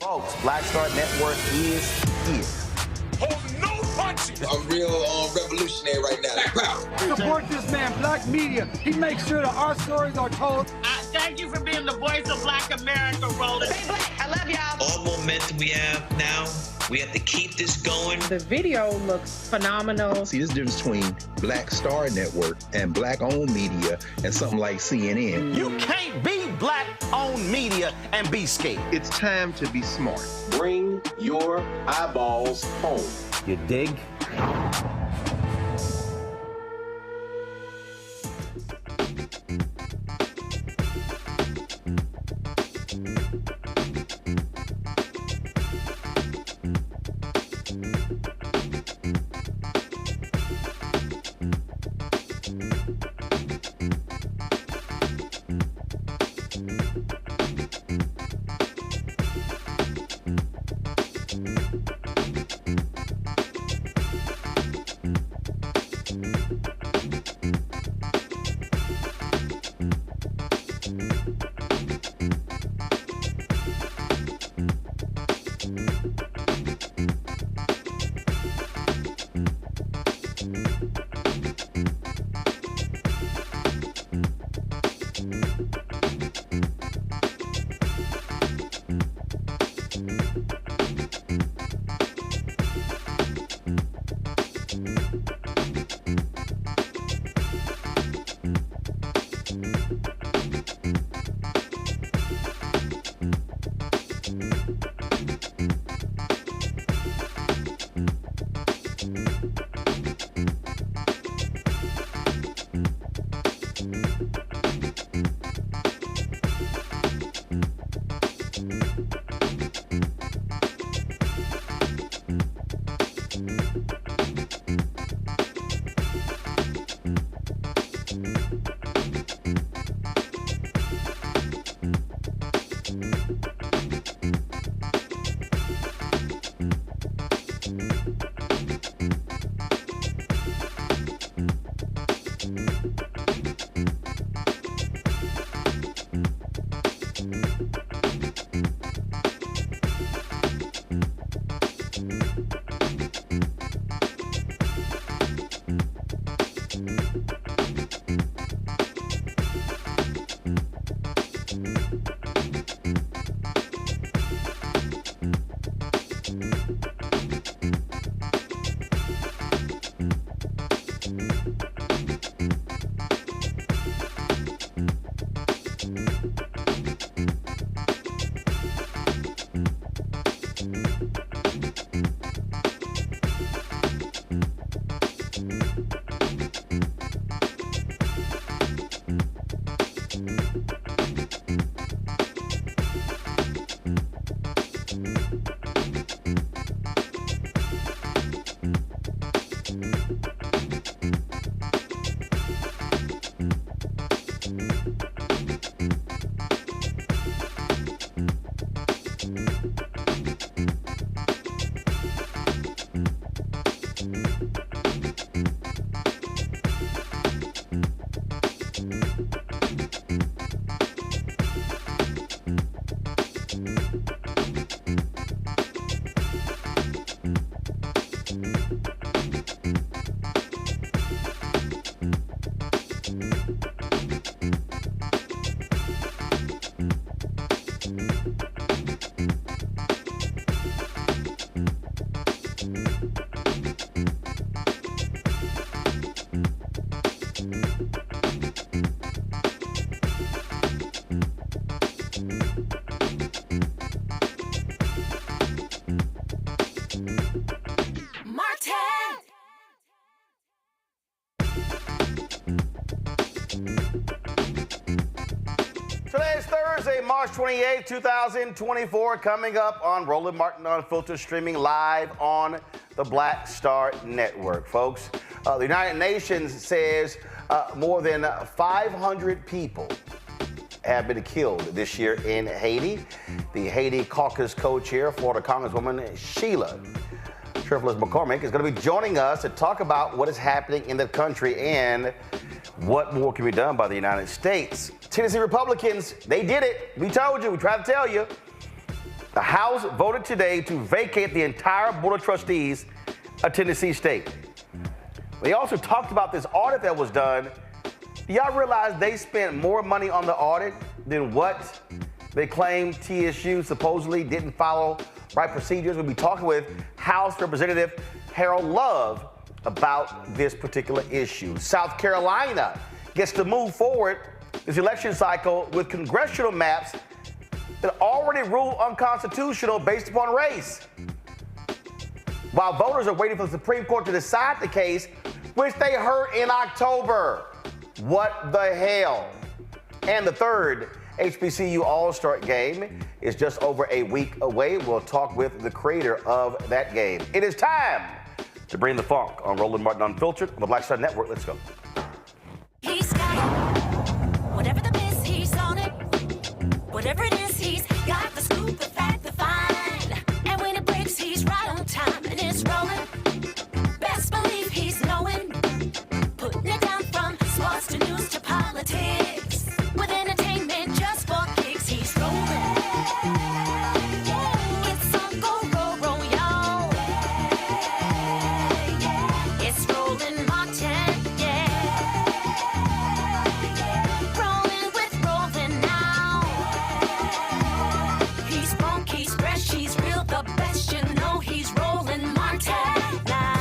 Folks, Black Star Network is here. Hold no punches. I'm real revolutionary right now. Black power. Support this man, Black Media. He makes sure that our stories are told. Thank you for being the voice of Black America, Roland. Stay black. I love y'all. All momentum we have now, we have to keep this going. The video looks phenomenal. See, this difference between Black Star Network and Black-owned media and something like CNN. You can't be Black-owned media and be scared. It's time to be smart. Bring your eyeballs home. You dig? Today is Thursday, March 28, 2024, coming up on Roland Martin Unfiltered, streaming live on the Black Star Network. Folks, the United Nations says more than 500 people have been killed this year in Haiti. The Haiti Caucus co-chair, Florida Congresswoman Sheila Cherfilus-McCormick, is going to be joining us to talk about what is happening in the country and what more can be done by the United States. Tennessee Republicans, they did it. We told you, we tried to tell you. The House voted today to vacate the entire Board of Trustees of Tennessee State. They also talked about this audit that was done. Y'all realize they spent more money on the audit than what they claim TSU supposedly didn't follow right procedures? We'll be talking with House Representative Harold Love about this particular issue. South Carolina gets to move forward this election cycle with congressional maps that already rule unconstitutional based upon race. While voters are waiting for the Supreme Court to decide the case, which they heard in October. What the hell? And the third HBCU All-Star game is just over a week away. We'll talk with the creator of that game. It is time to bring the funk on Roland Martin Unfiltered on the Black Star Network. Let's go. He's got it. Whatever the miss, he's on it. Whatever it is, he's got the scoop, the fact, the find. And when it breaks, he's right on time and it's rolling. Best believe he's knowing. Putting it down from sports to news to politics. With entertainment just for kicks, he's rolling. It's on go, roll, roll, y'all. It's Roland Martin, yeah. Rolling with Roland now. He's funk, he's fresh, he's real, the best, you know he's Roland Martin now.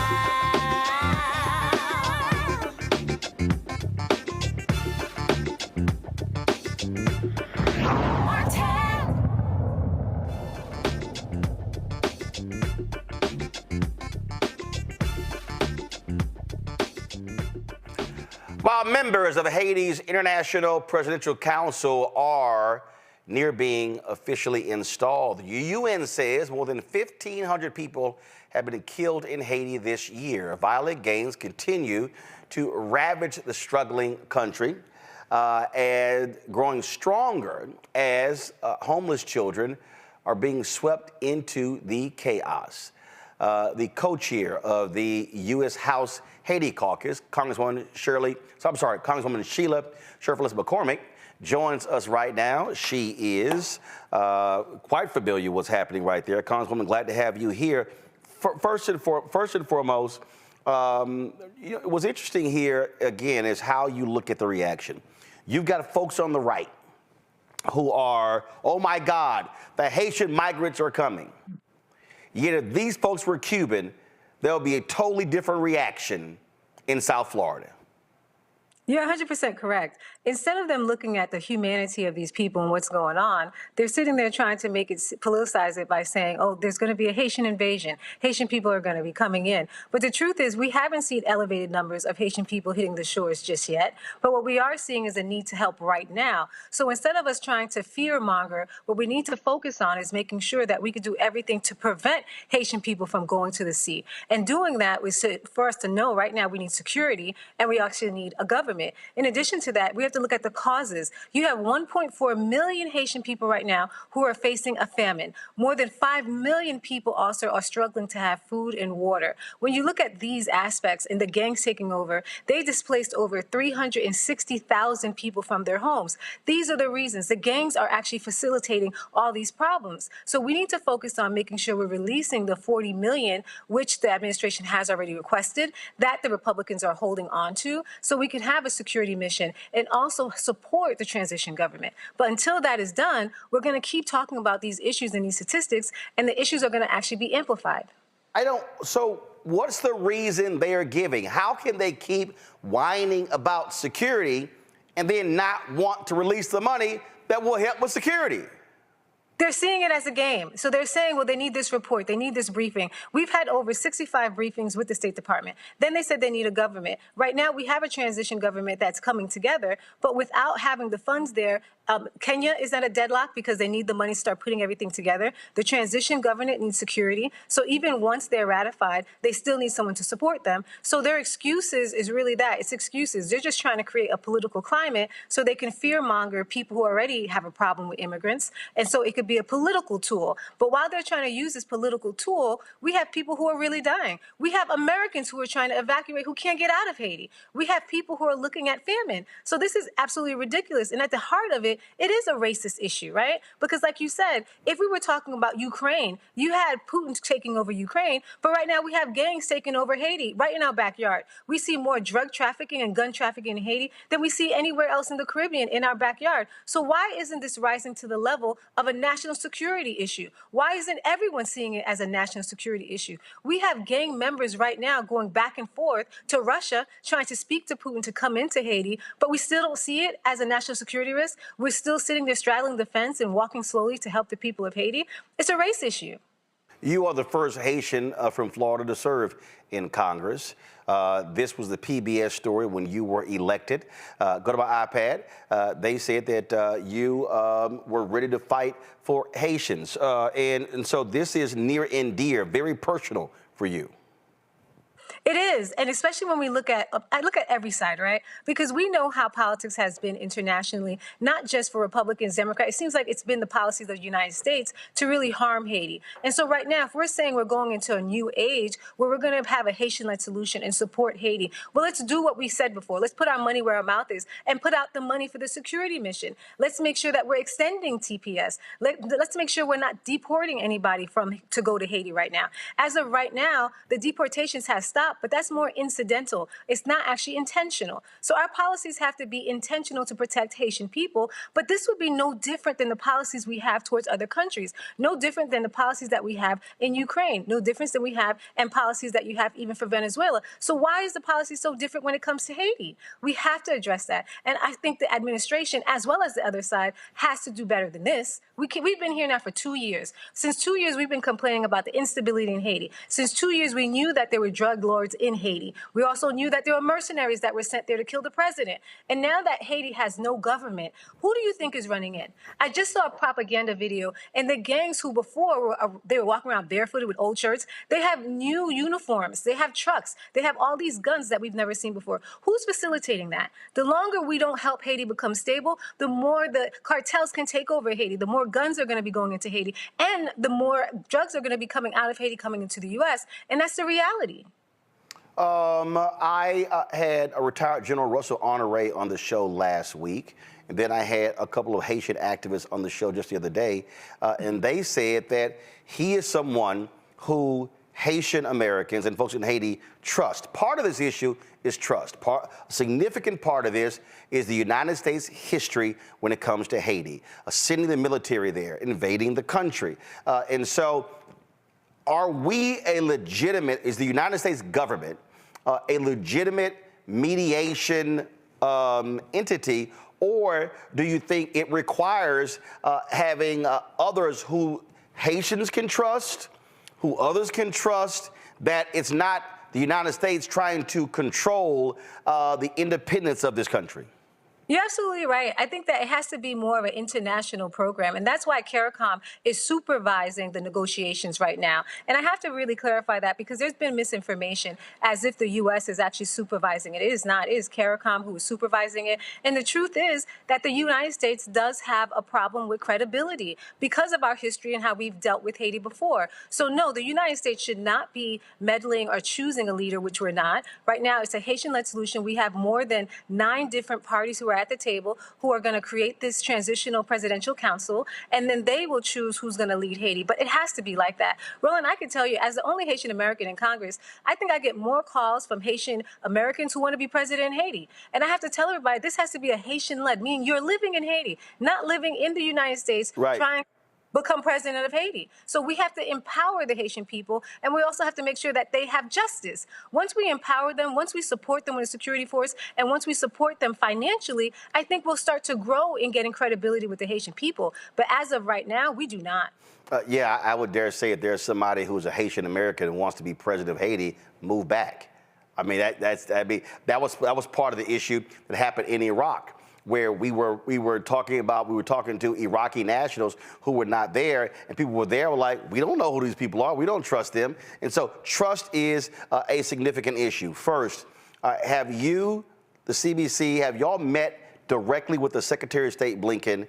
While members of Haiti's International Presidential Council are near being officially installed, the UN says more than 1,500 people have been killed in Haiti this year. Violent gangs continue to ravage the struggling country and growing stronger as homeless children are being swept into the chaos. The co-chair of the U.S. House Haiti Caucus, Congresswoman Sheila Cherfilus-McCormick, joins us right now. She is quite familiar with what's happening right there. Congresswoman, glad to have you here. First and foremost, what's interesting here, again, is how you look at the reaction. You've got folks on the right who are, oh my God, the Haitian migrants are coming. Yet if these folks were Cuban, there'll be a totally different reaction in South Florida. You're 100% correct. Instead of them looking at the humanity of these people and what's going on, they're sitting there trying to make it politicize it by saying, oh, there's going to be a Haitian invasion. Haitian people are going to be coming in. But the truth is we haven't seen elevated numbers of Haitian people hitting the shores just yet. But what we are seeing is a need to help right now. So instead of us trying to fear monger, what we need to focus on is making sure that we can do everything to prevent Haitian people from going to the sea. And doing that was for us to know right now we need security and we actually need a government. In addition to that, we have to look at the causes. You have 1.4 million Haitian people right now who are facing a famine. More than 5 million people also are struggling to have food and water. When you look at these aspects and the gangs taking over, they displaced over 360,000 people from their homes. These are the reasons. The gangs are actually facilitating all these problems. So we need to focus on making sure we're releasing the 40 million, which the administration has already requested, that the Republicans are holding on to, so we can have a security mission and also support the transition government. But until that is done, we're going to keep talking about these issues and these statistics, and the issues are going to actually be amplified. So what's the reason they are giving? How can they keep whining about security and then not want to release the money that will help with security? They're seeing it as a game. So they're saying, well, they need this report. They need this briefing. We've had over 65 briefings with the State Department. Then they said they need a government. Right now, we have a transition government that's coming together, but without having the funds there, Kenya is at a deadlock because they need the money to start putting everything together. The transition government needs security. So even once they're ratified, they still need someone to support them. So their excuses is really that. It's excuses. They're just trying to create a political climate so they can fearmonger people who already have a problem with immigrants. And so it could be a political tool. But while they're trying to use this political tool, we have people who are really dying. We have Americans who are trying to evacuate who can't get out of Haiti. We have people who are looking at famine. So this is absolutely ridiculous. And at the heart of it, it is a racist issue, right? Because like you said, if we were talking about Ukraine, you had Putin taking over Ukraine, but right now we have gangs taking over Haiti right in our backyard. We see more drug trafficking and gun trafficking in Haiti than we see anywhere else in the Caribbean in our backyard. So why isn't this rising to the level of a national security issue? Why isn't everyone seeing it as a national security issue? We have gang members right now going back and forth to Russia, trying to speak to Putin to come into Haiti, but we still don't see it as a national security risk. We're still sitting there straddling the fence and walking slowly to help the people of Haiti. It's a race issue. You are the first Haitian from Florida to serve in Congress. This was the PBS story when you were elected. Go to my iPad. They said that you were ready to fight for Haitians. And so this is near and dear, very personal for you. It is, and especially when we look at, I look at every side, right? Because we know how politics has been internationally, not just for Republicans, Democrats. It seems like it's been the policies of the United States to really harm Haiti. And so right now, if we're saying we're going into a new age where we're going to have a Haitian-led solution and support Haiti, well, let's do what we said before. Let's put our money where our mouth is and put out the money for the security mission. Let's make sure that we're extending TPS. Let's make sure we're not deporting anybody to go to Haiti right now. As of right now, the deportations have stopped, but that's more incidental. It's not actually intentional. So our policies have to be intentional to protect Haitian people, but this would be no different than the policies we have towards other countries, no different than the policies that we have in Ukraine, no difference than we have and policies that you have even for Venezuela. So why is the policy so different when it comes to Haiti? We have to address that. And I think the administration, as well as the other side, has to do better than this. We've been here now for 2 years. Since 2 years, we've been complaining about the instability in Haiti. Since 2 years, we knew that there were drug lords in Haiti. We also knew that there were mercenaries that were sent there to kill the president. And now that Haiti has no government, who do you think is running in? I just saw a propaganda video, and the gangs who before they were walking around barefooted with old shirts, they have new uniforms, they have trucks, they have all these guns that we've never seen before. Who's facilitating that? The longer we don't help Haiti become stable, the more the cartels can take over Haiti, the more guns are going to be going into Haiti, and the more drugs are going to be coming out of Haiti, coming into the U.S., and that's the reality. I had a retired General Russell Honore on the show last week, and then I had a couple of Haitian activists on the show just the other day, and they said that he is someone who Haitian Americans and folks in Haiti trust. Part of this issue is trust. A significant part of this is the United States history when it comes to Haiti, sending the military there, invading the country. And so are we is the United States government a legitimate mediation entity, or do you think it requires having others who Haitians can trust, who others can trust, that it's not the United States trying to control the independence of this country? You're absolutely right. I think that it has to be more of an international program. And that's why CARICOM is supervising the negotiations right now. And I have to really clarify that because there's been misinformation as if the U.S. is actually supervising it. It is not. It is CARICOM who is supervising it. And the truth is that the United States does have a problem with credibility because of our history and how we've dealt with Haiti before. So, no, the United States should not be meddling or choosing a leader, which we're not. Right now, it's a Haitian-led solution. We have more than 9 different parties who are at the table who are going to create this transitional presidential council, and then they will choose who's going to lead Haiti. But it has to be like that. Roland, I can tell you, as the only Haitian American in Congress, I think I get more calls from Haitian Americans who want to be president in Haiti. And I have to tell everybody, this has to be a Haitian-led, meaning you're living in Haiti, not living in the United States, right, trying become president of Haiti. So we have to empower the Haitian people, and we also have to make sure that they have justice. Once we empower them, once we support them with a security force, and once we support them financially, I think we'll start to grow in getting credibility with the Haitian people. But as of right now, we do not. Yeah, I would dare say if there's somebody who's a Haitian American and wants to be president of Haiti, move back. I mean, that was part of the issue that happened in Iraq, where we were talking to Iraqi nationals who were not there, and people were there were like, we don't know who these people are, we don't trust them. And so trust is a significant issue. First, have you, the CBC, have y'all met directly with the Secretary of State Blinken,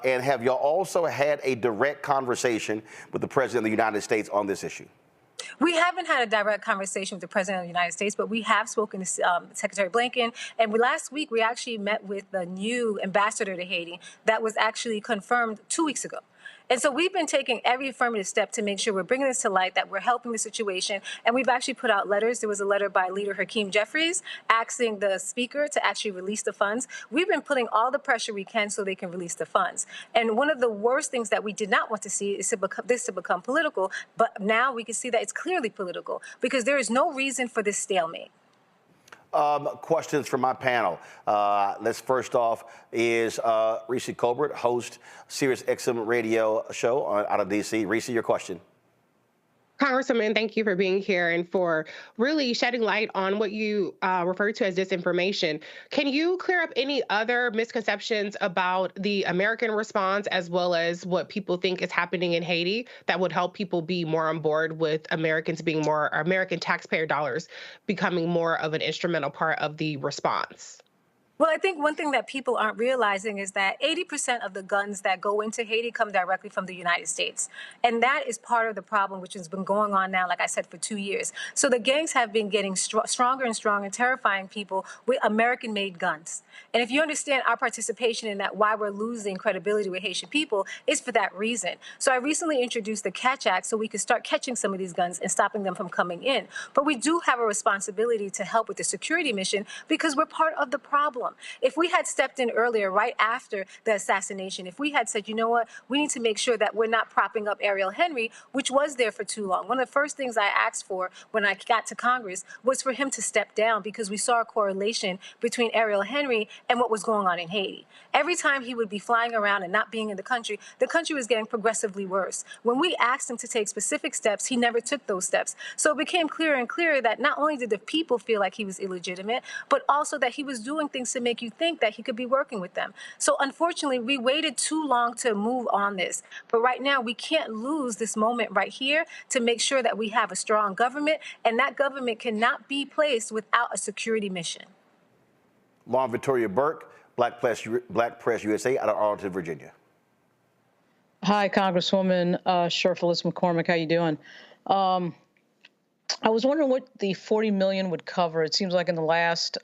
and have y'all also had a direct conversation with the President of the United States on this issue? We haven't had a direct conversation with the President of the United States, but we have spoken to Secretary Blinken. And last week, we actually met with the new ambassador to Haiti that was actually confirmed 2 weeks ago. And so we've been taking every affirmative step to make sure we're bringing this to light, that we're helping the situation. And we've actually put out letters. There was a letter by Leader Hakeem Jeffries asking the speaker to actually release the funds. We've been putting all the pressure we can so they can release the funds. And one of the worst things that we did not want to see is this to become political. But now we can see that it's clearly political because there is no reason for this stalemate. Questions from my panel. Let's first off is Reese Colbert, host Sirius XM radio show out of D.C. Reese, your question. Congresswoman, thank you for being here and for really shedding light on what you refer to as disinformation. Can you clear up any other misconceptions about the American response as well as what people think is happening in Haiti that would help people be more on board with American taxpayer dollars becoming more of an instrumental part of the response? Well, I think one thing that people aren't realizing is that 80% of the guns that go into Haiti come directly from the United States. And that is part of the problem, which has been going on now, like I said, for 2 years. So the gangs have been getting stronger and stronger, terrifying people with American-made guns. And if you understand our participation in that, why we're losing credibility with Haitian people, is for that reason. So I recently introduced the Catch Act so we could start catching some of these guns and stopping them from coming in. But we do have a responsibility to help with the security mission because we're part of the problem. If we had stepped in earlier, right after the assassination, if we had said, you know what, we need to make sure that we're not propping up Ariel Henry, which was there for too long. One of the first things I asked for when I got to Congress was for him to step down because we saw a correlation between Ariel Henry and what was going on in Haiti. Every time he would be flying around and not being in the country was getting progressively worse. When we asked him to take specific steps, he never took those steps. So it became clearer and clearer that not only did the people feel like he was illegitimate, but also that he was doing things to make you think that he could be working with them. So unfortunately, we waited too long to move on this. But right now, we can't lose this moment right here to make sure that we have a strong government, and that government cannot be placed without a security mission. Lauren Victoria Burke, Black Press USA out of Arlington, Virginia. Hi, Congresswoman Cherfilus-McCormick. How you doing? I was wondering what the $40 million would cover. It seems like in the last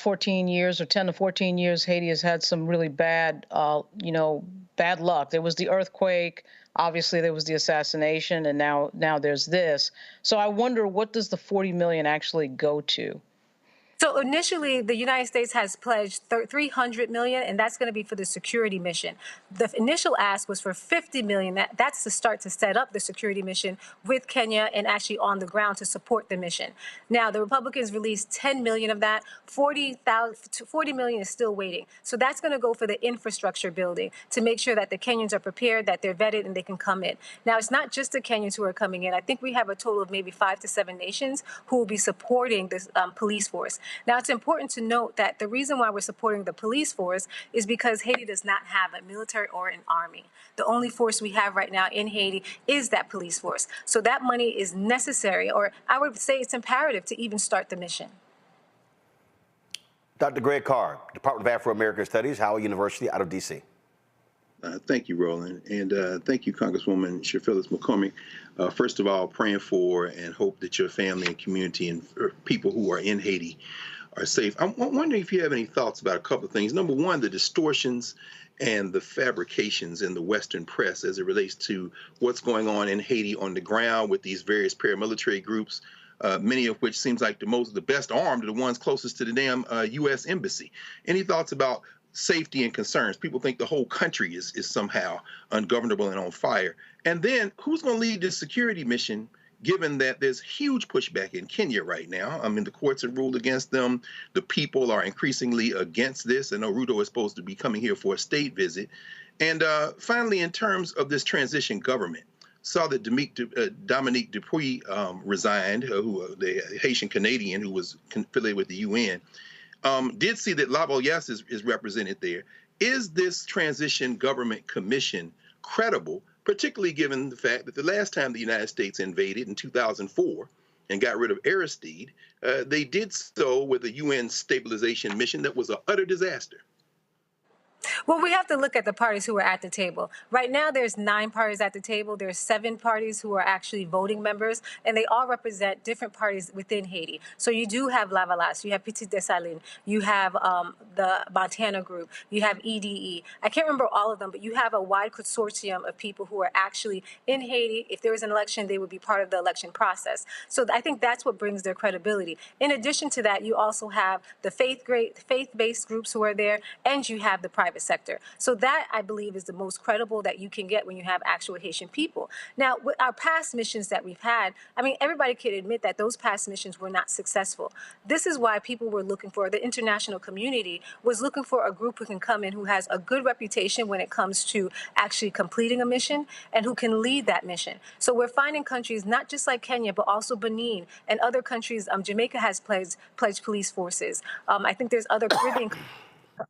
14 years or 10 to 14 years, Haiti has had some really bad, bad luck. There was the earthquake. Obviously, there was the assassination, and now there's this. So I wonder, what does the $40 million actually go to? So initially, the United States has pledged $300 million, and that's going to be for the security mission. The initial ask was for $50 million. That's the start to set up the security mission with Kenya and actually on the ground to support the mission. Now, the Republicans released $10 million of that. $40 million is still waiting. So that's going to go for the infrastructure building to make sure that the Kenyans are prepared, that they're vetted, and they can come in. Now, it's not just the Kenyans who are coming in. I think we have a total of maybe 5 to 7 nations who will be supporting this police force. Now, it's important to note that the reason why we're supporting the police force is because Haiti does not have a military or an army. The only force we have right now in Haiti is that police force. So that money is necessary, or I would say it's imperative to even start the mission. Dr. Greg Carr, Department of Afro-American Studies, Howard University out of D.C. Thank you, Roland, and thank you, Congresswoman Cherfilus-McCormick. First of all, praying for and hope that your family and community and people who are in Haiti are safe. I'm wondering if you have any thoughts about a couple of things. Number one, the distortions and the fabrications in the Western press as it relates to what's going on in Haiti on the ground with these various paramilitary groups, many of which seems like the best armed are the ones closest to the damn U.S. embassy. Any thoughts about safety and concerns? People think the whole country is somehow ungovernable and on fire. And then who's going to lead this security mission, given that there's huge pushback in Kenya right now? I mean, the courts have ruled against them. The people are increasingly against this. I know Ruto is supposed to be coming here for a state visit. And finally, in terms of this transition government, saw that Dominique Dupuy resigned, the Haitian Canadian who was affiliated with the UN. Did see that Lavoyas is represented there. Is this transition government commission credible, particularly given the fact that the last time the United States invaded in 2004 and got rid of Aristide, they did so with a UN stabilization mission that was an utter disaster? Well, we have to look at the parties who are at the table. Right now, there's 9 parties at the table. There's 7 parties who are actually voting members, and they all represent different parties within Haiti. So you do have Lavalas, you have Petit Dessalines, you have the Montana Group, you have EDE. I can't remember all of them, but you have a wide consortium of people who are actually in Haiti. If there was an election, they would be part of the election process. So I think that's what brings their credibility. In addition to that, you also have the faith-based groups who are there, and you have the private sector. So that, I believe, is the most credible that you can get when you have actual Haitian people. Now, with our past missions that we've had, I mean, everybody can admit that those past missions were not successful. This is why people were looking for, the international community was looking for a group who can come in who has a good reputation when it comes to actually completing a mission and who can lead that mission. So we're finding countries, not just like Kenya, but also Benin and other countries. Jamaica has pledged police forces. I think there's other Caribbean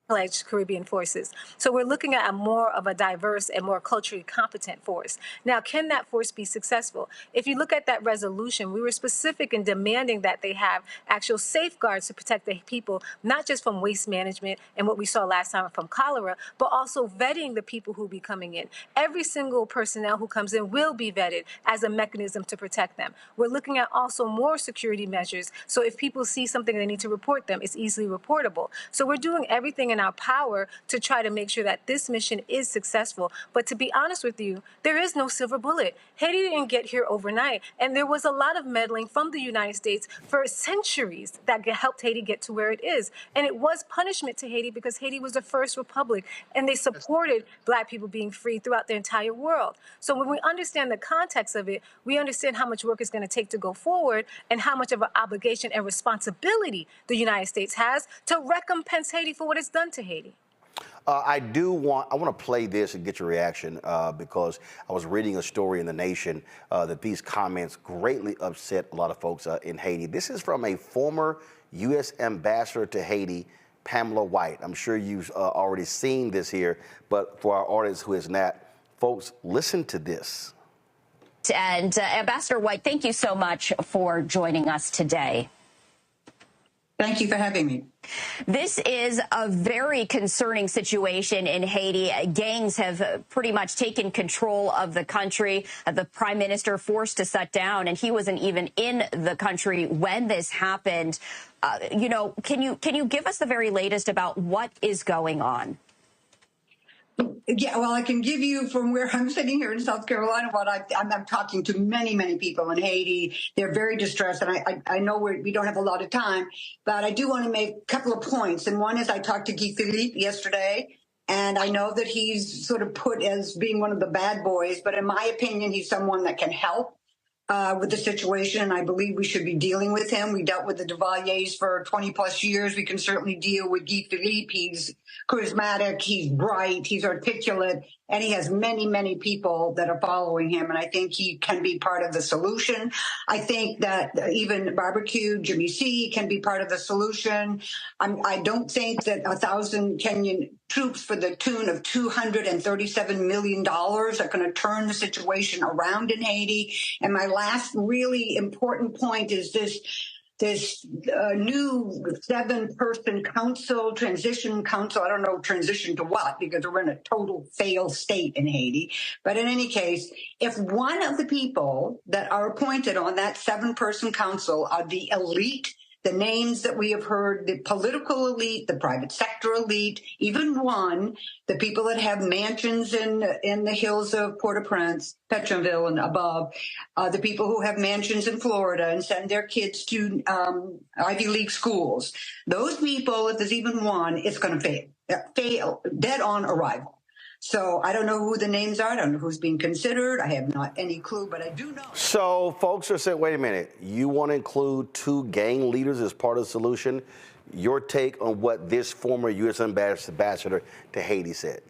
pledged Caribbean forces. So we're looking at a more of a diverse and more culturally competent force. Now, can that force be successful? If you look at that resolution, we were specific in demanding that they have actual safeguards to protect the people, not just from waste management and what we saw last time from cholera, but also vetting the people who will be coming in. Every single personnel who comes in will be vetted as a mechanism to protect them. We're looking at also more security measures. So if people see something they need to report them, it's easily reportable. So we're doing everything in our power to try to make sure that this mission is successful. But to be honest with you, there is no silver bullet. Haiti didn't get here overnight, and there was a lot of meddling from the United States for centuries that helped Haiti get to where it is. And it was punishment to Haiti because Haiti was the first republic, and they supported Black people being free throughout the entire world. So when we understand the context of it, we understand how much work it's going to take to go forward and how much of an obligation and responsibility the United States has to recompense Haiti for what it's done to Haiti. I want to play this and get your reaction because I was reading a story in The Nation that these comments greatly upset a lot of folks in Haiti. This is from a former U.S. ambassador to Haiti, Pamela White. I'm sure you've already seen this here, but for our audience who is not, folks, listen to this. And Ambassador White, thank you so much for joining us today. Thank you for having me. This is a very concerning situation in Haiti. Gangs have pretty much taken control of the country. The prime minister forced to shut down, and he wasn't even in the country when this happened. Can you give us the very latest about what is going on? Yeah, well, I can give you from where I'm sitting here in South Carolina what I'm talking to many, many people in Haiti. They're very distressed, and I know we don't have a lot of time, but I do want to make a couple of points. And one is I talked to Guy Philippe yesterday, and I know that he's sort of put as being one of the bad boys, but in my opinion, he's someone that can help with the situation, and I believe we should be dealing with him. We dealt with the Duvaliers for 20 plus years. We can certainly deal with Guy Philippe. He's charismatic, he's bright, he's articulate, and he has many, many people that are following him, and I think he can be part of the solution. I think that even Barbecue, Jimmy C, can be part of the solution. I don't think that 1,000 Kenyan troops for the tune of $237 million are going to turn the situation around in Haiti. And my last really important point is this new 7-person council, transition council. I don't know transition to what, because we're in a total failed state in Haiti. But in any case, if one of the people that are appointed on that 7-person council are the elite, the names that we have heard, the political elite, the private sector elite, even one, the people that have mansions in the hills of Port-au-Prince, Petronville and above, the people who have mansions in Florida and send their kids to Ivy League schools. Those people, if there's even one, it's going to fail, dead on arrival. So I don't know who the names are. I don't know who's being considered. I have not any clue, but I do know. So folks are saying, wait a minute, you want to include 2 gang leaders as part of the solution? Your take on what this former U.S. ambassador to Haiti said?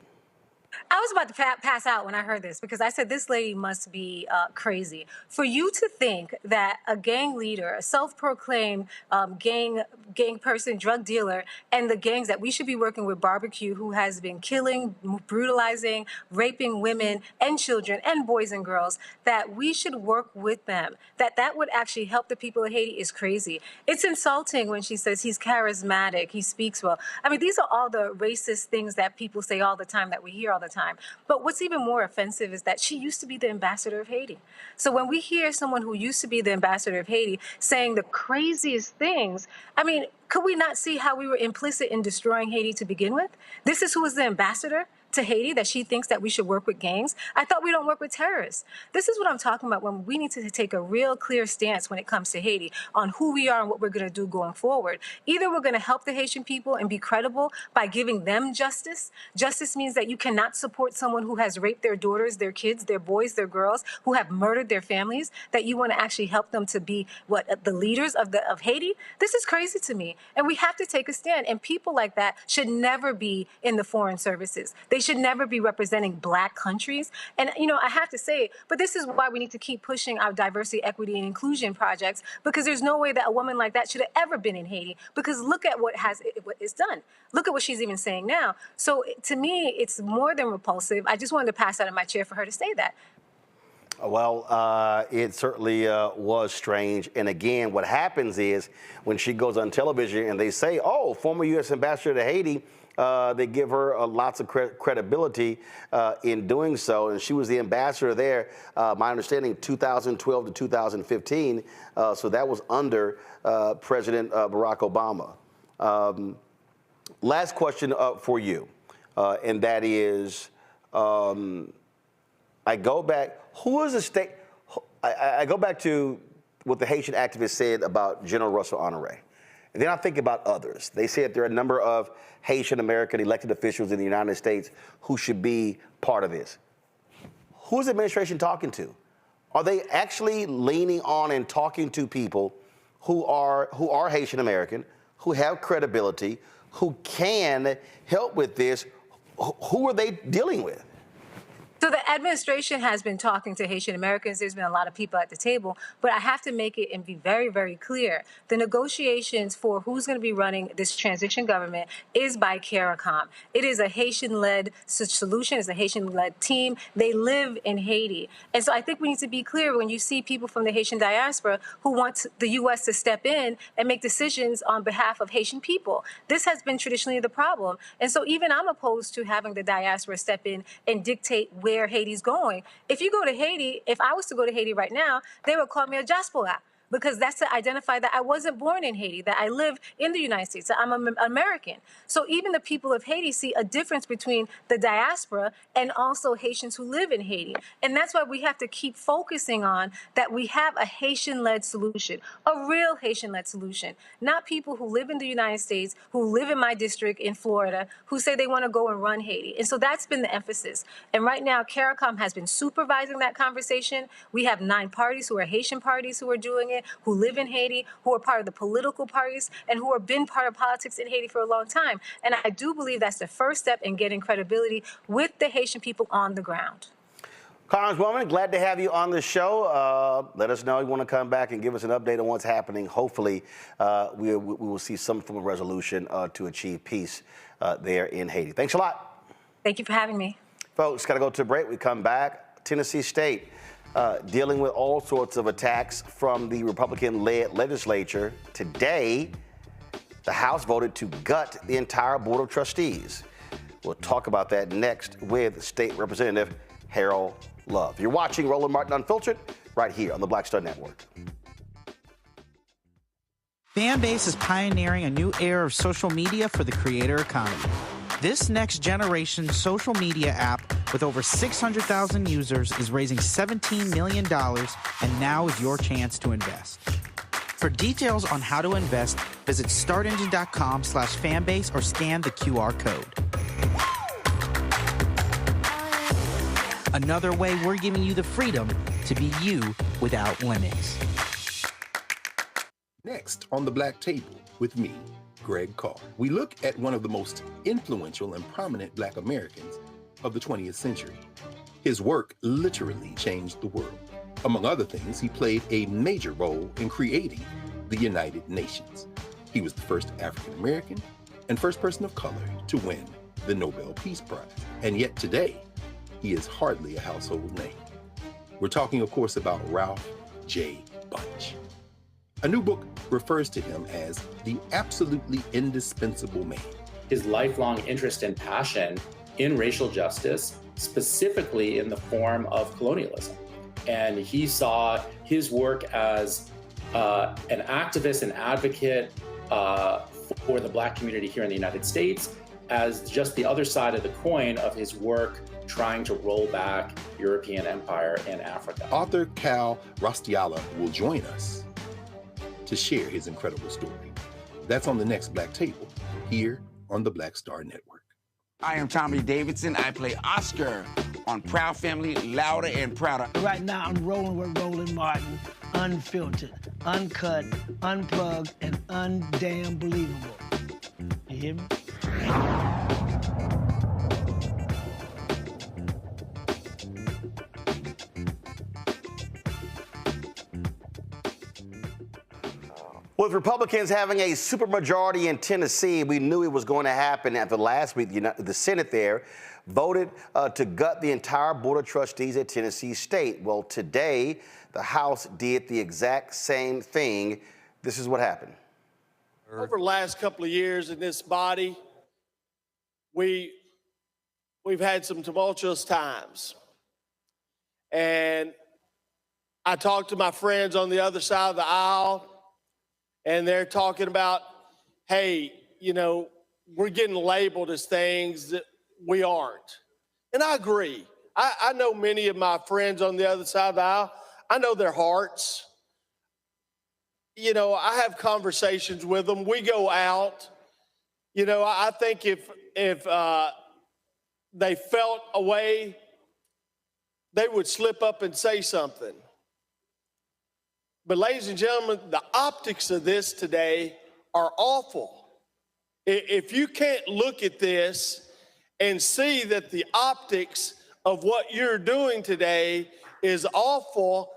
I was about to pass out when I heard this, because I said this lady must be crazy. For you to think that a gang leader, a self-proclaimed gang person, drug dealer, and the gangs that we should be working with, Barbecue, who has been killing, brutalizing, raping women and children and boys and girls, that we should work with them, that would actually help the people of Haiti is crazy. It's insulting when she says he's charismatic, he speaks well. I mean, these are all the racist things that people say all the time, that we hear all the time. But what's even more offensive is that she used to be the ambassador of Haiti. So when we hear someone who used to be the ambassador of Haiti saying the craziest things, I mean, could we not see how we were implicit in destroying Haiti to begin with? This is who is the ambassador to Haiti, that she thinks that we should work with gangs. I thought we don't work with terrorists. This is what I'm talking about, when we need to take a real clear stance when it comes to Haiti on who we are and what we're going to do going forward. Either we're going to help the Haitian people and be credible by giving them justice. Justice means that you cannot support someone who has raped their daughters, their kids, their boys, their girls, who have murdered their families, that you want to actually help them to be the leaders of Haiti. This is crazy to me. And we have to take a stand. And people like that should never be in the foreign services. They should never be representing Black countries. And, you know, I have to say, but this is why we need to keep pushing our diversity, equity, and inclusion projects, because there's no way that a woman like that should have ever been in Haiti, because look at what is done. Look at what she's even saying now. So to me, it's more than repulsive. I just wanted to pass out of my chair for her to say that. Well, it certainly was strange. And again, what happens is when she goes on television and they say, oh, former U.S. ambassador to Haiti, they give her lots of credibility in doing so. And she was the ambassador there, my understanding, 2012 to 2015. So that was under President Barack Obama. Last question for you, and that is, I go back, who is the state? I go back to what the Haitian activist said about General Russell Honoré. And then I think about others. They said there are a number of Haitian American elected officials in the United States who should be part of this. Who's the administration talking to? Are they actually leaning on and talking to people who are Haitian American, who have credibility, who can help with this? Who are they dealing with? So the administration has been talking to Haitian Americans. There's been a lot of people at the table, but I have to make it and be very, very clear. The negotiations for who's going to be running this transition government is by CARICOM. It is a Haitian-led solution. It's a Haitian-led team. They live in Haiti. And so I think we need to be clear when you see people from the Haitian diaspora who want the U.S. to step in and make decisions on behalf of Haitian people. This has been traditionally the problem. And so even I'm opposed to having the diaspora step in and dictate where Haiti's going. If you go to Haiti, if I was to go to Haiti right now, they would call me a diaspora, because that's to identify that I wasn't born in Haiti, that I live in the United States, that I'm an American. So even the people of Haiti see a difference between the diaspora and also Haitians who live in Haiti. And that's why we have to keep focusing on that we have a Haitian-led solution, a real Haitian-led solution, not people who live in the United States, who live in my district in Florida, who say they want to go and run Haiti. And so that's been the emphasis. And right now, CARICOM has been supervising that conversation. We have 9 parties who are Haitian parties who are doing it, who live in Haiti, who are part of the political parties, and who have been part of politics in Haiti for a long time. And I do believe that's the first step in getting credibility with the Haitian people on the ground. Congresswoman, glad to have you on the show. Let us know you want to come back and give us an update on what's happening. Hopefully, we will see some form of resolution to achieve peace there in Haiti. Thanks a lot. Thank you for having me. Folks, got to go to a break. We come back. Tennessee State dealing with all sorts of attacks from the Republican-led legislature. Today, the House voted to gut the entire Board of Trustees. We'll talk about that next with State Representative Harold Love. You're watching Roland Martin Unfiltered right here on the Black Star Network. Fanbase is pioneering a new era of social media for the creator economy. This next generation social media app with over 600,000 users is raising $17 million, and now is your chance to invest. For details on how to invest, visit startengine.com/fanbase or scan the QR code. Another way we're giving you the freedom to be you without limits. Next on the Black Table with me, Greg Carr, we look at one of the most influential and prominent Black Americans of the 20th century. His work literally changed the world. Among other things, he played a major role in creating the United Nations. He was the first African American and first person of color to win the Nobel Peace Prize. And yet today, he is hardly a household name. We're talking, of course, about Ralph J. Bunche. A new book refers to him as the absolutely indispensable man. His lifelong interest and passion in racial justice, specifically in the form of colonialism. And he saw his work as an activist and advocate for the Black community here in the United States as just the other side of the coin of his work trying to roll back European empire in Africa. Author Cal Rostiala will join us to share his incredible story. That's on the next Black Table, here on the Black Star Network. I am Tommy Davidson. I play Oscar on Proud Family, Louder and Prouder. Right now, I'm rolling with Roland Martin, unfiltered, uncut, unplugged, and undamn believable. You hear me? With Republicans having a supermajority in Tennessee, we knew it was going to happen after last week. The Senate there voted to gut the entire Board of Trustees at Tennessee State. Well, today, the House did the exact same thing. This is what happened. Over the last couple of years in this body, we've had some tumultuous times. And I talked to my friends on the other side of the aisle, and they're talking about, hey, you know, we're getting labeled as things that we aren't. And I agree. I know many of my friends on the other side of the aisle. I know their hearts. You know, I have conversations with them. We go out. You know, I think if they felt a way, they would slip up and say something. But ladies and gentlemen, the optics of this today are awful. If you can't look at this and see that the optics of what you're doing today is awful,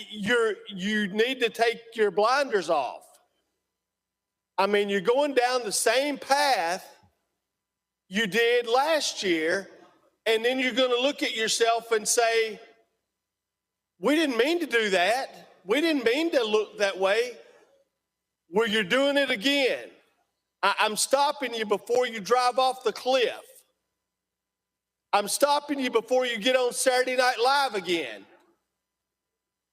you need to take your blinders off. I mean, you're going down the same path you did last year, and then you're going to look at yourself and say, we didn't mean to do that. We didn't mean to look that way. Well, you're doing it again. I'm stopping you before you drive off the cliff. I'm stopping you before you get on Saturday Night Live again.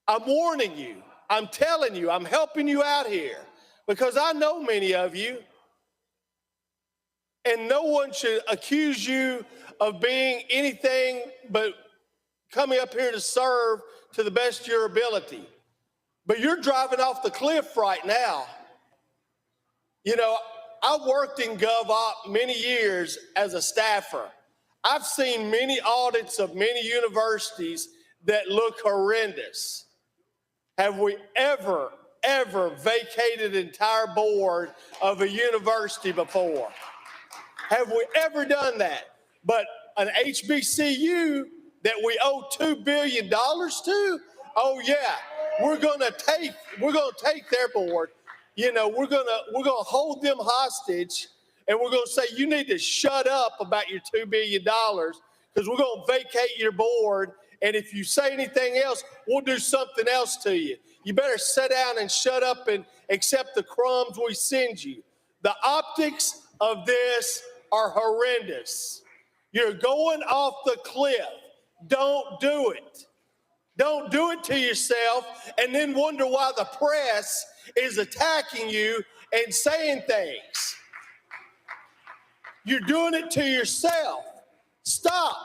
I'm warning you. I'm telling you, I'm helping you out here because I know many of you, and no one should accuse you of being anything but coming up here to serve to the best of your ability. But you're driving off the cliff right now. You know, I worked in GovOp many years as a staffer. I've seen many audits of many universities that look horrendous. Have we ever vacated an entire board of a university before? Have we ever done that? But an HBCU that we owe $2 billion to, oh yeah, we're gonna take their board. You know, we're gonna hold them hostage, and we're gonna say you need to shut up about your $2 billion because we're gonna vacate your board. And if you say anything else, we'll do something else to you. You better sit down and shut up and accept the crumbs we send you. The optics of this are horrendous. You're going off the cliff. Don't do it. Don't do it to yourself and then wonder why the press is attacking you and saying things. You're doing it to yourself. Stop.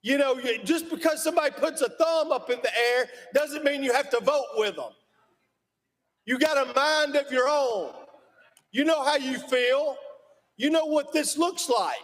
You know, just because somebody puts a thumb up in the air doesn't mean you have to vote with them. You got a mind of your own. You know how you feel. You know what this looks like.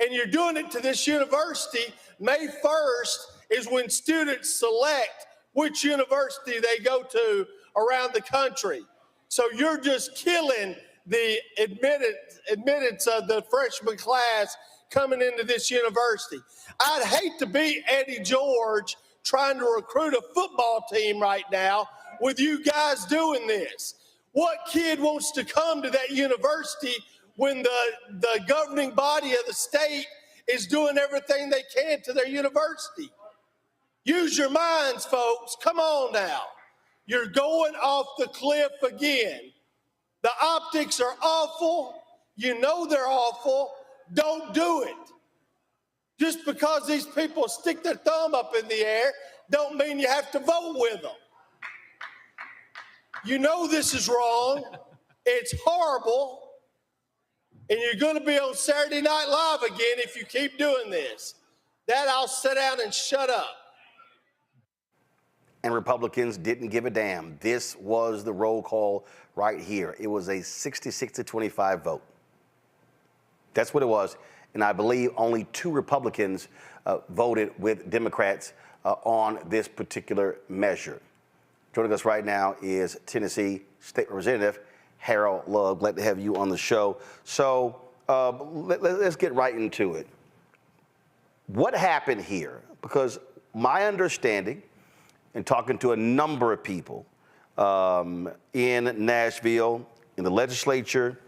And you're doing it to this university. May 1st is when students select which university they go to around the country. So you're just killing the admittance of the freshman class coming into this university. I'd hate to be Eddie George trying to recruit a football team right now with you guys doing this. What kid wants to come to that university when the governing body of the state is doing everything they can to their university? Use your minds, folks. Come on now. You're going off the cliff again. The optics are awful. You know they're awful. Don't do it. Just because these people stick their thumb up in the air don't mean you have to vote with them. You know this is wrong. It's horrible. And you're going to be on Saturday Night Live again if you keep doing this. That I'll sit down and shut up. And Republicans didn't give a damn. This was the roll call right here. It was a 66-25 vote. That's what it was. And I believe only 2 Republicans voted with Democrats on this particular measure. Joining us right now is Tennessee State Representative Harold Love. Glad to have you on the show. So let's get right into it. What happened here? Because my understanding, and talking to a number of people in Nashville, in the legislature,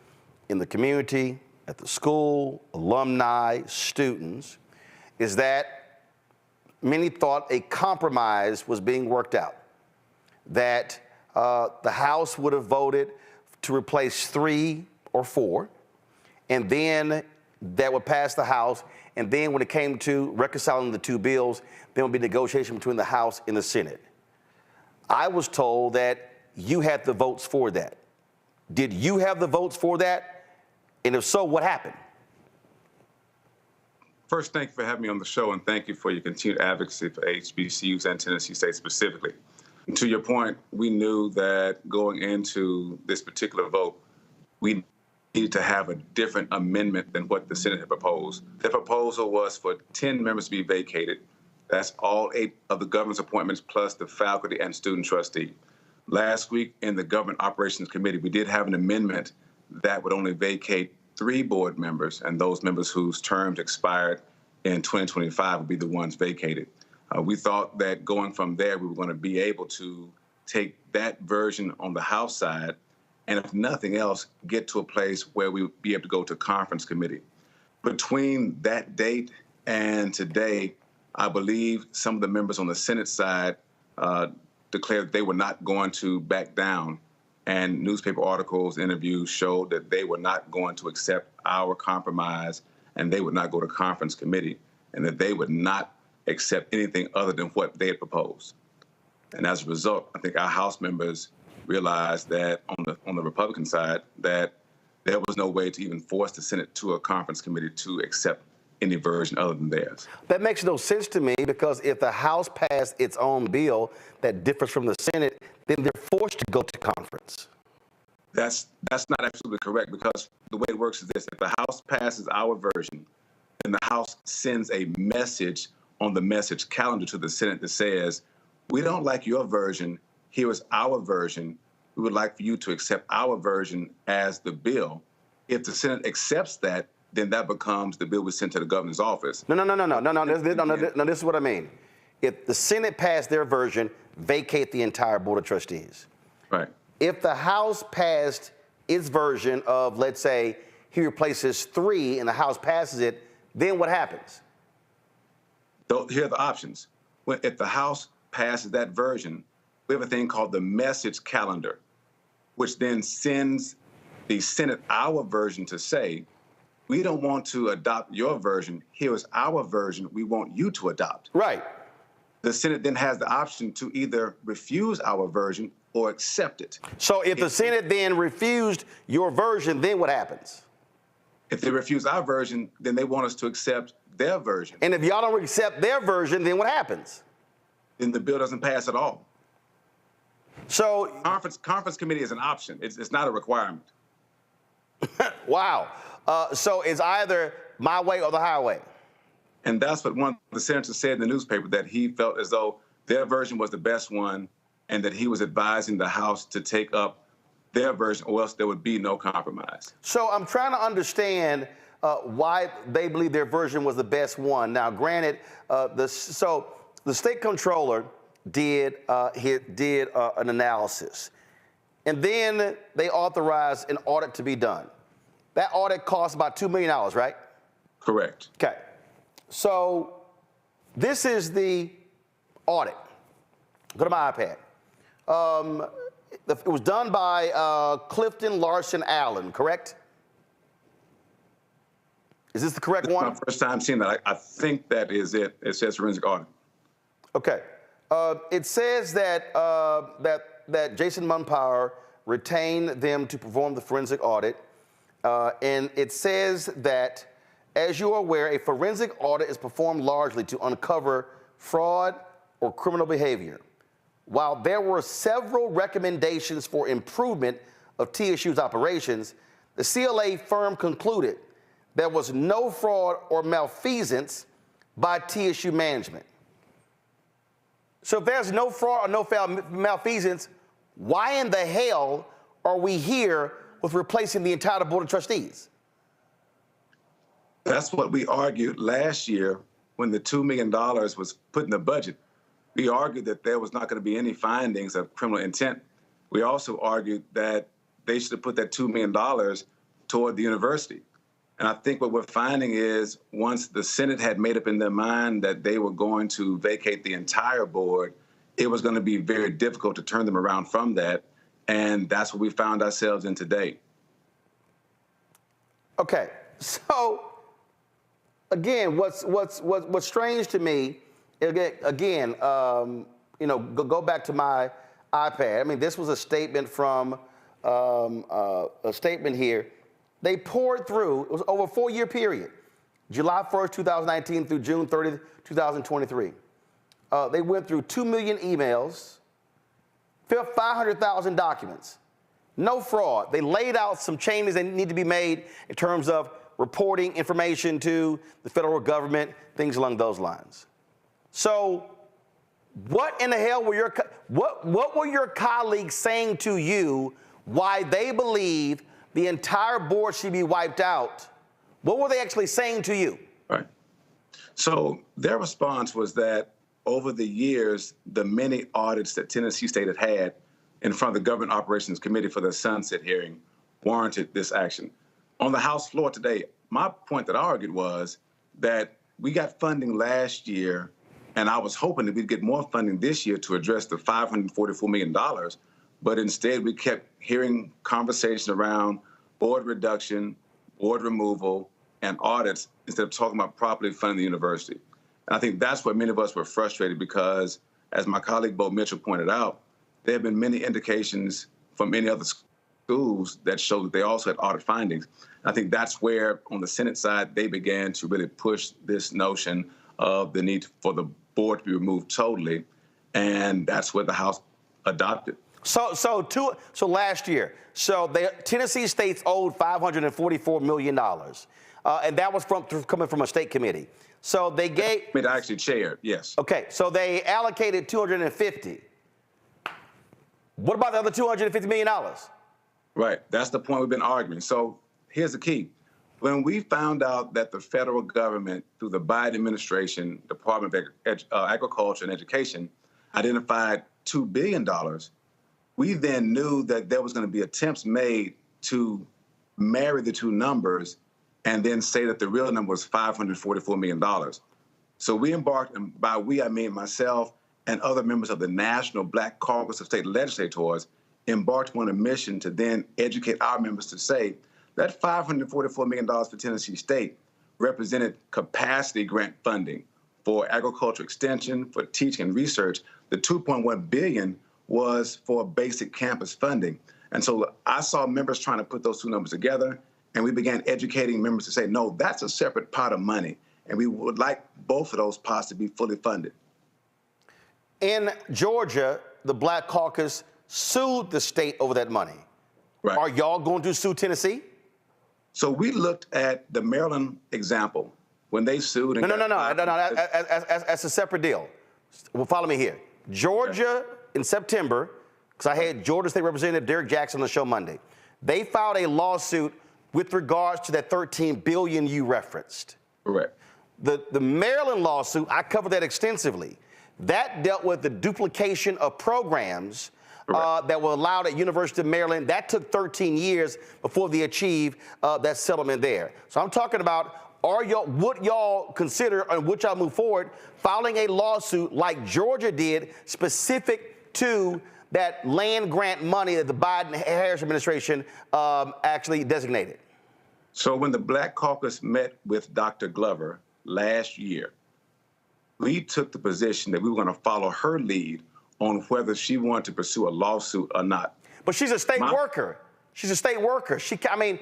in the community, at the school, alumni, students, is that many thought a compromise was being worked out, that the House would have voted to replace 3 or 4, and then that would pass the House, and then when it came to reconciling the 2 bills, there would be negotiation between the House and the Senate. I was told that you had the votes for that. Did you have the votes for that? And if so, what happened? First, thank you for having me on the show, and thank you for your continued advocacy for HBCUs and Tennessee State specifically. And to your point, we knew that going into this particular vote, we needed to have a different amendment than what the Senate had proposed. The proposal was for 10 members to be vacated. That's all 8 of the governor's appointments plus the faculty and student trustee. Last week in the Government Operations Committee, we did have an amendment that would only vacate 3 board members, and those members whose terms expired in 2025 would be the ones vacated. We thought that going from there, we were going to be able to take that version on the House side, and if nothing else, get to a place where we would be able to go to conference committee. Between that date and today, I believe some of the members on the Senate side declared they were not going to back down. And newspaper articles, interviews showed that they were not going to accept our compromise, and they would not go to conference committee, and that they would not accept anything other than what they had proposed. And as a result, I think our House members realized that on the Republican side, that there was no way to even force the Senate to a conference committee to accept any version other than theirs. That makes no sense to me, because if the House passed its own bill that differs from the Senate, then they're forced to go to conference. That's not absolutely correct, because the way it works is this: if the House passes our version, then the House sends a message on the message calendar to the Senate that says, we don't like your version, here is our version. We would like for you to accept our version as the bill. If the Senate accepts that, then that becomes the bill we sent to the governor's office. No, this is what I mean. If the Senate passed their version, vacate the entire Board of Trustees. Right. If the House passed its version of, let's say, he replaces 3 and the House passes it, then what happens? Here are the options. If the House passes that version, we have a thing called the message calendar, which then sends the Senate our version to say, we don't want to adopt your version. Here is our version we want you to adopt. Right. The Senate then has the option to either refuse our version or accept it. So if the Senate then refused your version, then what happens? If they refuse our version, then they want us to accept their version. And if y'all don't accept their version, then what happens? Then the bill doesn't pass at all. So conference committee is an option. It's not a requirement. Wow. So it's either my way or the highway. And that's what one of the senators said in the newspaper, that he felt as though their version was the best one and that he was advising the House to take up their version, or else there would be no compromise. So I'm trying to understand why they believe their version was the best one. Now, granted, the state comptroller did an analysis, and then they authorized an audit to be done. That audit cost about $2 million, right? Correct. Okay. So this is the audit. Go to my iPad. It was done by Clifton Larson Allen, correct? Is this the correct one? It's my first time seeing that. I think that is it. It says forensic audit. Okay. It says that that Jason Munpower retained them to perform the forensic audit. And it says that, as you are aware, a forensic audit is performed largely to uncover fraud or criminal behavior. While there were several recommendations for improvement of TSU's operations, the CLA firm concluded there was no fraud or malfeasance by TSU management. So if there's no fraud or no malfeasance, why in the hell are we here with replacing the entire Board of Trustees? That's what we argued last year when the $2 million was put in the budget. We argued that there was not going to be any findings of criminal intent. We also argued that they should have put that $2 million toward the university. And I think what we're finding is, once the Senate had made up in their mind that they were going to vacate the entire board, it was going to be very difficult to turn them around from that. And that's what we found ourselves in today. Okay, so again, what's strange to me, again, go back to my iPad. I mean, this was a statement from a statement here. They poured through, it was over a 4-year period, July 1st, 2019 through June 30th, 2023. They went through 2 million emails, 500,000 documents, no fraud. They laid out some changes that need to be made in terms of reporting information to the federal government, things along those lines. So what in the hell were what were your colleagues saying to you why they believe the entire board should be wiped out? What were they actually saying to you? Right. So their response was that over the years, the many audits that Tennessee State had had in front of the Government Operations Committee for the sunset hearing warranted this action. On the House floor today, my point that I argued was that we got funding last year, and I was hoping that we'd get more funding this year to address the $544 million. But instead, we kept hearing conversation around board reduction, board removal, and audits instead of talking about properly funding the university. And I think that's where many of us were frustrated, because as my colleague Bo Mitchell pointed out, there have been many indications from many other schools that show that they also had audit findings. I think that's where, on the Senate side, they began to really push this notion of the need for the board to be removed totally, and that's where the House adopted. So last year, Tennessee State's owed $544 million, and that was coming from a state committee. So they gave. I actually chaired, yes. Okay, so they allocated $250. What about the other $250 million? Right, that's the point we've been arguing. So here's the key. When we found out that the federal government, through the Biden administration, Department of Agriculture and Education, identified $2 billion, we then knew that there was going to be attempts made to marry the two numbers and then say that the real number was $544 million. So we embarked, and by we, I mean myself and other members of the National Black Caucus of State Legislators, embarked on a mission to then educate our members to say that $544 million for Tennessee State represented capacity grant funding for agriculture extension, for teaching and research. The $2.1 billion was for basic campus funding. And so I saw members trying to put those two numbers together, and we began educating members to say, no, that's a separate pot of money, and we would like both of those pots to be fully funded. In Georgia, the Black Caucus sued the state over that money. Right. Are y'all going to sue Tennessee? So we looked at the Maryland example when they sued. And No. That's a separate deal. Well, follow me here. Georgia, in September, because I had Georgia State Representative Derek Jackson on the show Monday, they filed a lawsuit with regards to that $13 billion you referenced. Correct. The Maryland lawsuit, I covered that extensively. That dealt with the duplication of programs that were allowed at University of Maryland. That took 13 years before they achieved that settlement there. So I'm talking about, would y'all consider, and would y'all move forward, filing a lawsuit like Georgia did, specific to that land grant money that the Biden-Harris administration actually designated? So when the Black Caucus met with Dr. Glover last year, we took the position that we were going to follow her lead on whether she wanted to pursue a lawsuit or not. But she's a state worker. She's a state worker. She can't.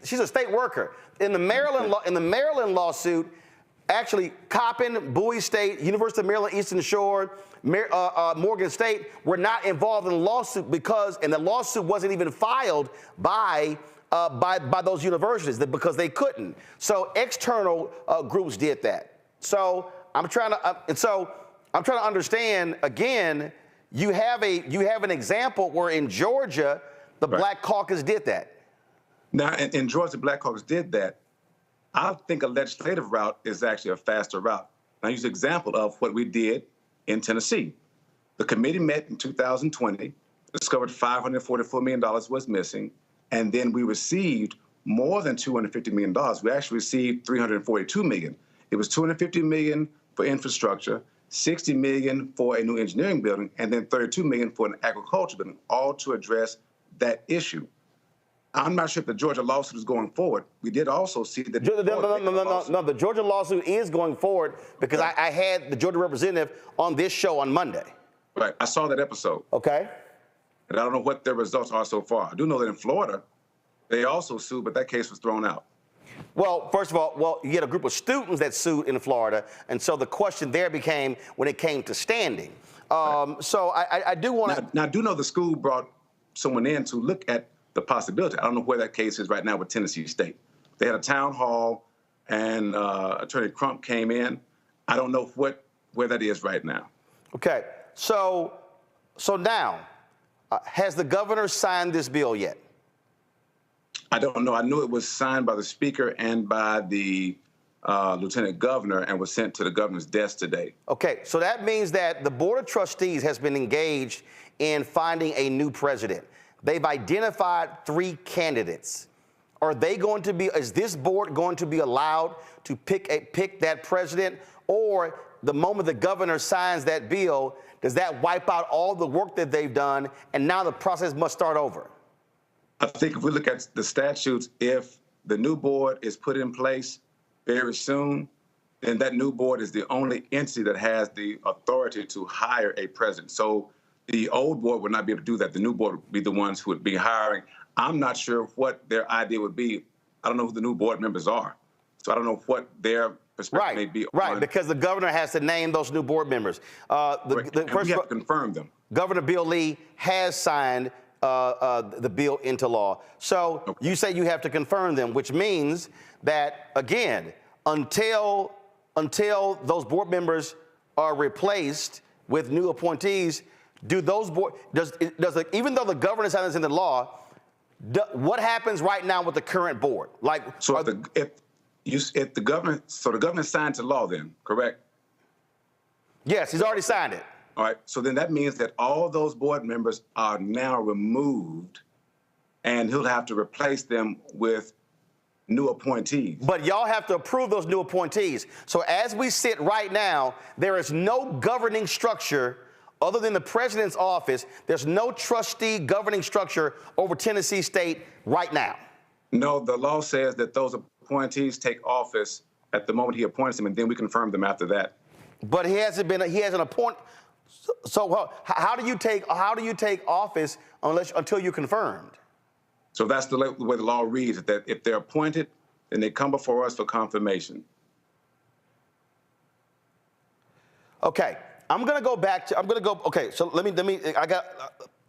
She's a state worker. In the Maryland lawsuit, actually, Coppin, Bowie State, University of Maryland, Eastern Shore, Morgan State were not involved in the lawsuit and the lawsuit wasn't even filed by those universities because they couldn't. So external groups did that. So I'm trying to understand again. You have an example where in Georgia the Black Caucus did that. Now in Georgia, the Black Caucus did that. I think a legislative route is actually a faster route. And I use an example of what we did in Tennessee. The committee met in 2020, discovered $544 million was missing, and then we received more than $250 million. We actually received $342 million. It was $250 million for infrastructure, $60 million for a new engineering building, and then $32 million for an agriculture building, all to address that issue. I'm not sure if the Georgia lawsuit is going forward. We did also see that. No, the Georgia lawsuit is going forward because I had the Georgia representative on this show on Monday. Right, I saw that episode. Okay. And I don't know what their results are so far. I do know that in Florida, they also sued, but that case was thrown out. Well, first of all, you had a group of students that sued in Florida, and so the question there became when it came to standing. So I do want to. Now, I do know the school brought someone in to look at the possibility. I don't know where that case is right now with Tennessee State. They had a town hall, and Attorney Crump came in. I don't know where that is right now. Okay, so now, has the governor signed this bill yet? I don't know. I knew it was signed by the speaker and by the lieutenant governor and was sent to the governor's desk today. Okay, so that means that the Board of Trustees has been engaged in finding a new president. They've identified 3 candidates. Is this board going to be allowed to pick that president? Or the moment the governor signs that bill, does that wipe out all the work that they've done and now the process must start over? I think if we look at the statutes, if the new board is put in place very soon, then that new board is the only entity that has the authority to hire a president. So the old board would not be able to do that. The new board would be the ones who would be hiring. I'm not sure what their idea would be. I don't know who the new board members are. So I don't know what their perspective may be. Right, because the governor has to name those new board members. We have to confirm them. Governor Bill Lee has signed the bill into law. So you say you have to confirm them, which means that, again, until those board members are replaced with new appointees, do those board even though the governor signed this into law, what happens right now with the current board? Like, so if the governor signed to law, then correct? Yes, he's already signed it. All right. So then that means that all those board members are now removed, and he'll have to replace them with new appointees. But y'all have to approve those new appointees. So as we sit right now, there is no governing structure other than the president's office. There's no trustee governing structure over Tennessee State right now. No, the law says that those appointees take office at the moment he appoints them, and then we confirm them after that. But he hasn't appointed. So how do you take office until you're confirmed? So that's the way the law reads, that if they're appointed, then they come before us for confirmation. Okay, I'm gonna go. Okay, so let me.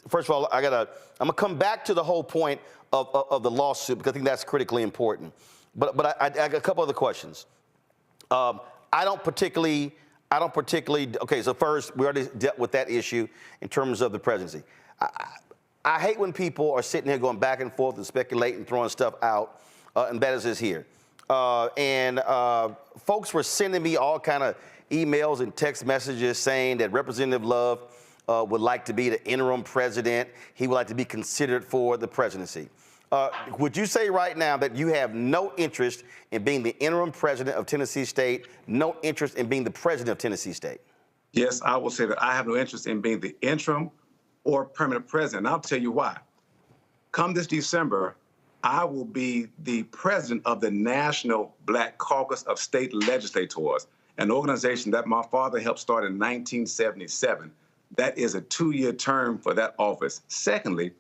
First of all, I'm gonna come back to the whole point of the lawsuit because I think that's critically important. But I got a couple other questions. I don't particularly. Okay, so first we already dealt with that issue in terms of the presidency. I hate when people are sitting here going back and forth and speculating, throwing stuff out, and that is here. Folks were sending me all kind of emails and text messages saying that Representative Love would like to be the interim president. He would like to be considered for the presidency. Would you say right now that you have no interest in being the interim president of Tennessee State, no interest in being the president of Tennessee State? Yes, I will say that I have no interest in being the interim or permanent president. And I'll tell you why. Come this December, I will be the president of the National Black Caucus of State Legislators, an organization that my father helped start in 1977. That is a 2-year term for that office. Secondly,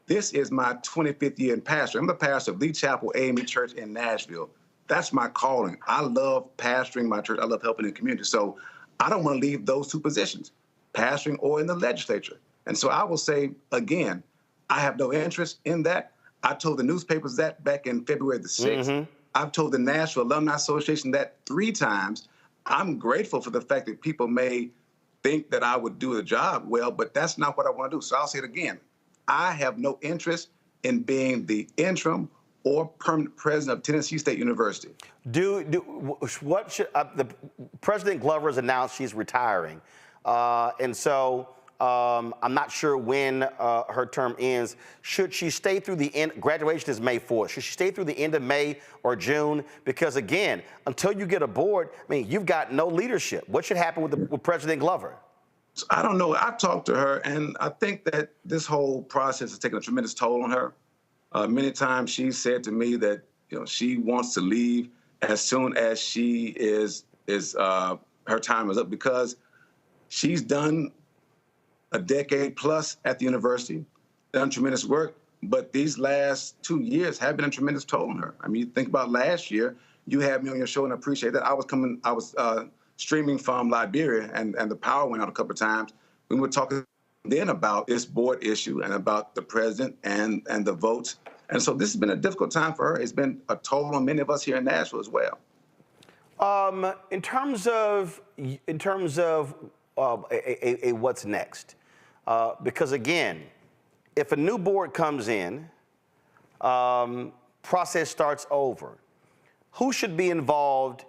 this is my 25th year in pastor. I'm the pastor of Lee Chapel AME Church in Nashville. That's my calling. I love pastoring my church. I love helping the community. So I don't want to leave those two positions, pastoring or in the legislature. And so I will say, again, I have no interest in that. I told the newspapers that back in February the 6th. Mm-hmm. I've told the Nashville Alumni Association that 3 times. I'm grateful for the fact that people may think that I would do the job well, but that's not what I want to do. So I'll say it again. I have no interest in being the interim or permanent president of Tennessee State University. What should the President Glover has announced she's retiring, and so I'm not sure when her term ends. Should she stay through the end? Graduation is May 4th. Should she stay through the end of May or June? Because again, until you get a board, I mean, you've got no leadership. What should happen with President Glover? So I don't know. I've talked to her, and I think that this whole process has taken a tremendous toll on her. Many times she's said to me that she wants to leave as soon as her time is up, because she's done a decade plus at the university, done tremendous work, but these last 2 years have been a tremendous toll on her. I mean, you think about last year, you had me on your show, and I appreciate that. I was streaming from Liberia, and the power went out a couple of times. We were talking then about this board issue and about the president and the votes. And so this has been a difficult time for her. It's been a toll on many of us here in Nashville as well. In terms of what's next, because again, if a new board comes in, process starts over. Who should be involved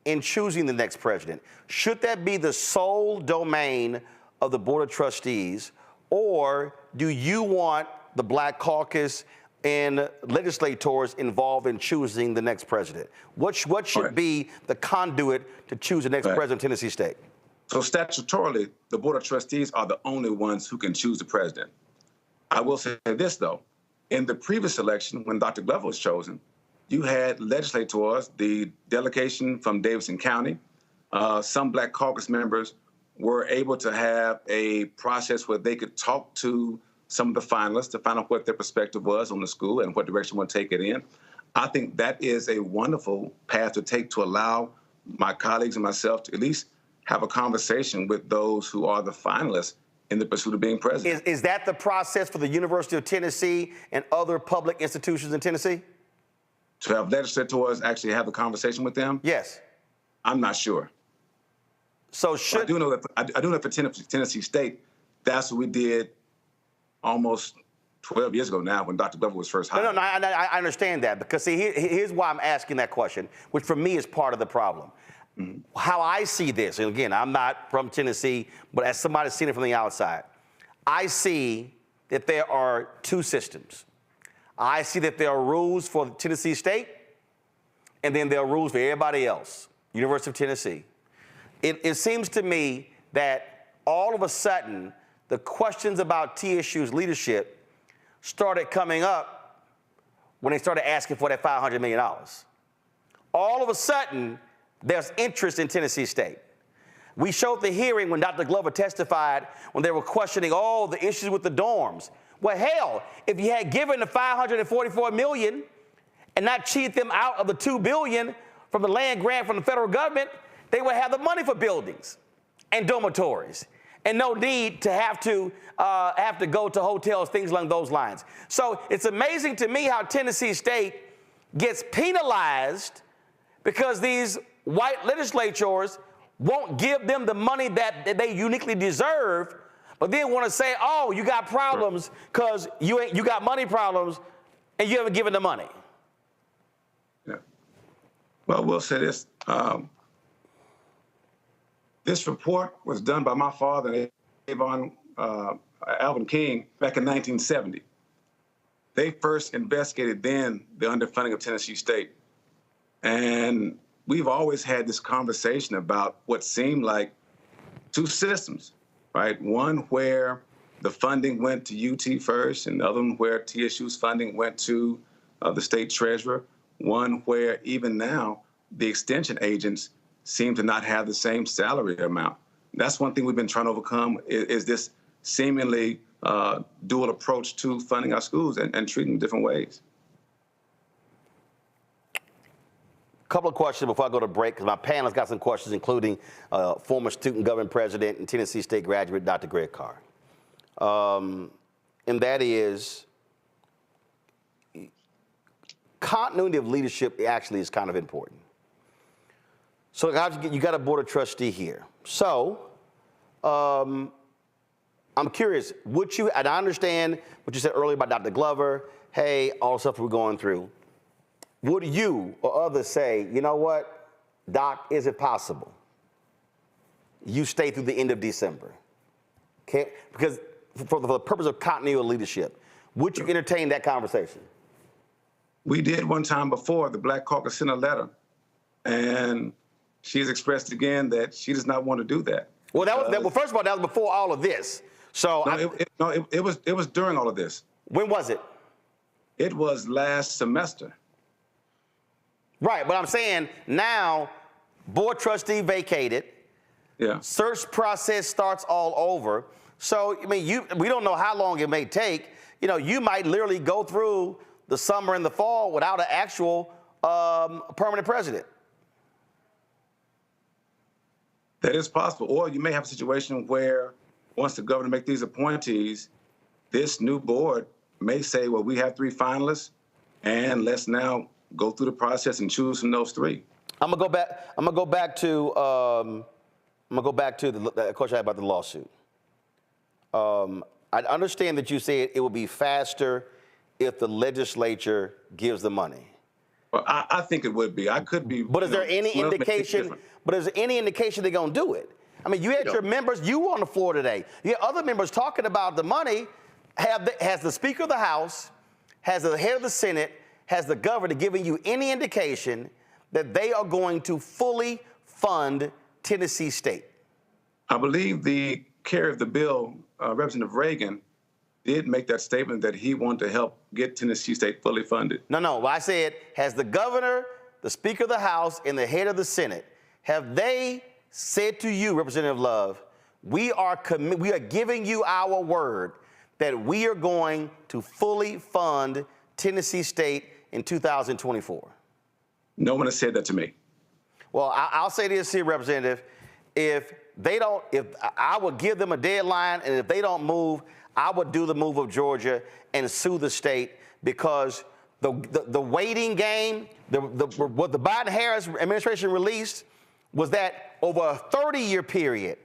in choosing the next president? Should that be the sole domain of the Board of Trustees, or do you want the Black Caucus and legislators involved in choosing the next president? What should be the conduit to choose the next president of Tennessee State? So statutorily, the Board of Trustees are the only ones who can choose the president. I will say this, though. In the previous election, when Dr. Glover was chosen, you had legislators, the delegation from Davidson County, some Black Caucus members were able to have a process where they could talk to some of the finalists to find out what their perspective was on the school and what direction we want to take it in. I think that is a wonderful path to take to allow my colleagues and myself to at least have a conversation with those who are the finalists in the pursuit of being president. Is that the process for the University of Tennessee and other public institutions in Tennessee? To have legislators actually have a conversation with them? Yes. I'm not sure. So should... I do know that for Tennessee State, that's what we did almost 12 years ago now when Dr. Glover was first hired. No, I understand that because, see, here's why I'm asking that question, which for me is part of the problem. Mm-hmm. How I see this, and again, I'm not from Tennessee, but as somebody seen it from the outside, I see that there are two systems. I see that there are rules for Tennessee State, and then there are rules for everybody else, University of Tennessee. It seems to me that all of a sudden, the questions about TSU's leadership started coming up when they started asking for that $500 million. All of a sudden, there's interest in Tennessee State. We showed the hearing when Dr. Glover testified when they were questioning all the issues with the dorms. Well, hell, if you had given the $544 million and not cheated them out of the $2 billion from the land grant from the federal government, they would have the money for buildings and dormitories and no need to have to go to hotels, things along those lines. So it's amazing to me how Tennessee State gets penalized because these white legislators won't give them the money that they uniquely deserve, but then want to say, oh, you got problems because you got money problems and you haven't given the money. Yeah. Well, we'll say this. This report was done by my father, Alvin King, back in 1970. They first investigated then the underfunding of Tennessee State. And we've always had this conversation about what seemed like two systems, right? One where the funding went to UT first, and the other one where TSU's funding went to the state treasurer. One where even now the extension agents seem to not have the same salary amount. That's one thing we've been trying to overcome is this seemingly dual approach to funding our schools and treating them different ways. Couple of questions before I go to break, because my panel's got some questions, including former student government president and Tennessee State graduate, Dr. Greg Carr. And that is, continuity of leadership actually is kind of important. So you got a board of trustee here. So I'm curious, would you, and I understand what you said earlier about Dr. Glover, hey, all the stuff we're going through. Would you or others say, you know what, Doc, is it possible you stay through the end of December? Okay? Because for the purpose of continuity of leadership, would you entertain that conversation? We did one time before. The Black Caucus sent a letter, and she's expressed again that she does not want to do that. Well, well, first of all, that was before all of this. So it was during all of this. When was it? It was last semester. Right, but I'm saying now, board trustee vacated. Yeah. Search process starts all over. So I mean, we don't know how long it may take. You know, you might literally go through the summer and the fall without an actual permanent president. That is possible. Or you may have a situation where once the governor makes these appointees, this new board may say, well, we have 3 finalists, and let's now go through the process and choose from those 3. I'm gonna go back to the question I had about the lawsuit. I understand that you said it will be faster if the legislature gives the money. Well, I think it would be. I could be. But is there any indication? But is there any indication they're gonna do it? I mean, you had your members. You were on the floor today. You had other members talking about the money. Has the Speaker of the House, has the head of the Senate, has the governor given you any indication that they are going to fully fund Tennessee State? I believe the carrier of the bill, Representative Reagan, did make that statement that he wanted to help get Tennessee State fully funded. No. I said, has the governor, the Speaker of the House, and the head of the Senate, have they said to you, Representative Love, we are giving you our word that we are going to fully fund Tennessee State in 2024. No one has said that to me. Well, I'll say this here, Representative. If I would give them a deadline, and if they don't move, I would do the move of Georgia and sue the state, because the waiting game, what the Biden-Harris administration released was that over a 30-year period,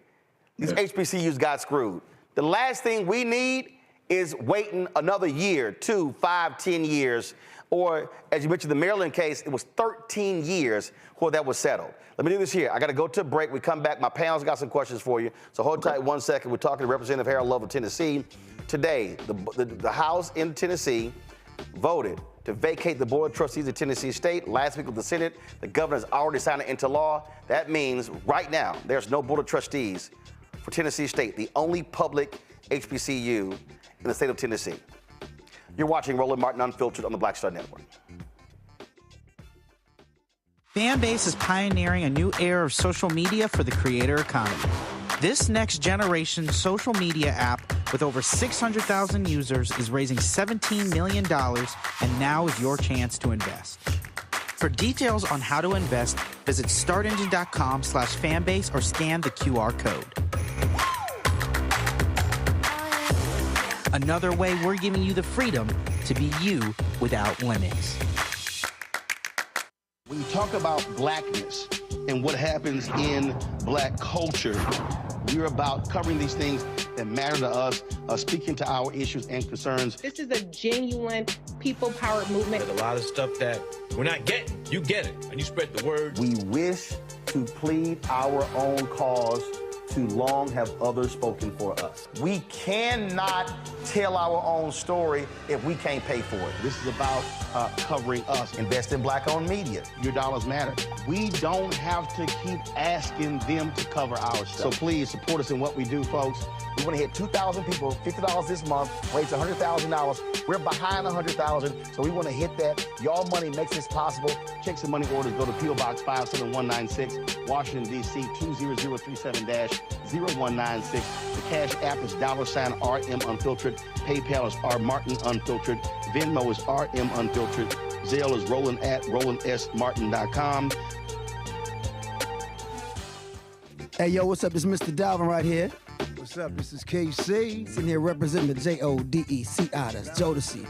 these HBCUs got screwed. The last thing we need is waiting another year, 2, 5, 10 years, or as you mentioned, the Maryland case, it was 13 years before that was settled. Let me do this here. I got to go to a break. We come back. My panel's got some questions for you. So hold tight 1 second. We're talking to Representative Harold Love of Tennessee. Today, the House in Tennessee voted to vacate the Board of Trustees of Tennessee State. Last week with the Senate, the governor has already signed it into law. That means right now, there's no Board of Trustees for Tennessee State, the only public HBCU in the state of Tennessee. You're watching Roland Martin Unfiltered on the Black Star Network. Fanbase is pioneering a new era of social media for the creator economy. This next generation social media app with over 600,000 users is raising $17 million, and now is your chance to invest. For details on how to invest, visit startengine.com/fanbase or scan the QR code. Another way we're giving you the freedom to be you without limits. When you talk about blackness and what happens in black culture, we're about covering these things that matter to us, speaking to our issues and concerns. This is a genuine people-powered movement. There's a lot of stuff that we're not getting. You get it, and you spread the word. We wish to plead our own cause. Too long have others spoken for us. We cannot tell our own story if we can't pay for it. This is about covering us. Invest in black-owned media. Your dollars matter. We don't have to keep asking them to cover our stuff. So please support us in what we do, folks. We want to hit 2,000 people, $50 this month, raise $100,000. We're behind $100,000, so we want to hit that. Y'all money makes this possible. Checks and money orders go to P.O. Box 57196, Washington, D.C. 20037-0196. The Cash App is $RM Unfiltered. PayPal is R Martin Unfiltered. Venmo is RM Unfiltered. Zelle is Roland@RolandSMartin.com. Hey, yo, what's up? This is Mr. Dalvin right here. What's up? This is KC. Sitting here representing the JODECI. That's Jodeci.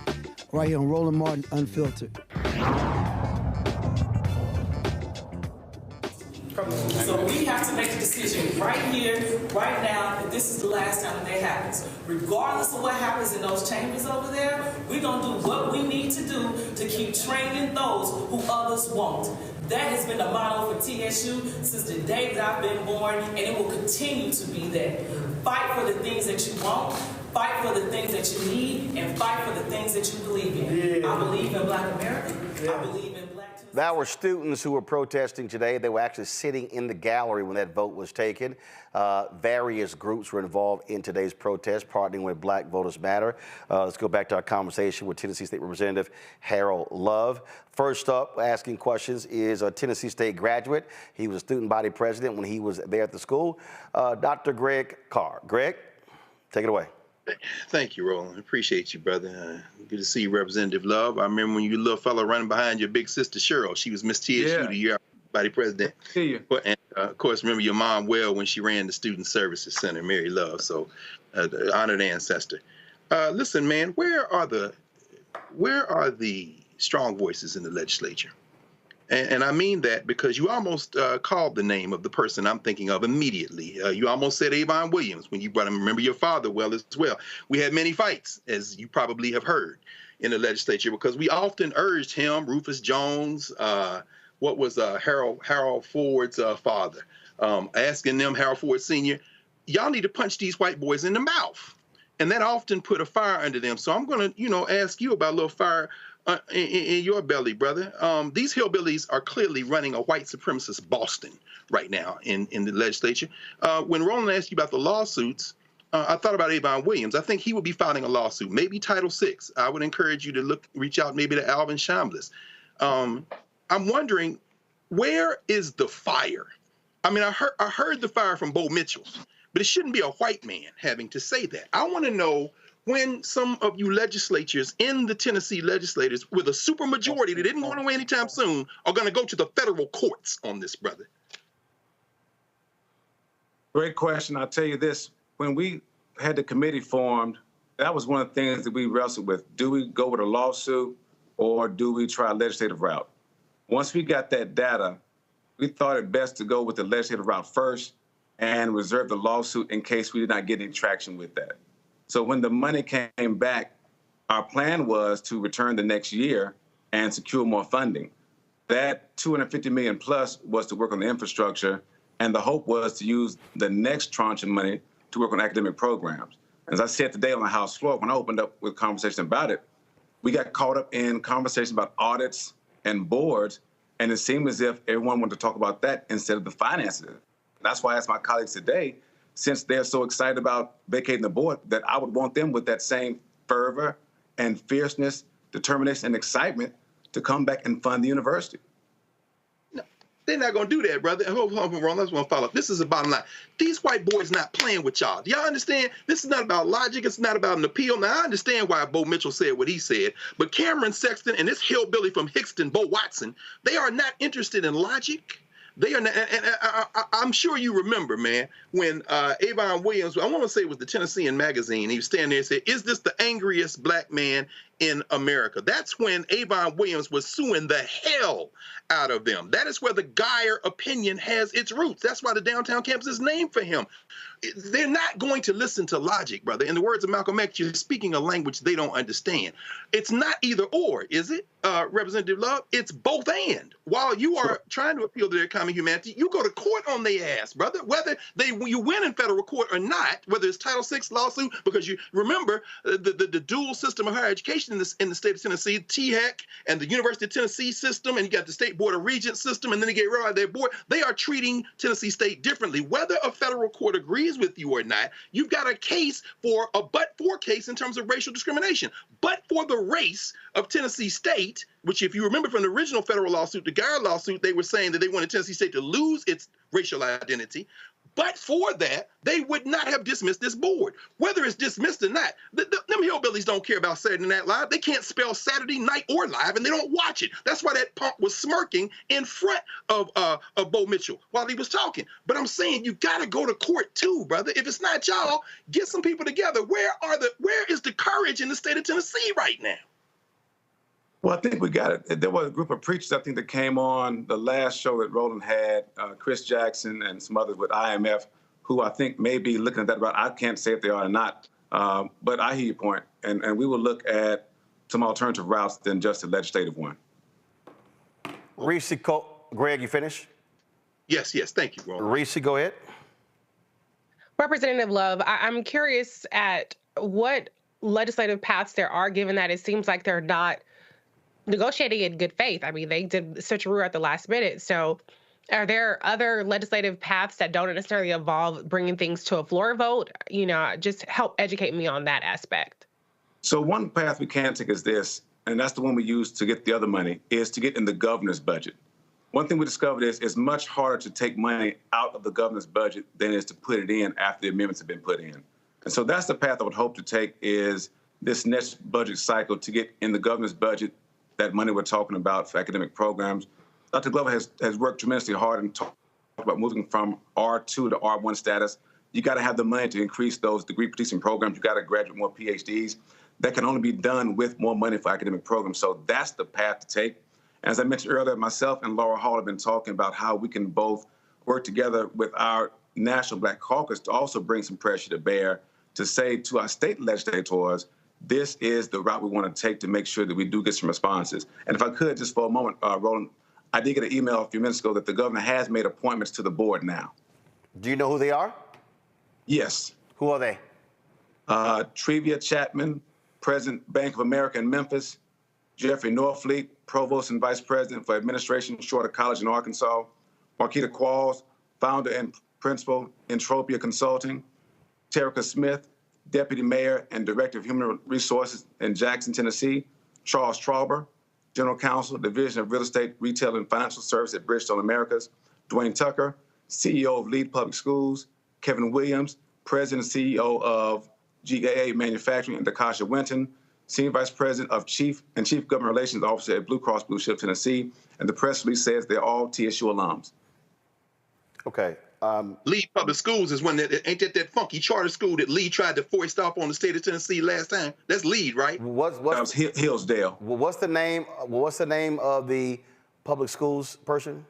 Right here on Roland Martin Unfiltered. So we have to make a decision right here, right now, that this is the last time that happens. Regardless of what happens in those chambers over there, we're going to do what we need to do to keep training those who others won't. That has been the motto for TSU since the day that I've been born, and it will continue to be that. Fight for the things that you want, fight for the things that you need, and fight for the things that you believe in. Yeah. I believe in Black America. Yeah. I believe in Black Tuesday. There were students who were protesting today. They were actually sitting in the gallery when that vote was taken. Various groups were involved in today's protest, partnering with Black Voters Matter. Let's go back to our conversation with Tennessee State Representative Harold Love. First up, asking questions is a Tennessee State graduate. He was a student body president when he was there at the school, Dr. Greg Carr. Greg, take it away. Thank you, Roland. Appreciate you, brother. Good to see you, Representative Love. I remember when you little fella running behind your big sister, Cheryl. She was Miss TSU the year body president. And, of course, remember your mom well when she ran the Student Services Center, Mary Love. So, honored ancestor. Listen, man, where are the strong voices in the legislature? And I mean that because you almost called the name of the person I'm thinking of immediately. You almost said Avon Williams when you brought him. Remember your father well as well. We had many fights, as you probably have heard, in the legislature because we often urged him, Rufus Jones, what was Harold Ford's father, asking them, Harold Ford Sr., y'all need to punch these white boys in the mouth. And that often put a fire under them. So I'm going to, ask you about a little fire in your belly, brother. These hillbillies are clearly running a white supremacist Boston right now in the legislature. When Roland asked you about the lawsuits, I thought about Avon Williams. I think he would be filing a lawsuit, maybe Title VI. I would encourage you to reach out maybe to Alvin Chambliss. I'm wondering, where is the fire I mean, I heard the fire from Bo Mitchell's, but it shouldn't be a white man having to say that. I want to know when some of you legislatures in the Tennessee legislators with a supermajority that didn't go away anytime soon are going to go to the federal courts on this, brother. Great question. I'll tell you this. When we had the committee formed, that was one of the things that we wrestled with. Do we go with a lawsuit or do we try a legislative route? Once we got that data, we thought it best to go with the legislative route first and reserve the lawsuit in case we did not get any traction with that. So when the money came back, our plan was to return the next year and secure more funding. That $250 million plus was to work on the infrastructure, and the hope was to use the next tranche of money to work on academic programs. As I said today on the House floor, when I opened up with conversation about it, we got caught up in conversations about audits and boards, and it seemed as if everyone wanted to talk about that instead of the finances. That's why I asked my colleagues today, since they're so excited about vacating the board, that I would want them with that same fervor and fierceness, determination, and excitement to come back and fund the university. They're not going to do that, brother. Hold on, Ron. I just want to follow up. This is the bottom line. These white boys not playing with y'all. Do y'all understand? This is not about logic. It's not about an appeal. Now, I understand why Bo Mitchell said what he said, but Cameron Sexton and this hillbilly from Hickston, Bo Watson, they are not interested in logic. They are not, and I'm sure you remember, man, when Avon Williams, I want to say it was the Tennessean magazine, he was standing there and said, "Is this the angriest black man in America?" That's when Avon Williams was suing the hell out of them. That is where the Geyer opinion has its roots. That's why the downtown campus is named for him. They're not going to listen to logic, brother. In the words of Malcolm X, you're speaking a language they don't understand. It's not either or, is it, Representative Love? It's both and. While you are trying to appeal to their common humanity, you go to court on their ass, brother. Whether you win in federal court or not, whether it's Title VI lawsuit, because you remember the dual system of higher education in the state of Tennessee, THEC and the University of Tennessee system, and you got the State Board of Regents system, and then they get rid of their board. They are treating Tennessee State differently. Whether a federal court agrees with you or not, you've got a case for a but-for case in terms of racial discrimination. But for the race of Tennessee State, which if you remember from the original federal lawsuit, the Geyer lawsuit, they were saying that they wanted Tennessee State to lose its racial identity. But for that, they would not have dismissed this board. Whether it's dismissed or not, them hillbillies don't care about Saturday Night Live. They can't spell Saturday night or live, and they don't watch it. That's why that punk was smirking in front of Bo Mitchell while he was talking. But I'm saying you got to go to court too, brother. If it's not y'all, get some people together. Where is the courage in the state of Tennessee right now? Well, I think we got it. There was a group of preachers, I think, that came on the last show that Roland had, Chris Jackson and some others with IMF, who I think may be looking at that route. I can't say if they are or not, but I hear your point. And we will look at some alternative routes than just a legislative one. Greg, you finished? Yes, thank you, Roland. Reese, go ahead. Representative Love, I'm curious at what legislative paths there are, given that it seems like they're not negotiating in good faith. I mean, they did switcheroo at the last minute. So are there other legislative paths that don't necessarily involve bringing things to a floor vote? You know, just help educate me on that aspect. So one path we can take is this, and that's the one we use to get the other money, is to get in the governor's budget. One thing we discovered is it's much harder to take money out of the governor's budget than it is to put it in after the amendments have been put in. And so that's the path I would hope to take, is this next budget cycle to get in the governor's budget that money we're talking about for academic programs. Dr. Glover has worked tremendously hard and talked about moving from R2 to R1 status. You got to have the money to increase those degree-producing programs. You got to graduate more PhDs. That can only be done with more money for academic programs. So that's the path to take. As I mentioned earlier, myself and Laura Hall have been talking about how we can both work together with our National Black Caucus to also bring some pressure to bear to say to our state legislators, this is the route we want to take to make sure that we do get some responses. And if I could, just for a moment, Roland, I did get an email a few minutes ago that the governor has made appointments to the board now. Do you know who they are? Yes. Who are they? Trevia Chapman, President, Bank of America in Memphis. Jeffrey Norfleet, Provost and Vice President for Administration, Shorter College in Arkansas. Marquita Qualls, Founder and Principal, Entropia Consulting. Terica Smith, Deputy Mayor and Director of Human Resources in Jackson, Tennessee. Charles Trauber, General Counsel, Division of Real Estate, Retail and Financial Service at Bridgestone Americas. Dwayne Tucker, CEO of Lead Public Schools, Kevin Williams, President and CEO of GAA Manufacturing, and Dakasha Winton, Senior Vice President of Chief Government Relations Officer at Blue Cross Blue Shield, Tennessee. And the press release says they're all TSU alums. Okay. Lead Public Schools is one ain't that funky charter school that Lee tried to foist off on the state of Tennessee last time? That's Lead, right? That was Hillsdale. Well, what's the name? What's the name of the public schools person?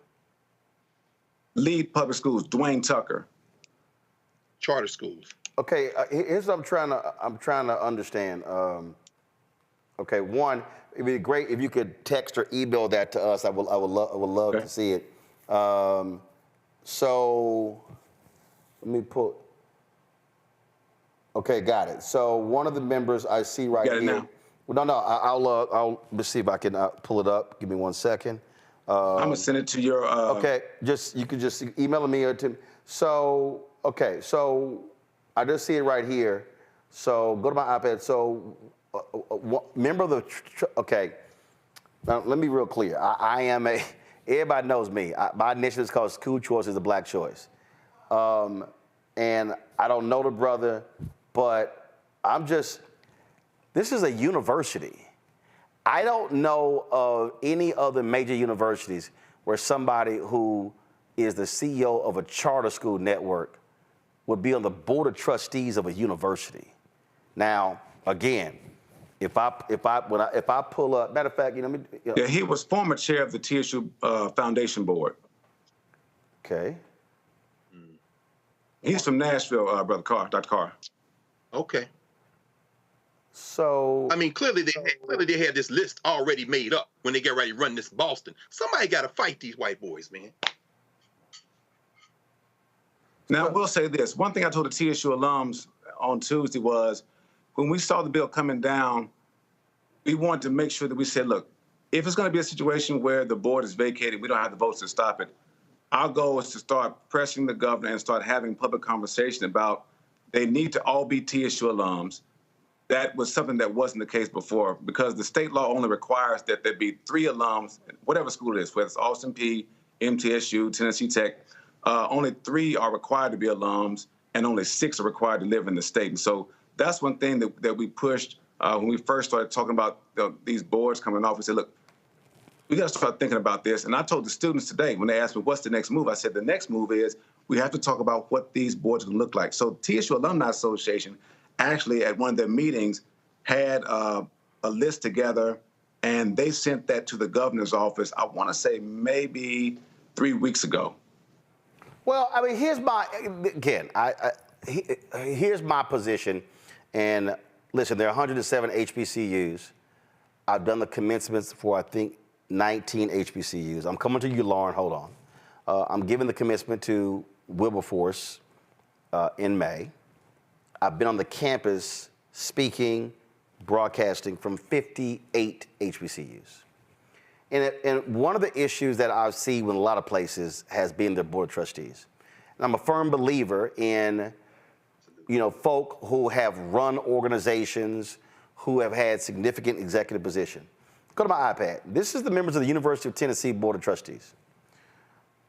Lead Public Schools, Dwayne Tucker. Charter schools. Okay, here's what I'm trying to understand. Okay, one, it'd be great if you could text or email that to us. I would love to see it. So let me pull. Okay, got it. So one of the members I see right here. Now? Well, no, I'll let's see if I can pull it up. Give me 1 second. I'm gonna send it to your. Okay, you could just email me or to. So okay, so I just see it right here. So go to my iPad. So member of the. Okay, now let me be real clear. I am a. Everybody knows me. My initiative is called School Choice is a Black Choice. And I don't know the brother, but this is a university. I don't know of any other major universities where somebody who is the CEO of a charter school network would be on the board of trustees of a university. Now, again, if I pull up, matter of fact, Yeah, he was former chair of the TSU Foundation Board. Okay. He's from Nashville, Brother Carr, Dr. Carr. Okay. So I mean, clearly they had this list already made up when they get ready to run this Boston. Somebody got to fight these white boys, man. Now, I will say this. One thing I told the TSU alums on Tuesday was, when we saw the bill coming down, we wanted to make sure that we said, look, if it's going to be a situation where the board is vacated, we don't have the votes to stop it. Our goal is to start pressing the governor and start having public conversation about they need to all be TSU alums. That was something that wasn't the case before, because the state law only requires that there be 3 alums, whatever school it is, whether it's Austin Peay, MTSU, Tennessee Tech. Only 3 are required to be alums, and only 6 are required to live in the state. And so that's one thing that we pushed when we first started talking about these boards coming off. We said, look, we got to start thinking about this. And I told the students today, when they asked me, what's the next move? I said, the next move is we have to talk about what these boards can look like. So TSU Alumni Association actually at one of their meetings had a list together, and they sent that to the governor's office, I want to say maybe 3 weeks ago. Well, I mean, here's my position. And listen, there are 107 HBCUs. I've done the commencements for, I think, 19 HBCUs. I'm coming to you, Lauren. Hold on. I'm giving the commencement to Wilberforce in May. I've been on the campus speaking, broadcasting from 58 HBCUs. And one of the issues that I see with a lot of places has been the board of trustees. And I'm a firm believer in folk who have run organizations, who have had significant executive position. Go to my iPad. This is the members of the University of Tennessee Board of Trustees.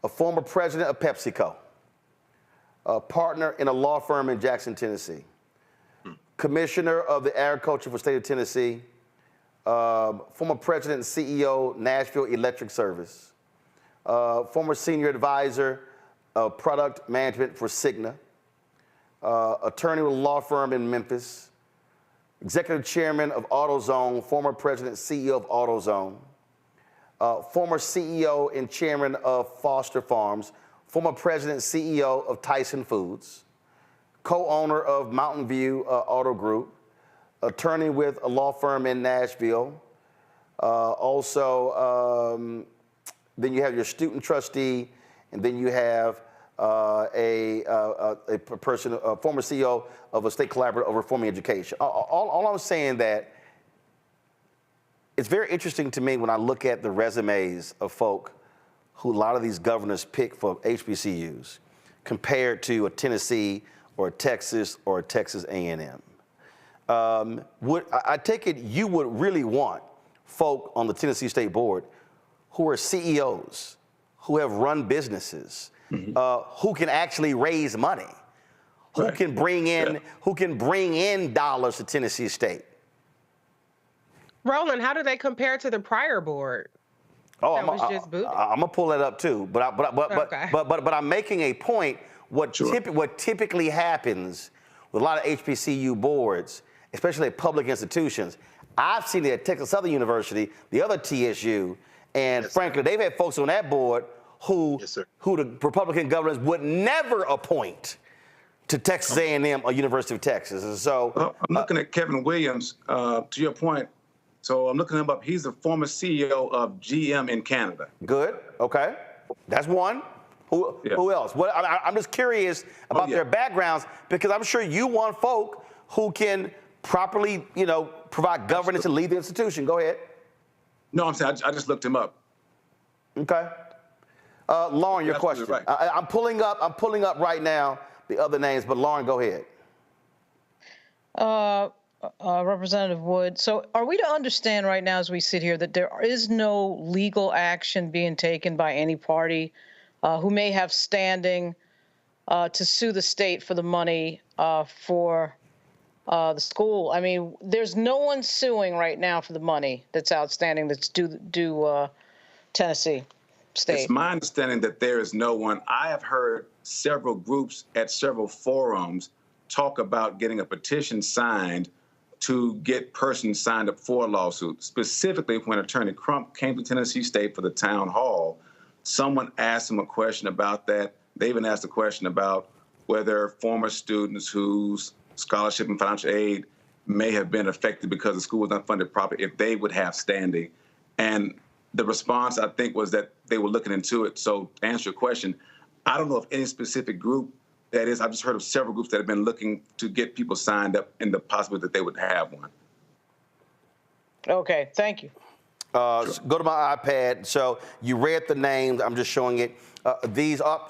A former president of PepsiCo, a partner in a law firm in Jackson, Tennessee, commissioner of the Agriculture for the State of Tennessee, former president and CEO, Nashville Electric Service, former senior advisor of product management for Cigna, attorney with a law firm in Memphis, executive chairman of AutoZone, former president and CEO of AutoZone, former CEO and chairman of Foster Farms, former president and CEO of Tyson Foods, co-owner of Mountain View Auto Group, attorney with a law firm in Nashville. Then you have your student trustee, and then you have a former CEO of a state collaborative of reforming education. All I'm saying that it's very interesting to me when I look at the resumes of folk who a lot of these governors pick for HBCUs compared to a Tennessee or a Texas or a Texas A&M. I take it you would really want folk on the Tennessee State Board who are CEOs, who have run businesses, who can actually raise money, who can bring in dollars to Tennessee State. Roland, how do they compare to the prior board? Oh, I'm gonna pull that up too. But I'm making a point. What typically happens with a lot of HBCU boards, especially at public institutions, I've seen it at Texas Southern University, the other TSU, and frankly, they've had folks on that board who the Republican governors would never appoint to Texas A&M or University of Texas. And so I'm looking at Kevin Williams. To your point, so I'm looking him up. He's the former CEO of GM in Canada. Good. Okay, that's one. Who else? I'm just curious about their backgrounds, because I'm sure you want folk who can properly, provide governance and lead the institution. Go ahead. No, I'm saying I just looked him up. Okay. Lauren, your question. Right. I'm pulling up right now the other names, but Lauren, go ahead. Representative Wood. So are we to understand right now as we sit here that there is no legal action being taken by any party who may have standing to sue the state for the money for the school? I mean, there's no one suing right now for the money that's outstanding that's due Tennessee State. It's my understanding that there is no one. I have heard several groups at several forums talk about getting a petition signed to get persons signed up for a lawsuit. Specifically, when Attorney Crump came to Tennessee State for the town hall, someone asked him a question about that. They even asked a question about whether former students whose scholarship and financial aid may have been affected because the school was not funded properly, if they would have standing. And the response, I think, was that they were looking into it. So to answer your question, I don't know of any specific group that is. I've just heard of several groups that have been looking to get people signed up in the possibility that they would have one. Okay, thank you. Go to my iPad. So you read the names. I'm just showing it.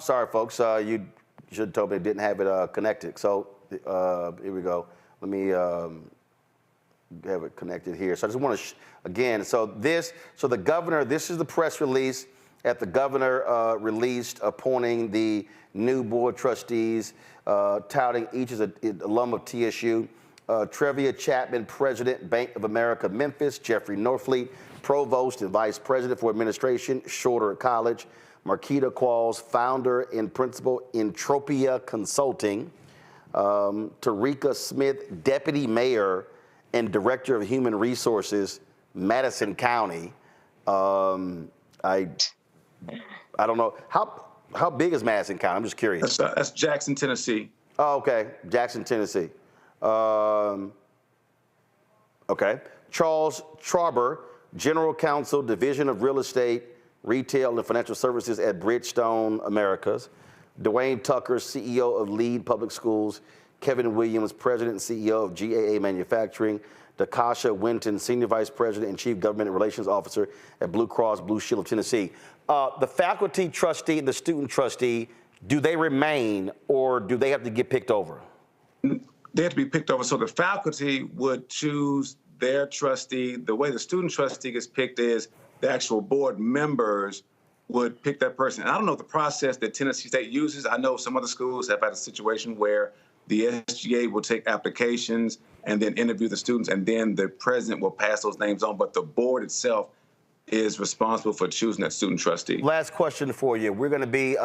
Sorry, folks. You should have told me it didn't have it connected. So here we go. Let me have it connected here. So I just want to, again, so the governor, this is the press release that the governor released appointing the new board trustees, touting each as an alum of TSU. Trevia Chapman, President, Bank of America, Memphis. Jeffrey Norfleet, Provost and Vice President for Administration, Shorter College. Marquita Qualls, Founder and Principal, Entropia Consulting. Tarika Smith, Deputy Mayor and Director of Human Resources, Madison County. I don't know. How big is Madison County? I'm just curious. That's Jackson, Tennessee. Oh, okay. Jackson, Tennessee. Okay. Charles Trauber, General Counsel, Division of Real Estate, Retail and Financial Services at Bridgestone Americas. Dwayne Tucker, CEO of Lead Public Schools. Kevin Williams, President and CEO of GAA Manufacturing. Dakasha Winton, Senior Vice President and Chief Government Relations Officer at Blue Cross Blue Shield of Tennessee. The faculty trustee and the student trustee, do they remain or do they have to get picked over? They have to be picked over. So the faculty would choose their trustee. The way the student trustee gets picked is the actual board members would pick that person. And I don't know the process that Tennessee State uses. I know some other schools have had a situation where the SGA will take applications and then interview the students, and then the president will pass those names on. But the board itself is responsible for choosing that student trustee. Last question for you. We're going to be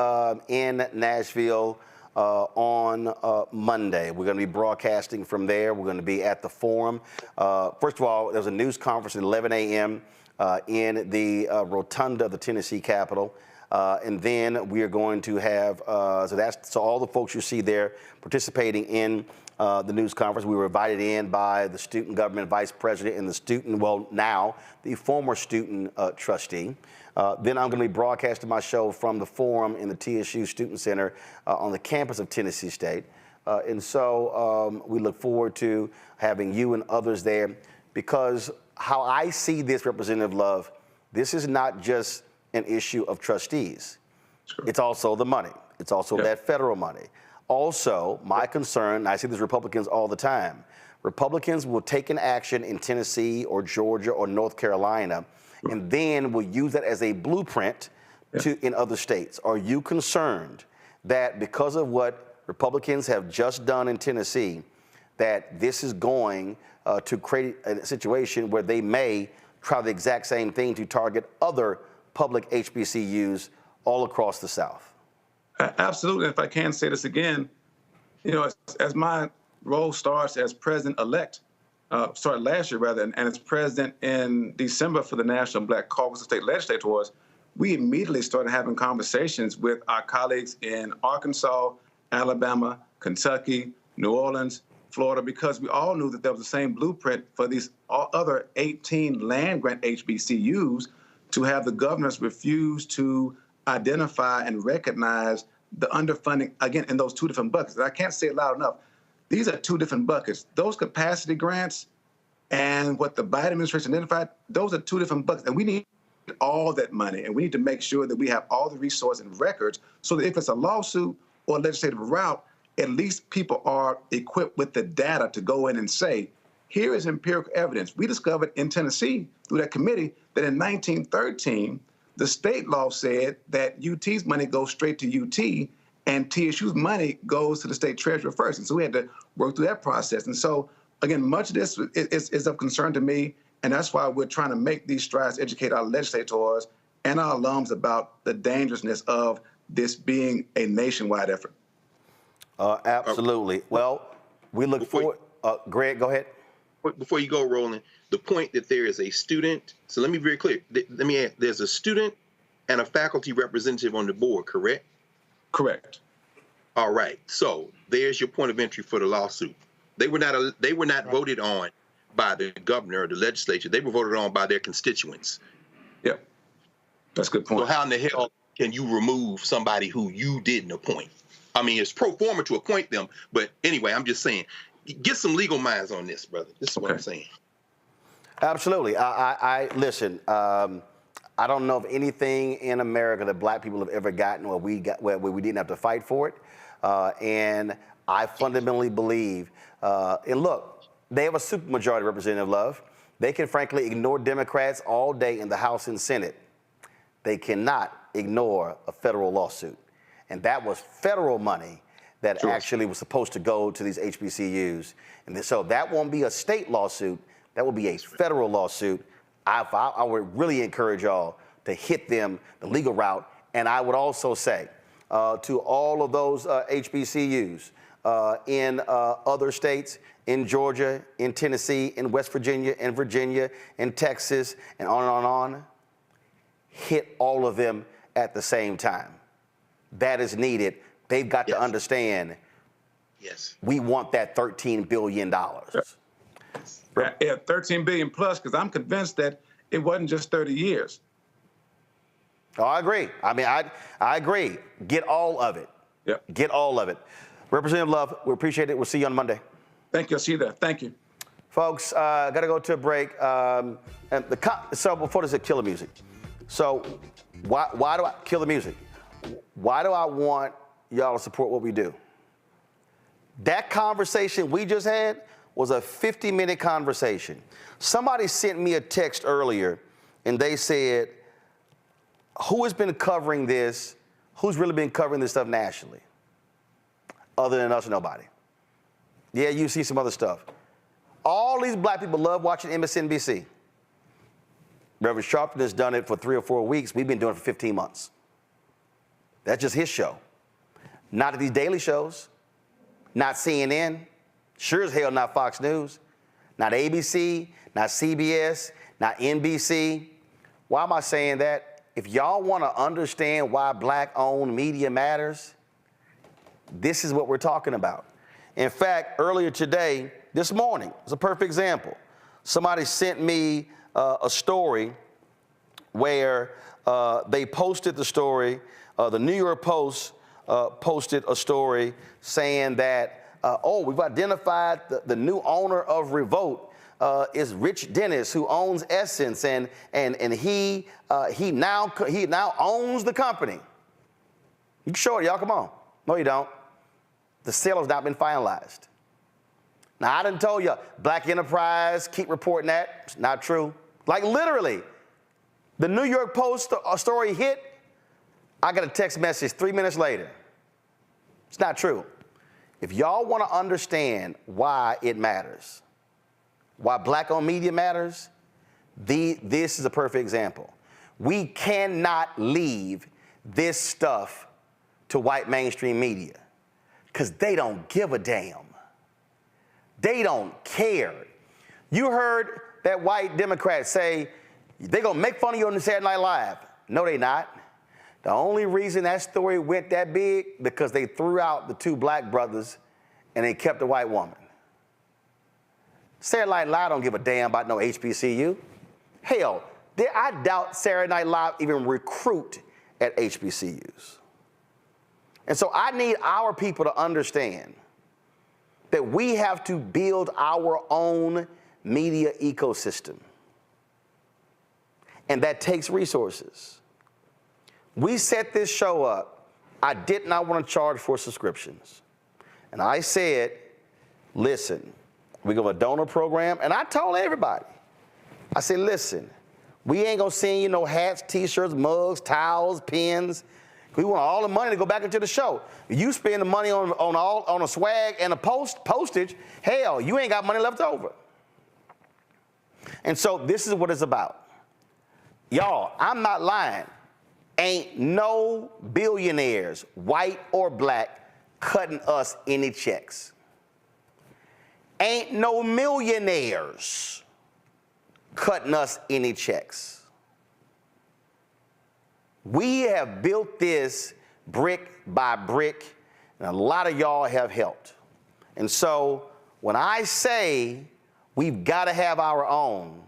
in Nashville on Monday. We're going to be broadcasting from there. We're going to be at the forum. First of all, there's a news conference at 11 a.m. In the rotunda of the Tennessee Capitol. And then we are going to have, so all the folks you see there participating in the news conference. We were invited in by the student government vice president and the former student trustee. Then I'm going to be broadcasting my show from the forum in the TSU Student Center on the campus of Tennessee State. And so we look forward to having you and others there, because how I see this, Representative Love, this is not just an issue of trustees. Sure. It's also the money. It's also that federal money. Also, my concern, and I see this with Republicans all the time, Republicans will take an action in Tennessee or Georgia or North Carolina, and then will use that as a blueprint in other states? Are you concerned that because of what Republicans have just done in Tennessee, that this is going to create a situation where they may try the exact same thing to target other public HBCUs all across the South? Absolutely. If I can say this again, you know, as my role starts as president-elect, started last year rather, and as president in December for the National Black Caucus of State Legislators, we immediately started having conversations with our colleagues in Arkansas, Alabama, Kentucky, New Orleans, Florida, because we all knew that there was the same blueprint for these other 18 land-grant HBCUs to have the governors refuse to identify and recognize the underfunding, again, in those two different buckets. And I can't say it loud enough. These are two different buckets. Those capacity grants and what the Biden administration identified, those are two different buckets. And we need all that money, and we need to make sure that we have all the resources and records so that if it's a lawsuit or a legislative route, at least people are equipped with the data to go in and say, here is empirical evidence. We discovered in Tennessee through that committee that in 1913, the state law said that UT's money goes straight to UT and TSU's money goes to the state treasurer first. And so we had to work through that process. And so, again, much of this is of concern to me. And that's why we're trying to make these strides, educate our legislators and our alums about the dangerousness of this being a nationwide effort. Absolutely. Well, we look forward. Greg, go ahead. Before you go, Roland, the point that there is a student, so let me be very clear. Let me add, there's a student and a faculty representative on the board, correct? Correct. All right. So there's your point of entry for the lawsuit. They were not voted on by the governor or the legislature. They were voted on by their constituents. Yeah. That's a good point. So how in the hell can you remove somebody who you didn't appoint? I mean, it's pro forma to appoint them, but anyway, I'm just saying, get some legal minds on this, brother. This is what I'm saying. Absolutely. I listen. I don't know of anything in America that black people have ever gotten where we didn't have to fight for it. And I fundamentally believe, and look, they have a supermajority, Representative Love. They can frankly ignore Democrats all day in the House and Senate. They cannot ignore a federal lawsuit. And that was federal money that actually was supposed to go to these HBCUs. And so that won't be a state lawsuit. That will be a federal lawsuit. I would really encourage y'all to hit them the legal route. And I would also say to all of those HBCUs in other states, in Georgia, in Tennessee, in West Virginia, in Texas, and on, hit all of them at the same time. That is needed. They've got to understand, we want that $13 billion. Yeah, 13 billion plus, because I'm convinced that it wasn't just 30 years. Oh, I agree. I mean, I agree. Get all of it. Yep. Get all of it. Representative Love, we appreciate it. We'll see you on Monday. Thank you. I'll see you there. Thank you. Folks, got to go to a break. So before this, kill the music. So why do I kill the music? Why do I want y'all to support what we do? That conversation we just had was a 50-minute conversation. Somebody sent me a text earlier, and they said, who has been covering this? Who's really been covering this stuff nationally? Other than us, nobody. Yeah, you see some other stuff. All these black people love watching MSNBC. Reverend Sharpton has done it for 3 or 4 weeks. We've been doing it for 15 months. That's just his show. Not at these daily shows. Not CNN. Sure as hell not Fox News. Not ABC. Not CBS. Not NBC. Why am I saying that? If y'all want to understand why black-owned media matters, this is what we're talking about. In fact, earlier today, this morning, is a perfect example. Somebody sent me a story where they posted the story. The New York Post posted a story saying that, we've identified the new owner of Revolt is Rich Dennis, who owns Essence, and he now owns the company. You can show it, y'all. Come on. No, you don't. The sale has not been finalized. Now, I done told you, Black Enterprise, keep reporting that. It's not true. Like literally, the New York Post story hit. I got a text message 3 minutes later. It's not true. If y'all want to understand why it matters, why black-owned media matters, this is a perfect example. We cannot leave this stuff to white mainstream media because they don't give a damn. They don't care. You heard that white Democrat say they're going to make fun of you on the Saturday Night Live. No, they not. The only reason that story went that big because they threw out the two black brothers and they kept the white woman. Saturday Night Live don't give a damn about no HBCU. Hell, I doubt Saturday Night Live even recruit at HBCUs. And so I need our people to understand that we have to build our own media ecosystem. And that takes resources. We set this show up. I did not want to charge for subscriptions. And I said, listen, we go a donor program. And I told everybody, I said, listen, we ain't going to send you no hats, T-shirts, mugs, towels, pens. We want all the money to go back into the show. You spend the money on a swag and a postage, hell, you ain't got money left over. And so this is what it's about. Y'all, I'm not lying. Ain't no billionaires, white or black, cutting us any checks. Ain't no millionaires cutting us any checks. We have built this brick by brick, and a lot of y'all have helped. And so when I say we've got to have our own,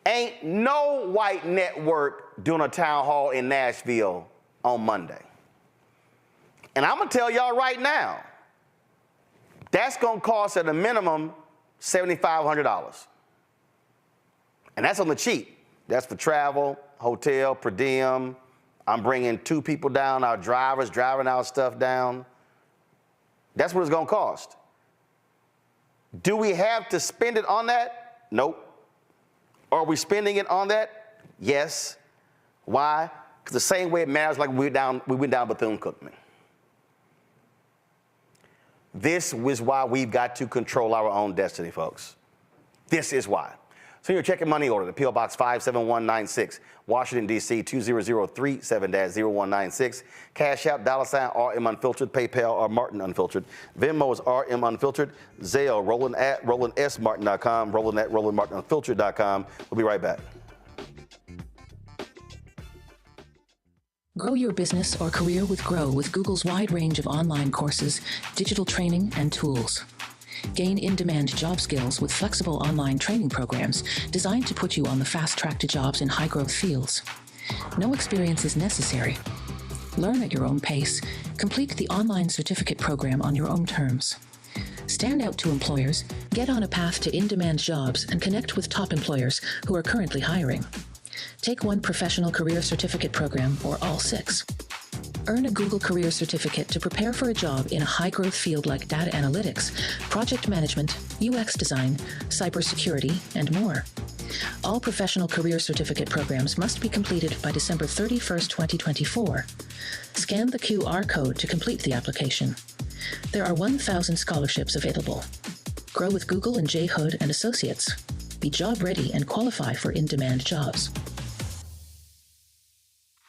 ain't no white network doing a town hall in Nashville on Monday. And I'm going to tell y'all right now, that's going to cost at a minimum $7,500. And that's on the cheap. That's for travel, hotel, per diem. I'm bringing 2 people down, our drivers driving our stuff down. That's what it's going to cost. Do we have to spend it on that? Nope. Are we spending it on that? Yes. Why? Because the same way it matters like we went down Bethune-Cookman. This is why we've got to control our own destiny, folks. This is why. So your check and money order to P.O. Box 57196, Washington, D.C. 20037-0196. Cash App, $RM Unfiltered, PayPal, or Martin Unfiltered. Venmo is RM Unfiltered. Zelle, Roland at RolandSMartin.com, Roland at RolandMartinUnfiltered.com. We'll be right back. Grow your business or career with Grow with Google's wide range of online courses, digital training, and tools. Gain in-demand job skills with flexible online training programs designed to put you on the fast track to jobs in high-growth fields. No experience is necessary. Learn at your own pace. Complete the online certificate program on your own terms. Stand out to employers, get on a path to in-demand jobs, and connect with top employers who are currently hiring. Take one professional career certificate program or all 6. Earn a Google Career Certificate to prepare for a job in a high-growth field like data analytics, project management, UX design, cybersecurity, and more. All professional career certificate programs must be completed by December 31st, 2024. Scan the QR code to complete the application. There are 1,000 scholarships available. Grow with Google and J. Hood and Associates. Be job ready and qualify for in-demand jobs.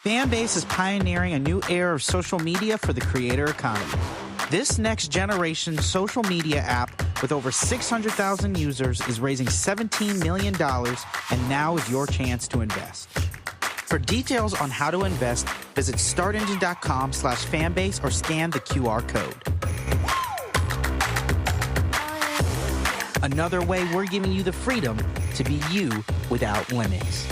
Fanbase is pioneering a new era of social media for the creator economy. This next generation social media app with over 600,000 users is raising $17 million, and now is your chance to invest. For details on how to invest, visit startengine.com/fanbase or scan the QR code. Another way we're giving you the freedom to be you without limits.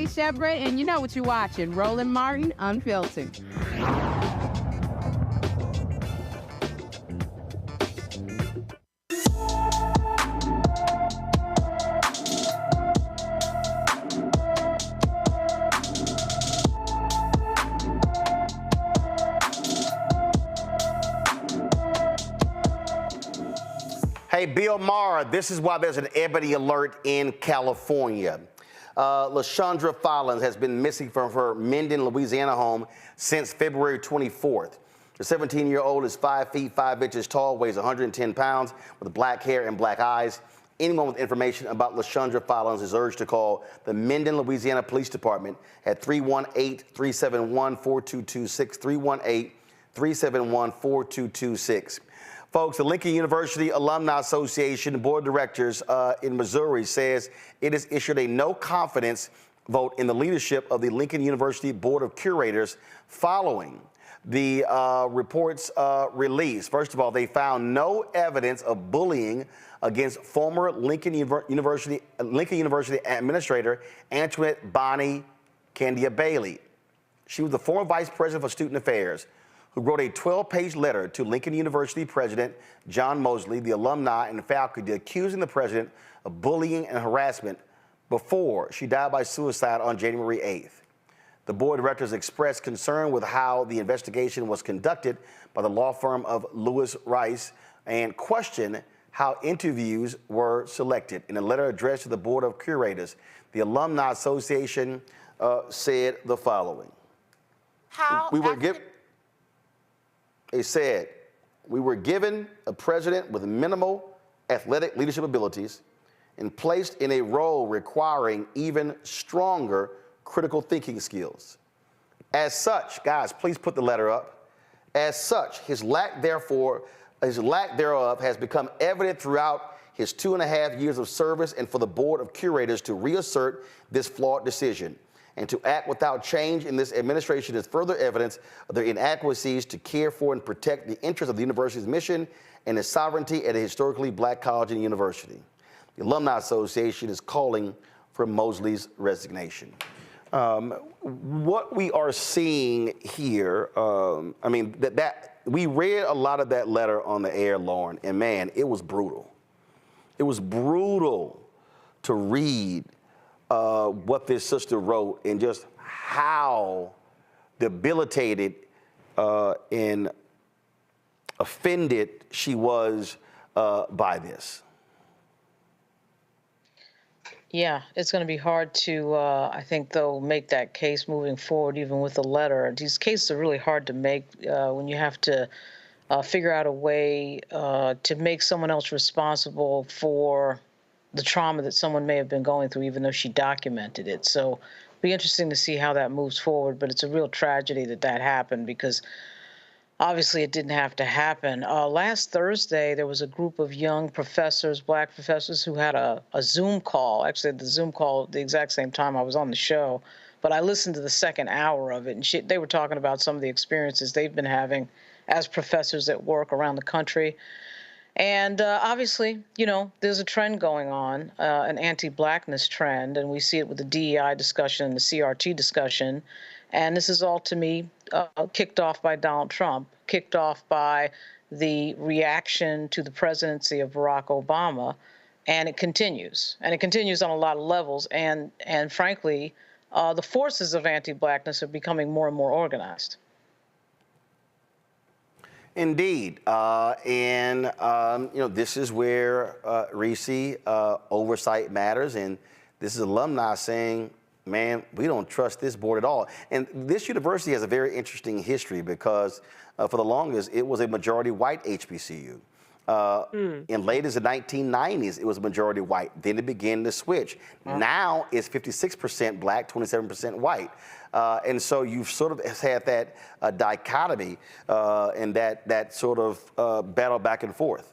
Shevray, and you know what you're watching, Roland Martin Unfiltered. Hey, Bill Maher, this is why there's an ebony alert in California. LaShondra Follins has been missing from her Minden, Louisiana home since February 24th. The 17-year-old is 5 feet 5 inches tall, weighs 110 pounds, with black hair and black eyes. Anyone with information about LaShondra Follins is urged to call the Minden, Louisiana Police Department at 318-371-4226, 318-371-4226. Folks, the Lincoln University Alumni Association Board of Directors in Missouri says it has issued a no confidence vote in the leadership of the Lincoln University Board of Curators following the report's release. First of all, they found no evidence of bullying against former Lincoln University Administrator Antoinette Bonnie Candia Bailey. She was the former Vice President for Student Affairs, who wrote a 12-page letter to Lincoln University President John Mosley, the alumni and faculty, accusing the president of bullying and harassment before she died by suicide on January 8th. The board of directors expressed concern with how the investigation was conducted by the law firm of Lewis Rice and questioned how interviews were selected. In a letter addressed to the board of curators, the Alumni Association said the following. They said, we were given a president with minimal athletic leadership abilities and placed in a role requiring even stronger critical thinking skills. As such, guys, please put the letter up. As such, his lack thereof has become evident throughout his 2.5 years of service, and for the board of curators to reassert this flawed decision and to act without change in this administration is further evidence of their inadequacies to care for and protect the interests of the university's mission and its sovereignty at a historically black college and university. The Alumni Association is calling for Mosley's resignation. What we are seeing here, we read a lot of that letter on the air, Lauren, and man, it was brutal. It was brutal to read what this sister wrote and just how debilitated and offended she was by this. Yeah, it's going to be hard to, I think, though, make that case moving forward, even with the letter. These cases are really hard to make when you have to figure out a way to make someone else responsible for the trauma that someone may have been going through, even though she documented it. So it'll be interesting to see how that moves forward. But it's a real tragedy that that happened, because obviously it didn't have to happen. Last Thursday, there was a group of young professors, black professors, who had a Zoom call. Actually, the Zoom call at the exact same time I was on the show. But I listened to the second hour of it, and they were talking about some of the experiences they've been having as professors at work around the country. And obviously, you know, there's a trend going on, an anti-blackness trend, and we see it with the DEI discussion and the CRT discussion. And this is all, to me, kicked off by Donald Trump, kicked off by the reaction to the presidency of Barack Obama, and it continues. And it continues on a lot of levels. And frankly, the forces of anti-blackness are becoming more and more organized. Indeed, this is where Reese oversight matters, and this is alumni saying, man, we don't trust this board at all. And this university has a very interesting history because for the longest, it was a majority white HBCU. In late as the 1990s, it was majority white. Then it began to switch. Now it's 56% black, 27% white. And so you've sort of had that dichotomy and that sort of battle back and forth.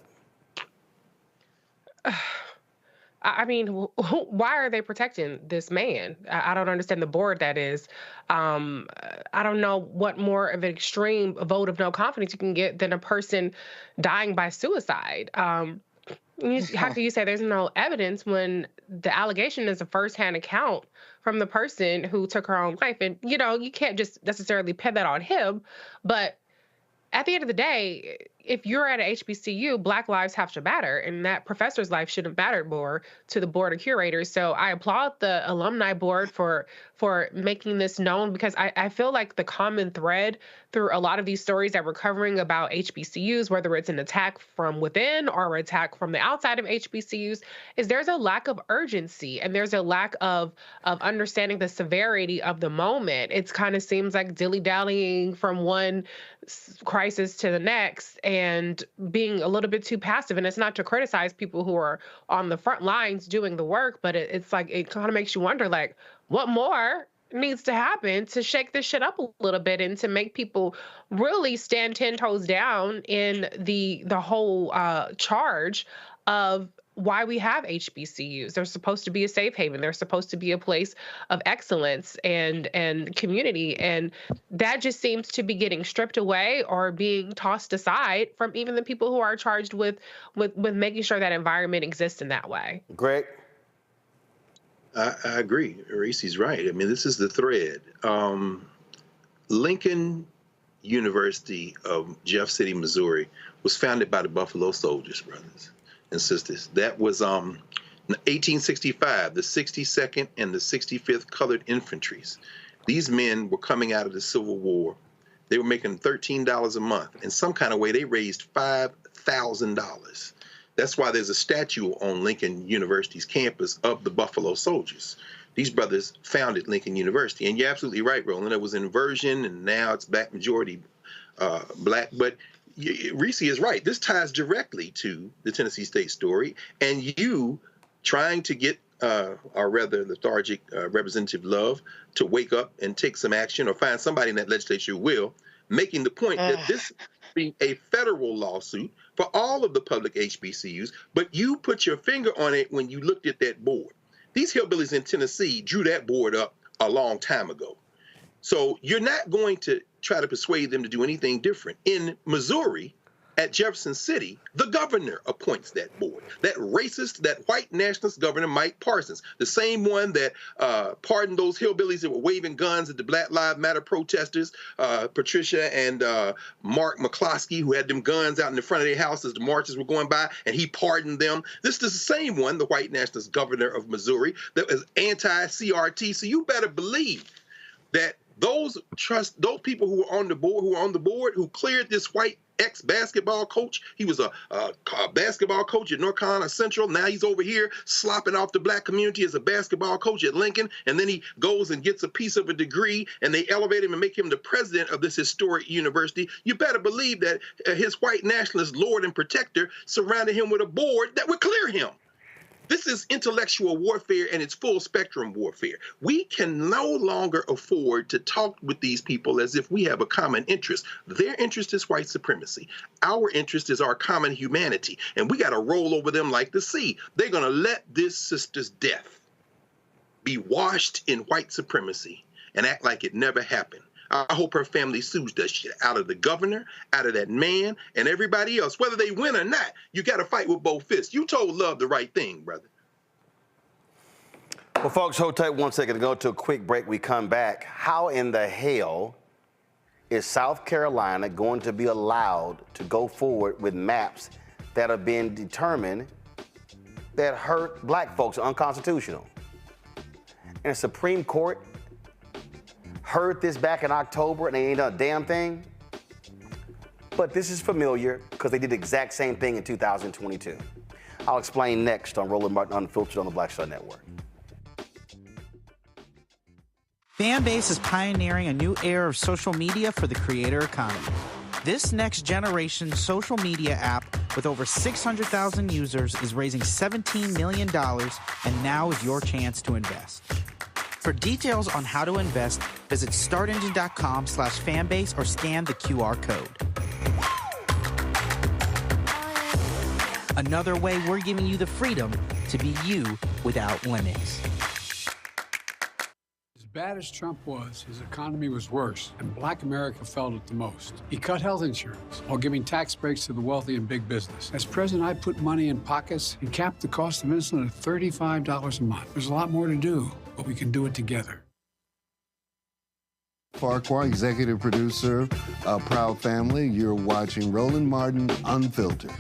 I mean, why are they protecting this man? I don't understand the board, that is. I don't know what more of an extreme vote of no confidence you can get than a person dying by suicide. How can you say there's no evidence when the allegation is a firsthand account from the person who took her own life? And, you can't just necessarily pin that on him. But at the end of the day, if you're at a HBCU, Black lives have to matter, and that professor's life shouldn't matter more to the board of curators. So I applaud the alumni board for making this known, because I feel like the common thread through a lot of these stories that we're covering about HBCUs, whether it's an attack from within or an attack from the outside of HBCUs, is there's a lack of urgency and there's a lack of understanding the severity of the moment. It kind of seems like dilly-dallying from one crisis to the next and being a little bit too passive. And it's not to criticize people who are on the front lines doing the work, but it's like, it kind of makes you wonder, like, what more needs to happen to shake this shit up a little bit and to make people really stand 10 toes down in the whole charge of why we have HBCUs. They're supposed to be a safe haven. They're supposed to be a place of excellence and community. And that just seems to be getting stripped away or being tossed aside from even the people who are charged with making sure that environment exists in that way. Greg? I agree. Reese's right. I mean, this is the thread. Lincoln University of Jeff City, Missouri was founded by the Buffalo Soldiers, brothers and sisters. That was 1865, the 62nd and the 65th Colored Infantries. These men were coming out of the Civil War. They were making $13 a month. In some kind of way, they raised $5,000. That's why there's a statue on Lincoln University's campus of the Buffalo Soldiers. These brothers founded Lincoln University. And you're absolutely right, Roland. It was inversion, and now it's back majority Black. But Reese is right. This ties directly to the Tennessee State story, and you trying to get, or rather lethargic Representative Love to wake up and take some action, or find somebody in that legislature who will, making the point that this be a federal lawsuit for all of the public HBCUs, but you put your finger on it when you looked at that board. These hillbillies in Tennessee drew that board up a long time ago. So you're not going to try to persuade them to do anything different. In Missouri, at Jefferson City, the governor appoints that board. That racist, that white nationalist governor, Mike Parsons, the same one that pardoned those hillbillies that were waving guns at the Black Lives Matter protesters, Patricia and Mark McCloskey, who had them guns out in the front of their house as the marches were going by, and he pardoned them. This is the same one, the white nationalist governor of Missouri, that was anti-CRT. So you better believe that those people who were on the board, who cleared this white ex-basketball coach. He was a basketball coach at North Carolina Central. Now he's over here slopping off the Black community as a basketball coach at Lincoln. And then he goes and gets a piece of a degree, and they elevate him and make him the president of this historic university. You better believe that his white nationalist lord and protector surrounded him with a board that would clear him. This is intellectual warfare, and it's full spectrum warfare. We can no longer afford to talk with these people as if we have a common interest. Their interest is white supremacy. Our interest is our common humanity, and we got to roll over them like the sea. They're going to let this sister's death be washed in white supremacy and act like it never happened. I hope her family sues that shit out of the governor, out of that man, and everybody else. Whether they win or not, you got to fight with both fists. You told Love the right thing, brother. Well, folks, hold tight 1 second to go to a quick break. We come back. How in the hell is South Carolina going to be allowed to go forward with maps that have been determined that hurt Black folks, unconstitutional? And the Supreme Court heard this back in October and they ain't done a damn thing. But this is familiar because they did the exact same thing in 2022. I'll explain next on Roland Martin Unfiltered on the Black Star Network. Fanbase is pioneering a new era of social media for the creator economy. This next generation social media app with over 600,000 users is raising $17 million, and now is your chance to invest. For details on how to invest, visit startengine.com/fanbase or scan the QR code. Another way we're giving you the freedom to be you without limits. bad as Trump was, his economy was worse, and Black America felt it the most. He cut health insurance while giving tax breaks to the wealthy and big business. As president, I put money in pockets and capped the cost of insulin at $35 a month. There's a lot more to do, but we can do it together. Farquhar, executive producer of Proud Family. You're watching Roland Martin Unfiltered.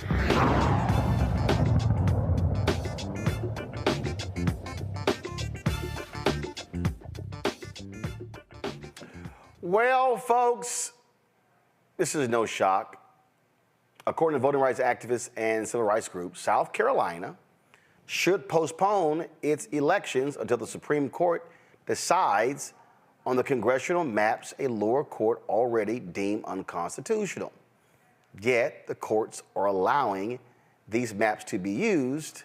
Well, folks, this is no shock. According to voting rights activists and civil rights groups, South Carolina should postpone its elections until the Supreme Court decides on the congressional maps a lower court already deemed unconstitutional. Yet, the courts are allowing these maps to be used,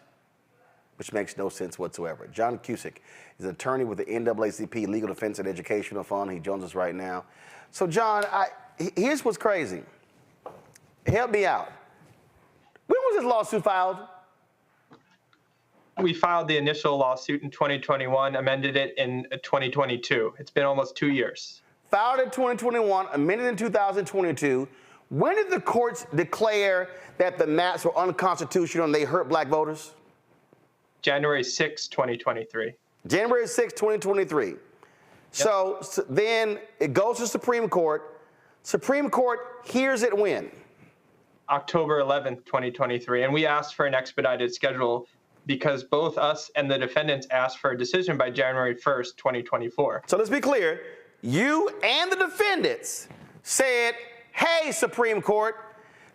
which makes no sense whatsoever. John Cusick is an attorney with the NAACP Legal Defense and Educational Fund. He joins us right now. So, John, here's what's crazy. Help me out. When was this lawsuit filed? We filed the initial lawsuit in 2021, amended it in 2022. It's been almost 2 years. Filed in 2021, amended in 2022. When did the courts declare that the maps were unconstitutional and they hurt black voters? January 6, 2023. January 6, 2023. Yep. So then it goes to Supreme Court. Supreme Court hears it when? October 11th, 2023. And we asked for an expedited schedule because both us and the defendants asked for a decision by January 1st, 2024. So let's be clear. You and the defendants said, hey, Supreme Court,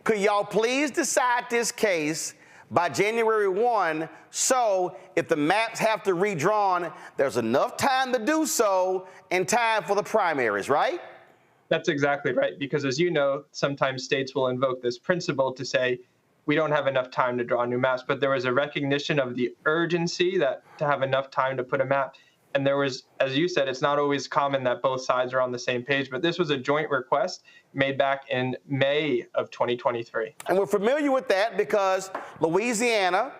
could y'all please decide this case by January 1, so if the maps have to redrawn, there's enough time to do so in time for the primaries, right? That's exactly right, because as you know, sometimes states will invoke this principle to say, we don't have enough time to draw new maps, but there was a recognition of the urgency that to have enough time to put a map. And there was, as you said, it's not always common that both sides are on the same page, but this was a joint request made back in May of 2023. And we're familiar with that because Louisiana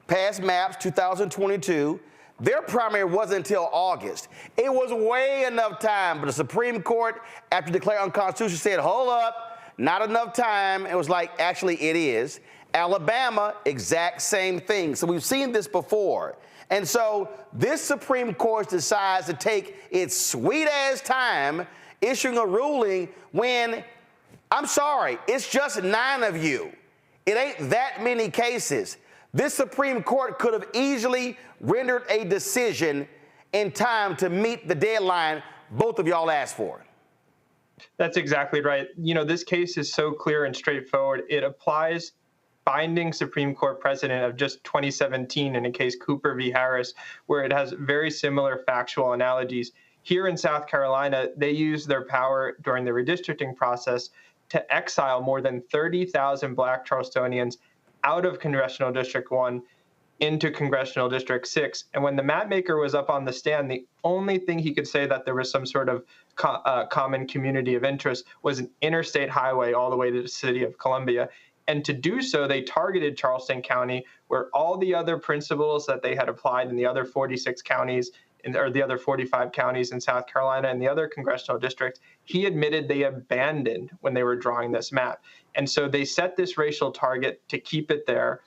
passed maps 2022. Their primary wasn't until August. It was way enough time, but the Supreme Court, after declaring unconstitutional, said, hold up, not enough time. It was like, actually, it is. Alabama, exact same thing. So we've seen this before. And so this Supreme Court decides to take its sweet-ass time issuing a ruling when, I'm sorry, it's just 9 of you. It ain't that many cases. This Supreme Court could have easily rendered a decision in time to meet the deadline both of y'all asked for. That's exactly right. You know, this case is so clear and straightforward. It applies binding Supreme Court precedent of just 2017 in a case Cooper v. Harris, where it has very similar factual analogies. Here in South Carolina, they used their power during the redistricting process to exile more than 30,000 Black Charlestonians out of Congressional District 1 into Congressional District 6. And when the map maker was up on the stand, the only thing he could say that there was some sort of common community of interest was an interstate highway all the way to the city of Columbia. And to do so, they targeted Charleston County, where all the other principles that they had applied in the other 46 counties, or the other 45 counties in South Carolina and the other congressional districts, he admitted they abandoned when they were drawing this map. And so they set this racial target to keep it there.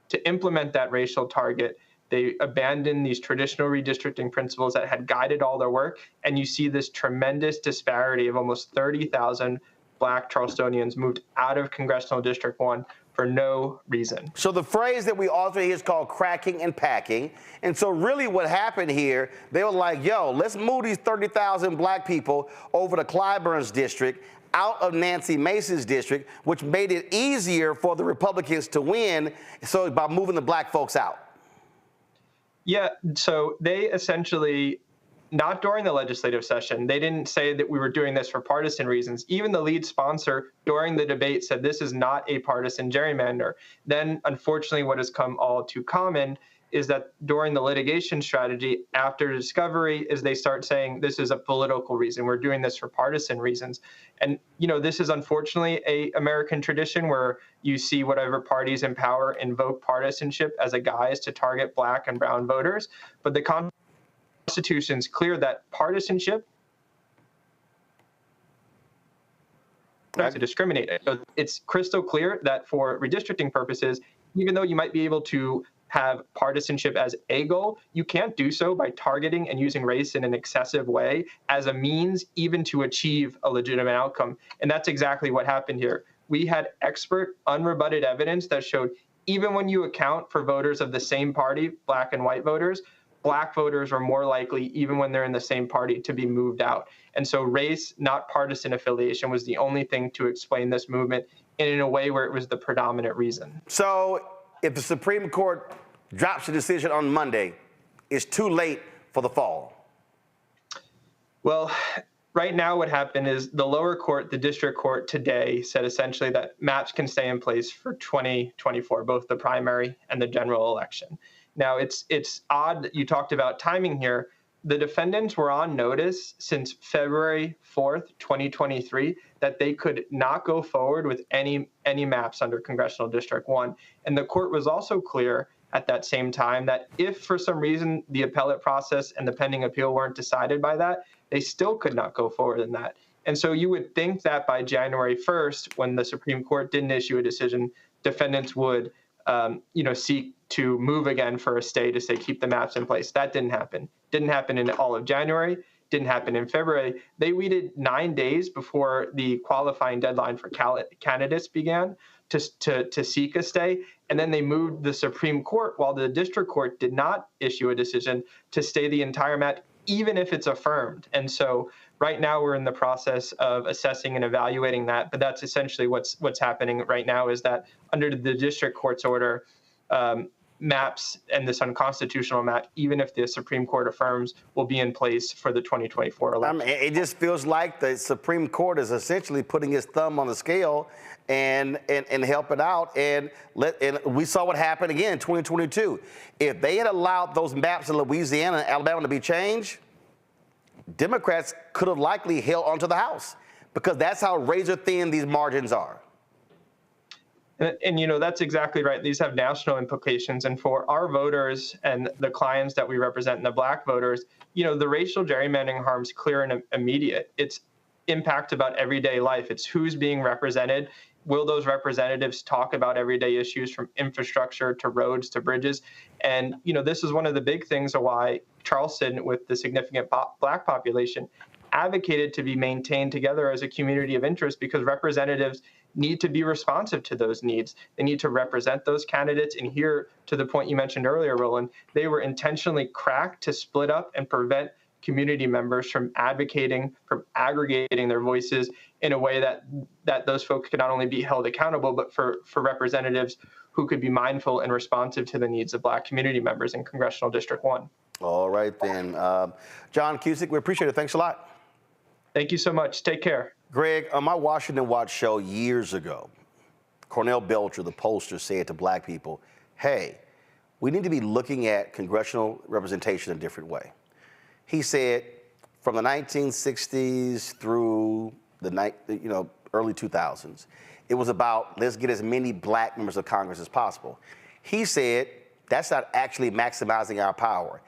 To implement that racial target, they abandoned these traditional redistricting principles that had guided all their work. And you see this tremendous disparity of almost 30,000 Black Charlestonians moved out of Congressional District 1 for no reason. So the phrase that we often hear is called cracking and packing. And so really what happened here, they were like, yo, let's move these 30,000 black people over to Clyburn's district, out of Nancy Mace's district, which made it easier for the Republicans to win, so by moving the black folks out. Yeah, so they essentially, not during the legislative session, they didn't say that we were doing this for partisan reasons. Even the lead sponsor during the debate said this is not a partisan gerrymander. Then, unfortunately, what has come all too common is that during the litigation strategy after discovery is they start saying this is a political reason. We're doing this for partisan reasons. And, you know, this is unfortunately a American tradition where you see whatever parties in power invoke partisanship as a guise to target Black and brown voters. But the Constitution's clear that partisanship to discriminate. So it's crystal clear that for redistricting purposes, even though you might be able to have partisanship as a goal, you can't do so by targeting and using race in an excessive way as a means even to achieve a legitimate outcome. And that's exactly what happened here. We had expert, unrebutted evidence that showed even when you account for voters of the same party, black and white voters, black voters are more likely, even when they're in the same party, to be moved out. And so race, not partisan affiliation, was the only thing to explain this movement, and in a way where it was the predominant reason. So if the Supreme Court drops a decision on Monday, it's too late for the fall. Well, right now what happened is the lower court, the district court today, said essentially that maps can stay in place for 2024, both the primary and the general election. Now, it's odd that you talked about timing here. The defendants were on notice since February 4th, 2023, that they could not go forward with any maps under Congressional District 1. And the court was also clear at that same time that if for some reason the appellate process and the pending appeal weren't decided by that, they still could not go forward in that. And so you would think that by January 1st, when the Supreme Court didn't issue a decision, defendants would seek to move again for a stay to say keep the maps in place. That didn't happen. Didn't happen in all of January. Didn't happen in February. They waited 9 days before the qualifying deadline for candidates began to seek a stay. And then they moved the Supreme Court, while the district court did not issue a decision, to stay the entire map, even if it's affirmed. And so right now we're in the process of assessing and evaluating that. But that's essentially what's happening right now, is that under the district court's order, maps and this unconstitutional map, even if the Supreme Court affirms, will be in place for the 2024 election. It just feels like the Supreme Court is essentially putting its thumb on the scale and helping out. And we saw what happened again in 2022. If they had allowed those maps in Louisiana and Alabama to be changed, Democrats could have likely held onto the House, because that's how razor thin these margins are. And that's exactly right. These have national implications. And for our voters and the clients that we represent, and the black voters, the racial gerrymandering harm's clear and immediate. It's impact about everyday life. It's who's being represented. Will those representatives talk about everyday issues from infrastructure to roads to bridges? And, this is one of the big things of why Charleston, with the significant black population, advocated to be maintained together as a community of interest, because representatives need to be responsive to those needs. They need to represent those candidates. And here, to the point you mentioned earlier, Roland, they were intentionally cracked to split up and prevent community members from advocating, from aggregating their voices in a way that those folks could not only be held accountable, but for representatives who could be mindful and responsive to the needs of black community members in Congressional District 1. All right, then. John Cusick, we appreciate it. Thanks a lot. Thank you so much. Take care. Greg, on my Washington Watch show years ago, Cornell Belcher, the pollster, said to black people, hey, we need to be looking at congressional representation a different way. He said from the 1960s through the early 2000s, it was about let's get as many black members of Congress as possible. He said that's not actually maximizing our power.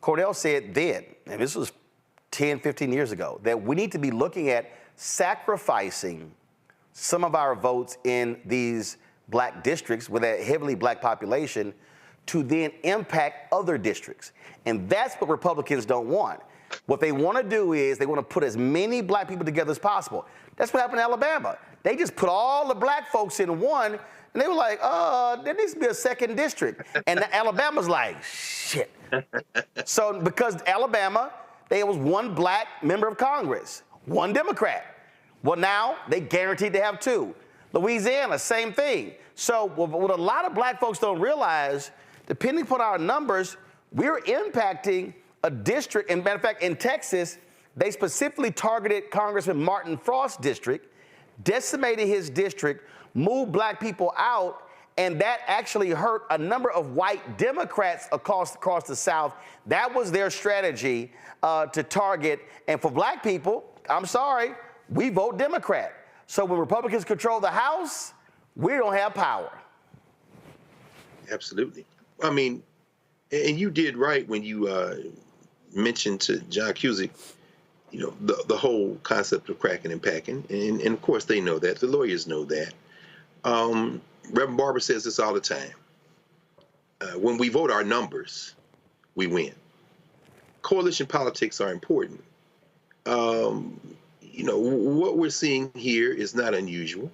Cornell said then, and this was 10, 15 years ago, that we need to be looking at sacrificing some of our votes in these black districts with a heavily black population to then impact other districts. And that's what Republicans don't want. What they want to do is they want to put as many black people together as possible. That's what happened in Alabama. They just put all the black folks in one, and they were like, there needs to be a second district. And Alabama's like, shit. So because Alabama, there was one black member of Congress, one Democrat. Well, now they guaranteed to have two. Louisiana, same thing. So what a lot of black folks don't realize, depending upon our numbers, we're impacting a district. And matter of fact, in Texas, they specifically targeted Congressman Martin Frost's district, decimated his district, moved black people out, and that actually hurt a number of white Democrats across the South. That was their strategy to target. And for black people, I'm sorry, we vote Democrat. So when Republicans control the House, we don't have power. Absolutely. I mean, and you did right when you mentioned to John Cusick, the whole concept of cracking and packing, and of course they know that. The lawyers know that. Reverend Barber says this all the time. When we vote our numbers, we win. Coalition politics are important. What we're seeing here is not unusual.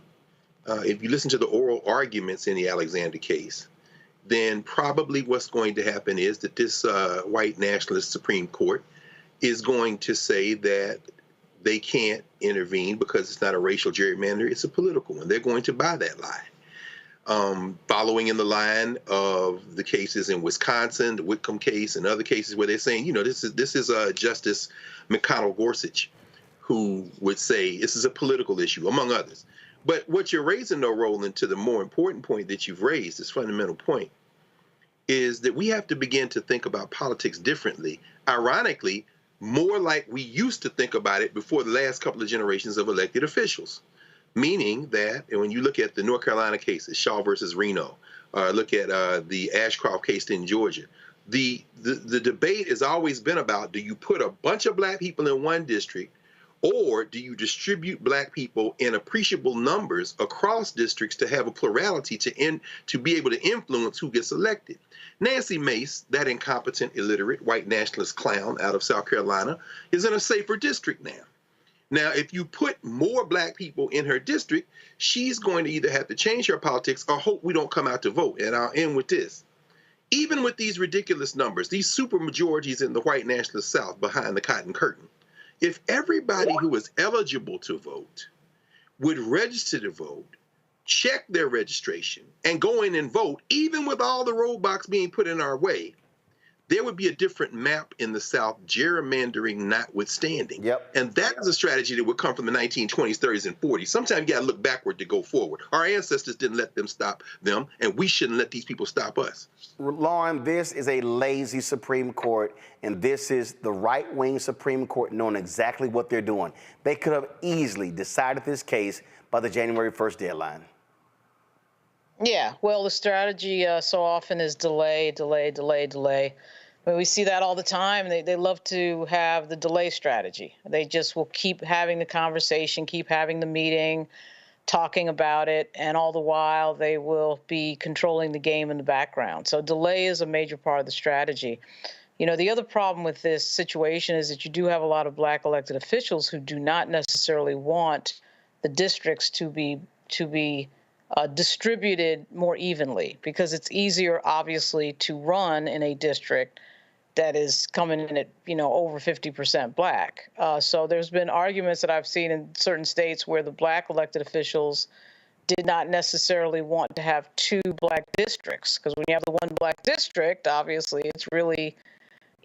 If you listen to the oral arguments in the Alexander case, then probably what's going to happen is that this white nationalist Supreme Court is going to say that they can't intervene because it's not a racial gerrymander, it's a political one. They're going to buy that lie. Following in the line of the cases in Wisconsin, the Whitcomb case, and other cases where they're saying, this is Justice McConnell Gorsuch, who would say this is a political issue, among others. But what you're raising, though, Roland, to the more important point that you've raised, this fundamental point, is that we have to begin to think about politics differently. Ironically, more like we used to think about it before the last couple of generations of elected officials. Meaning that, and when you look at the North Carolina cases, Shaw versus Reno, look at the Ashcroft case in Georgia, the debate has always been about, do you put a bunch of black people in one district, or do you distribute black people in appreciable numbers across districts to have a plurality to be able to influence who gets elected? Nancy Mace, that incompetent, illiterate, white nationalist clown out of South Carolina, is in a safer district now. Now, if you put more black people in her district, she's going to either have to change her politics or hope we don't come out to vote. And I'll end with this. Even with these ridiculous numbers, these super majorities in the white nationalist South behind the cotton curtain, if everybody who is eligible to vote would register to vote, check their registration, and go in and vote, even with all the roadblocks being put in our way, there would be a different map in the South, gerrymandering notwithstanding. Yep. And that is a strategy that would come from the 1920s, 30s, and 40s. Sometimes you got to look backward to go forward. Our ancestors didn't let them stop them, and we shouldn't let these people stop us. Lauren, this is a lazy Supreme Court, and this is the right-wing Supreme Court knowing exactly what they're doing. They could have easily decided this case by the January 1st deadline. Yeah, well, the strategy so often is delay, delay, delay, delay. I mean, we see that all the time. They love to have the delay strategy. They just will keep having the conversation, keep having the meeting, talking about it, and all the while they will be controlling the game in the background. So delay is a major part of the strategy. The other problem with this situation is that you do have a lot of black elected officials who do not necessarily want the districts to be distributed more evenly, because it's easier, obviously, to run in a district that is coming in at, over 50% black. So there's been arguments that I've seen in certain states where the black elected officials did not necessarily want to have two black districts, because when you have the one black district, obviously, it's really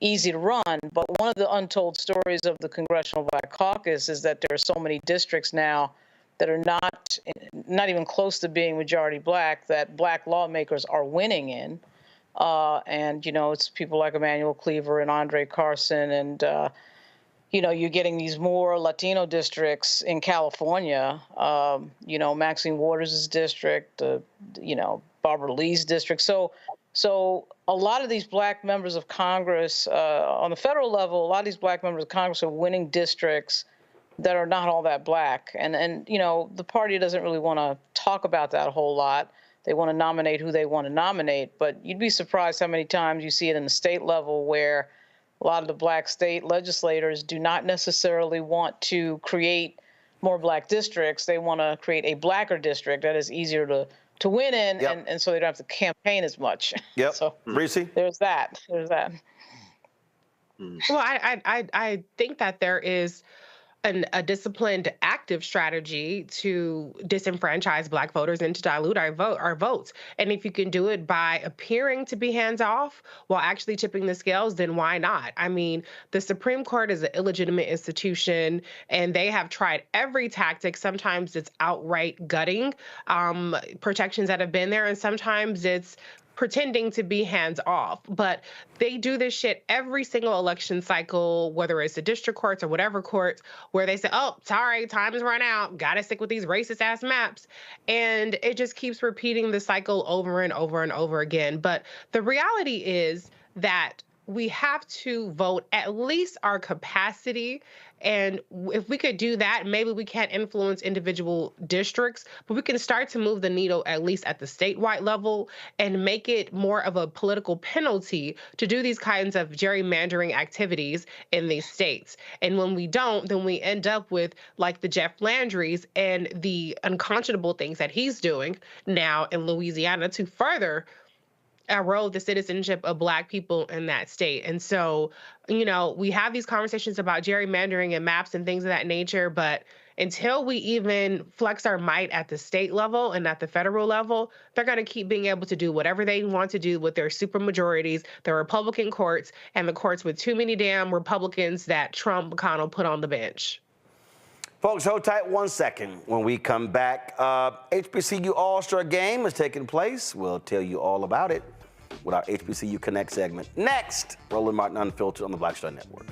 easy to run. But one of the untold stories of the Congressional Black Caucus is that there are so many districts now that are not even close to being majority black, that black lawmakers are winning in. And, it's people like Emmanuel Cleaver and Andre Carson. And, you're getting these more Latino districts in California, Maxine Waters' district, Barbara Lee's district. So a lot of these black members of Congress, on the federal level, a lot of these black members of Congress are winning districts that are not all that black. And the party doesn't really want to talk about that a whole lot. They want to nominate who they want to nominate, but you'd be surprised how many times you see it in the state level where a lot of the black state legislators do not necessarily want to create more black districts. They want to create a blacker district that is easier to win in, yep. and so they don't have to campaign as much. Yep. So Reese? There's that. Well, I think that there is a disciplined, active strategy to disenfranchise black voters and to dilute our votes. And if you can do it by appearing to be hands-off while actually tipping the scales, then why not? I mean, the Supreme Court is an illegitimate institution, and they have tried every tactic. Sometimes it's outright gutting protections that have been there, and sometimes it's pretending to be hands-off. But they do this shit every single election cycle, whether it's the district courts or whatever courts, where they say, oh, sorry, time's run out, gotta stick with these racist-ass maps. And it just keeps repeating the cycle over and over and over again. But the reality is that we have to vote at least our capacity. And if we could do that, maybe we can't influence individual districts, but we can start to move the needle at least at the statewide level and make it more of a political penalty to do these kinds of gerrymandering activities in these states. And when we don't, then we end up with like the Jeff Landrys and the unconscionable things that he's doing now in Louisiana to further erode the citizenship of Black people in that state. And so, you know, we have these conversations about gerrymandering and maps and things of that nature, but until we even flex our might at the state level and at the federal level, they're going to keep being able to do whatever they want to do with their supermajorities, the Republican courts, and the courts with too many damn Republicans that Trump McConnell put on the bench. Folks, hold tight 1 second. When we come back, HBCU All-Star Game is taking place. We'll tell you all about it with our HBCU Connect segment. Next, Roland Martin Unfiltered on the Black Star Network.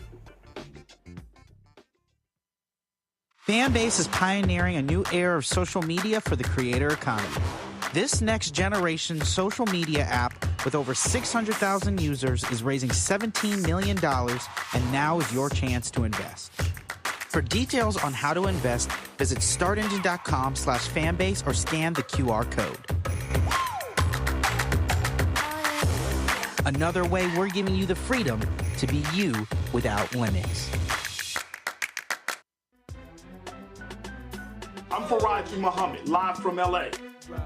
Fanbase is pioneering a new era of social media for the creator economy. This next generation social media app with over 600,000 users is raising $17 million, and now is your chance to invest. For details on how to invest, visit startengine.com/fanbase or scan the QR code. Another way we're giving you the freedom to be you without limits. I'm Faraji Muhammad, live from LA.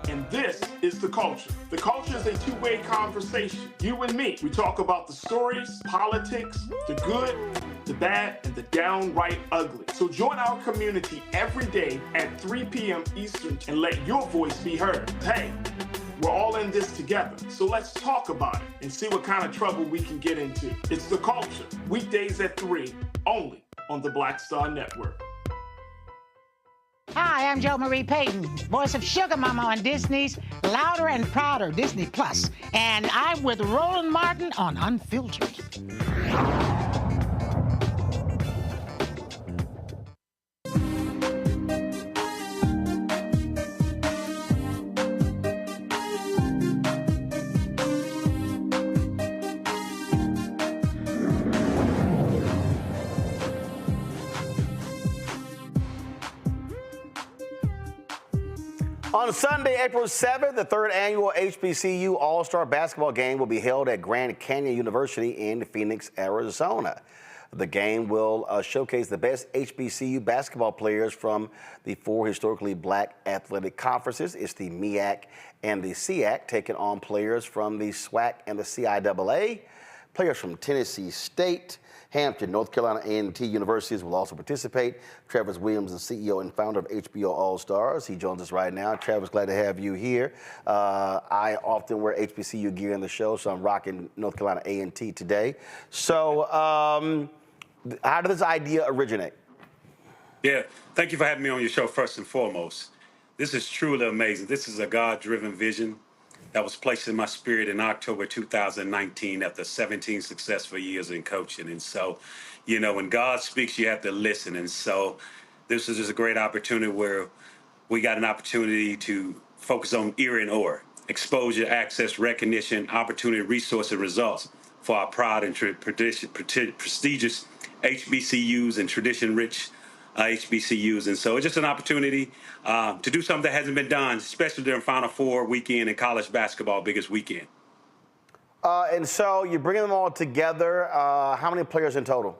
And this is The Culture. The Culture is a two-way conversation. You and me. We talk about the stories, politics, the good, the bad, and the downright ugly. So join our community every day at 3 p.m. Eastern and let your voice be heard. Hey, we're all in this together. So let's talk about it and see what kind of trouble we can get into. It's The Culture, weekdays at 3, only on the Black Star Network. Hi, I'm Jo Marie Payton, voice of Sugar Mama on Disney's Louder and Prouder Disney Plus, and I'm with Roland Martin on Unfiltered. On Sunday, April 7th, the third annual HBCU All-Star Basketball Game will be held at Grand Canyon University in Phoenix, Arizona. The game will showcase the best HBCU basketball players from the four historically Black athletic conferences. It's the MEAC and the SEAC, taking on players from the SWAC and the CIAA. Players from Tennessee State, Hampton, North Carolina A&T universities will also participate. Travis Williams, the CEO and founder of HBO All-Stars. He joins us right now. Travis, glad to have you here. I often wear HBCU gear in the show, so I'm rocking North Carolina A&T today. So how did this idea originate? Yeah, thank you for having me on your show first and foremost. This is truly amazing. This is a God-driven vision that was placed in my spirit in October 2019 after 17 successful years in coaching. And so, you know, when God speaks, you have to listen. And so this is just a great opportunity where we got an opportunity to focus on ERA and OR, exposure, access, recognition, opportunity, resource, and results for our proud and prestigious HBCUs and tradition-rich HBCUs. And so it's just an opportunity to do something that hasn't been done, especially during Final Four weekend and college basketball biggest weekend. And so you're bringing them all together. How many players in total?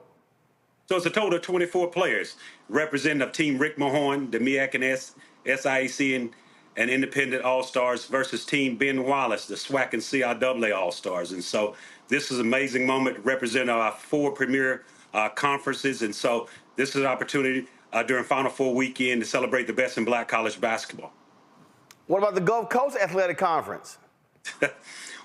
So it's a total of 24 players representing of Team Rick Mahorn, the MEAC and SIAC and Independent All-Stars versus Team Ben Wallace, the SWAC and CIAA All-Stars. And so this is an amazing moment representing our four premier conferences. And so this is an opportunity during Final Four weekend to celebrate the best in Black college basketball. What about the Gulf Coast Athletic Conference?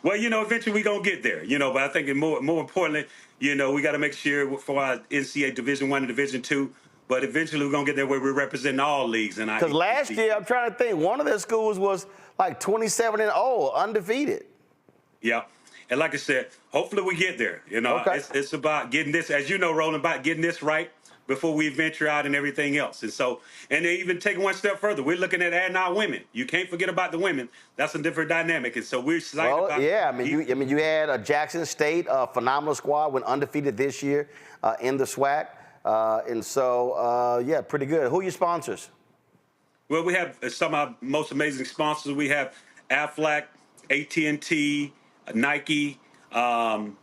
Well, you know, eventually we're going to get there, you know, but I think more importantly, you know, we got to make sure for our NCAA Division I and Division II, but eventually we're going to get there where we're representing all leagues. Because last year, I'm trying to think, one of their schools was like 27-0, undefeated. Yeah. And like I said, hopefully we get there. You know, it's about getting this, as you know, Roland, about getting this right before we venture out and everything else. And so, and they even take one step further. We're looking at adding our women. You can't forget about the women. That's a different dynamic. And so we're excited about. Yeah, you had Jackson State, a phenomenal squad, went undefeated this year in the SWAC. And so, yeah, pretty good. Who are your sponsors? Well, we have some of our most amazing sponsors. We have Aflac, AT&T, Nike, and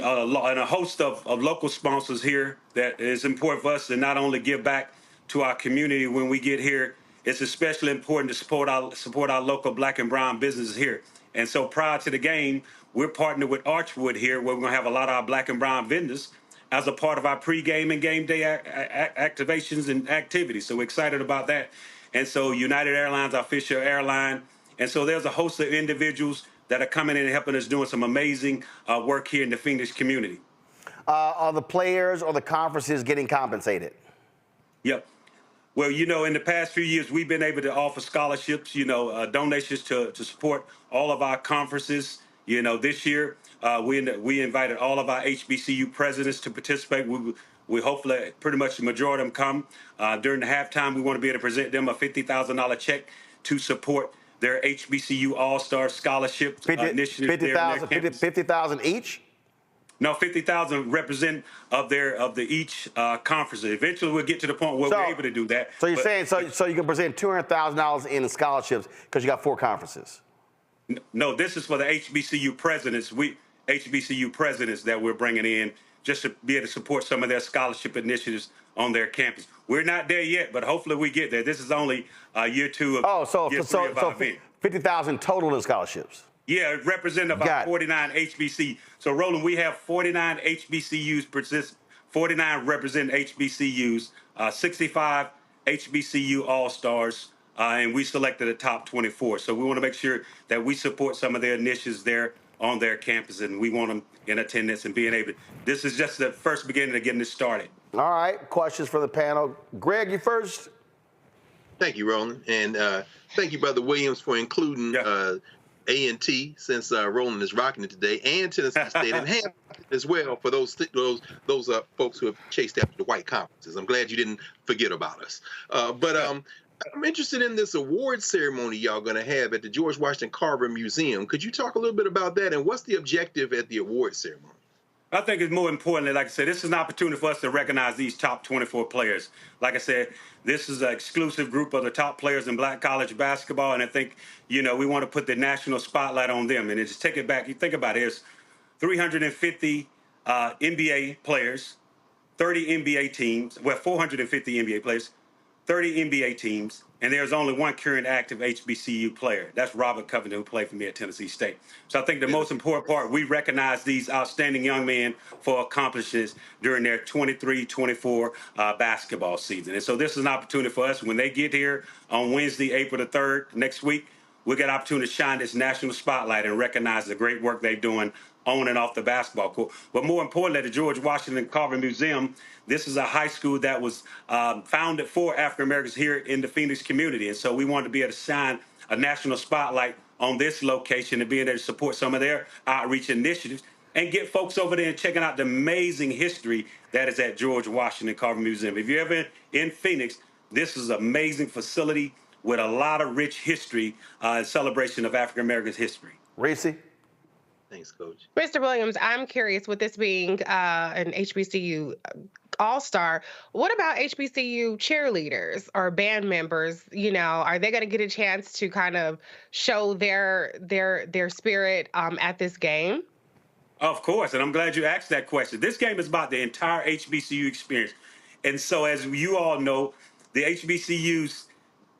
a host of local sponsors here that is important for us to not only give back to our community when we get here. It's especially important to support our local black and brown businesses here. And so prior to the game, we're partnered with Archwood here, where we're going to have a lot of our black and brown vendors as a part of our pregame and game day activations and activities. So we're excited about that. And so United Airlines, our official airline. And so there's a host of individuals that are coming in and helping us doing some amazing work here in the Phoenix community. Are the players or the conferences getting compensated? Yep. Well, you know, in the past few years, we've been able to offer scholarships, donations to support all of our conferences. You know, this year, we invited all of our HBCU presidents to participate. We hopefully pretty much the majority of them come. During the halftime, we want to be able to present them a $50,000 check to support their HBCU All-Star Scholarship initiative. $50,000 each? No, 50,000 represent of each conference. Eventually, we'll get to the point where we're able to do that. So you're saying so you can present $200,000 in scholarships because you got 4 conferences? No, this is for the HBCU presidents. HBCU presidents that we're bringing in just to be able to support some of their scholarship initiatives on their campus. We're not there yet, but hopefully we get there. This is only year 2 of year 3 of our event. 50,000 total in scholarships. Yeah, represent about 49 HBC. So, Roland, we have 49 HBCUs, 49 represent HBCUs, 65 HBCU All-Stars, and we selected the top 24. So we want to make sure that we support some of their initiatives there on their campus, and we want them in attendance and being able to. This is just the first beginning of getting this started. All right, questions for the panel. Greg, you first. Thank you, Roland, and thank you, Brother Williams, for including A&T, since Roland is rocking it today, and Tennessee State, and Hampton as well for those folks who have chased after the white conferences. I'm glad you didn't forget about us. I'm interested in this award ceremony y'all going to have at the George Washington Carver Museum. Could you talk a little bit about that, and what's the objective at the award ceremony? I think it's more importantly, like I said, this is an opportunity for us to recognize these top 24 players. Like I said, this is an exclusive group of the top players in black college basketball, and I think, we want to put the national spotlight on them. And just take it back. You think about it, there's 350 NBA players, 30 NBA teams, 450 NBA players, 30 NBA teams, and there's only one current active HBCU player. That's Robert Covington, who played for me at Tennessee State. So I think the most important part, we recognize these outstanding young men for accomplishments during their 23-24 basketball season. And so this is an opportunity for us. When they get here on Wednesday, April the 3rd, next week, we get an opportunity to shine this national spotlight and recognize the great work they're doing on and off the basketball court. But more importantly, the George Washington Carver Museum, this is a high school that was founded for African Americans here in the Phoenix community. And so we wanted to be able to shine a national spotlight on this location and being able to support some of their outreach initiatives and get folks over there and checking out the amazing history that is at George Washington Carver Museum. If you're ever in Phoenix, this is an amazing facility with a lot of rich history and celebration of African Americans' history. Reese? Thanks, Coach. Mr. Williams, I'm curious, with this being an HBCU All-Star, what about HBCU cheerleaders or band members? Are they going to get a chance to kind of show their spirit at this game? Of course, and I'm glad you asked that question. This game is about the entire HBCU experience. And so as you all know, the HBCUs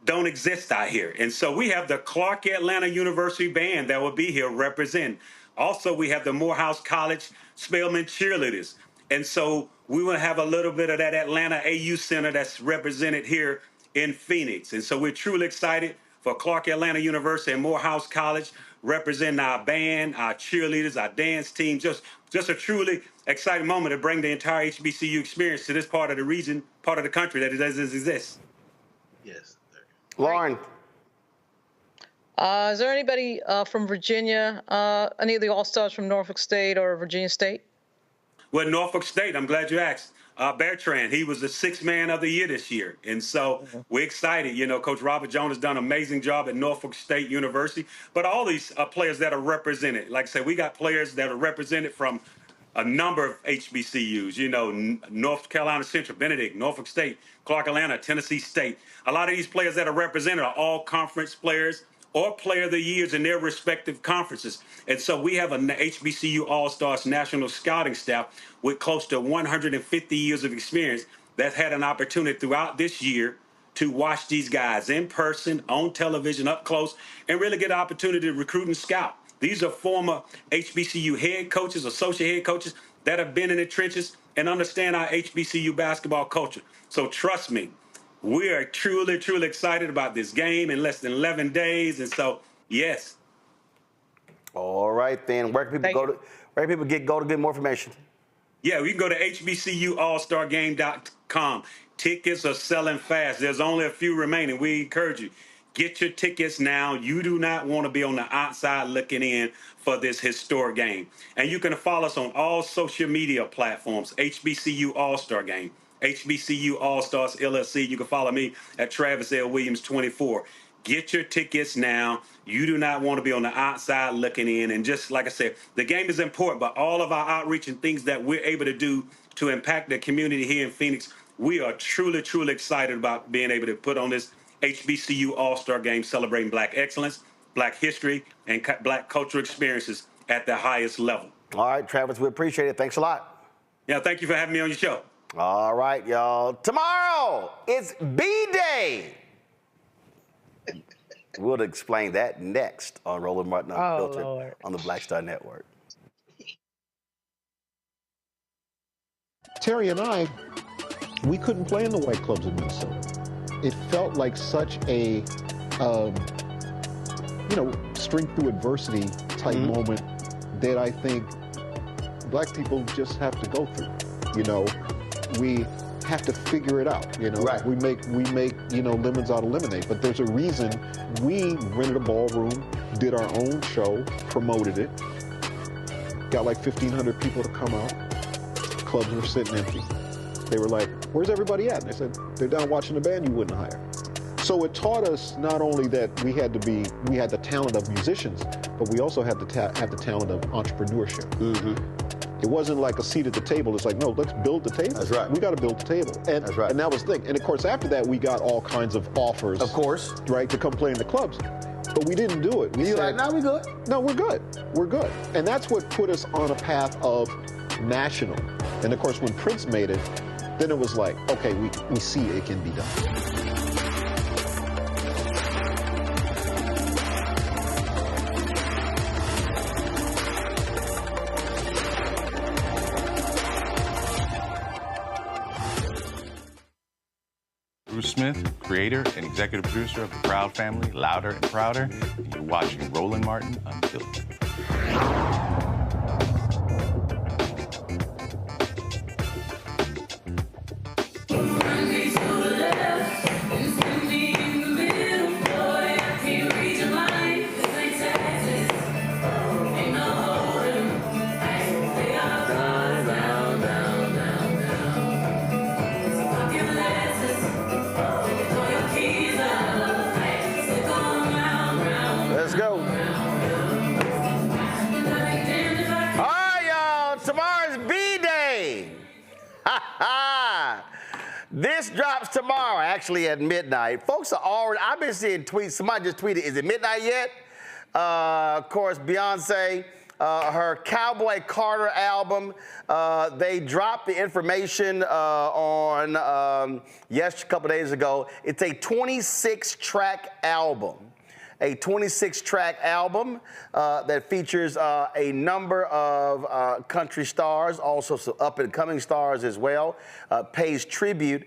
don't exist out here. And so we have the Clark Atlanta University Band that will be here representing. Also, we have the Morehouse College Spelman cheerleaders. And so we will have a little bit of that Atlanta AU Center that's represented here in Phoenix. And so we're truly excited for Clark Atlanta University and Morehouse College representing our band, our cheerleaders, our dance team. Just a truly exciting moment to bring the entire HBCU experience to this part of the region, part of the country that doesn't exist. Yes. Lauren. Is there anybody from Virginia, any of the All-Stars from Norfolk State or Virginia State? Well, Norfolk State, I'm glad you asked. Bertrand. He was the 6th man of the year this year. And so we're excited. You know, Coach Robert Jones has done an amazing job at Norfolk State University. But all these players that are represented, like I said, we got players that are represented from a number of HBCUs, you know, North Carolina Central, Benedict, Norfolk State, Clark Atlanta, Tennessee State. A lot of these players that are represented are all conference players or player of the years in their respective conferences. And so we have an HBCU All-Stars national scouting staff with close to 150 years of experience that's had an opportunity throughout this year to watch these guys in person, on television, up close, and really get an opportunity to recruit and scout. These are former HBCU head coaches, associate head coaches that have been in the trenches and understand our HBCU basketball culture. So trust me, we are truly, truly excited about this game in less than 11 days. And so, yes. All right, then. Where can people go to get more information? Yeah, we can go to HBCUallstargame.com. Tickets are selling fast. There's only a few remaining. We encourage you. Get your tickets now. You do not want to be on the outside looking in for this historic game. And you can follow us on all social media platforms, HBCU All-Star Game, HBCU All-Stars LLC. You can follow me at Travis L. Williams 24. Get your tickets now. You do not want to be on the outside looking in. And just like I said, the game is important, but all of our outreach and things that we're able to do to impact the community here in Phoenix, we are truly, truly excited about being able to put on this HBCU All-Star Game celebrating Black excellence, Black history, and Black cultural experiences at the highest level. All right, Travis, we appreciate it. Thanks a lot. Yeah, thank you for having me on your show. All right, y'all. Tomorrow, it's B-Day. We'll explain that next on Roland Martin Unfiltered on the Black Star Network. Terry and I, we couldn't play in the white clubs in Minnesota. It felt like such a, strength through adversity type moment that I think Black people just have to go through. You know, we have to figure it out. You know, we make lemons out of lemonade. But there's a reason we rented a ballroom, did our own show, promoted it, got like 1,500 people to come out. Clubs were sitting empty. They were like, "Where's everybody at?" And they said, "They're down watching the band you wouldn't hire." So it taught us not only that we had the talent of musicians, but we also had have the talent of entrepreneurship. It wasn't like a seat at the table. It's like, no, let's build the table. That's right. We got to build the table. And, that's right. And that was the thing. And of course, after that, we got all kinds of offers. Of course. Right, to come play in the clubs. But we didn't do it. We said, like, no, we're good. No, we're good. We're good. And that's what put us on a path of national. And of course, when Prince made it, then it was like, okay, we see it can be done. Smith, creator and executive producer of the Proud Family, Louder and Prouder, and you're watching Roland Martin Unfiltered. This drops tomorrow, actually at midnight. Folks are already, I've been seeing tweets. Somebody just tweeted, is it midnight yet? Of course, Beyonce, her Cowboy Carter album, they dropped the information on, a couple days ago. It's a 26-track album. A 26-track album that features a number of country stars, also some up-and-coming stars as well, pays tribute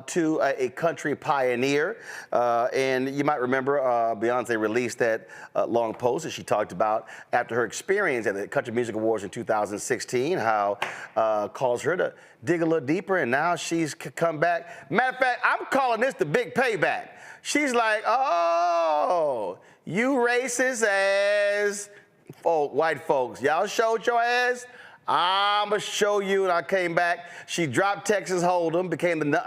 to a country pioneer. And you might remember Beyonce released that long post that she talked about after her experience at the Country Music Awards in 2016, how caused her to dig a little deeper, and now she's come back. Matter of fact, I'm calling this the big payback. She's like, oh, you racist ass white folks. Y'all showed your ass. I'ma show you. And I came back. She dropped Texas Hold'em, became the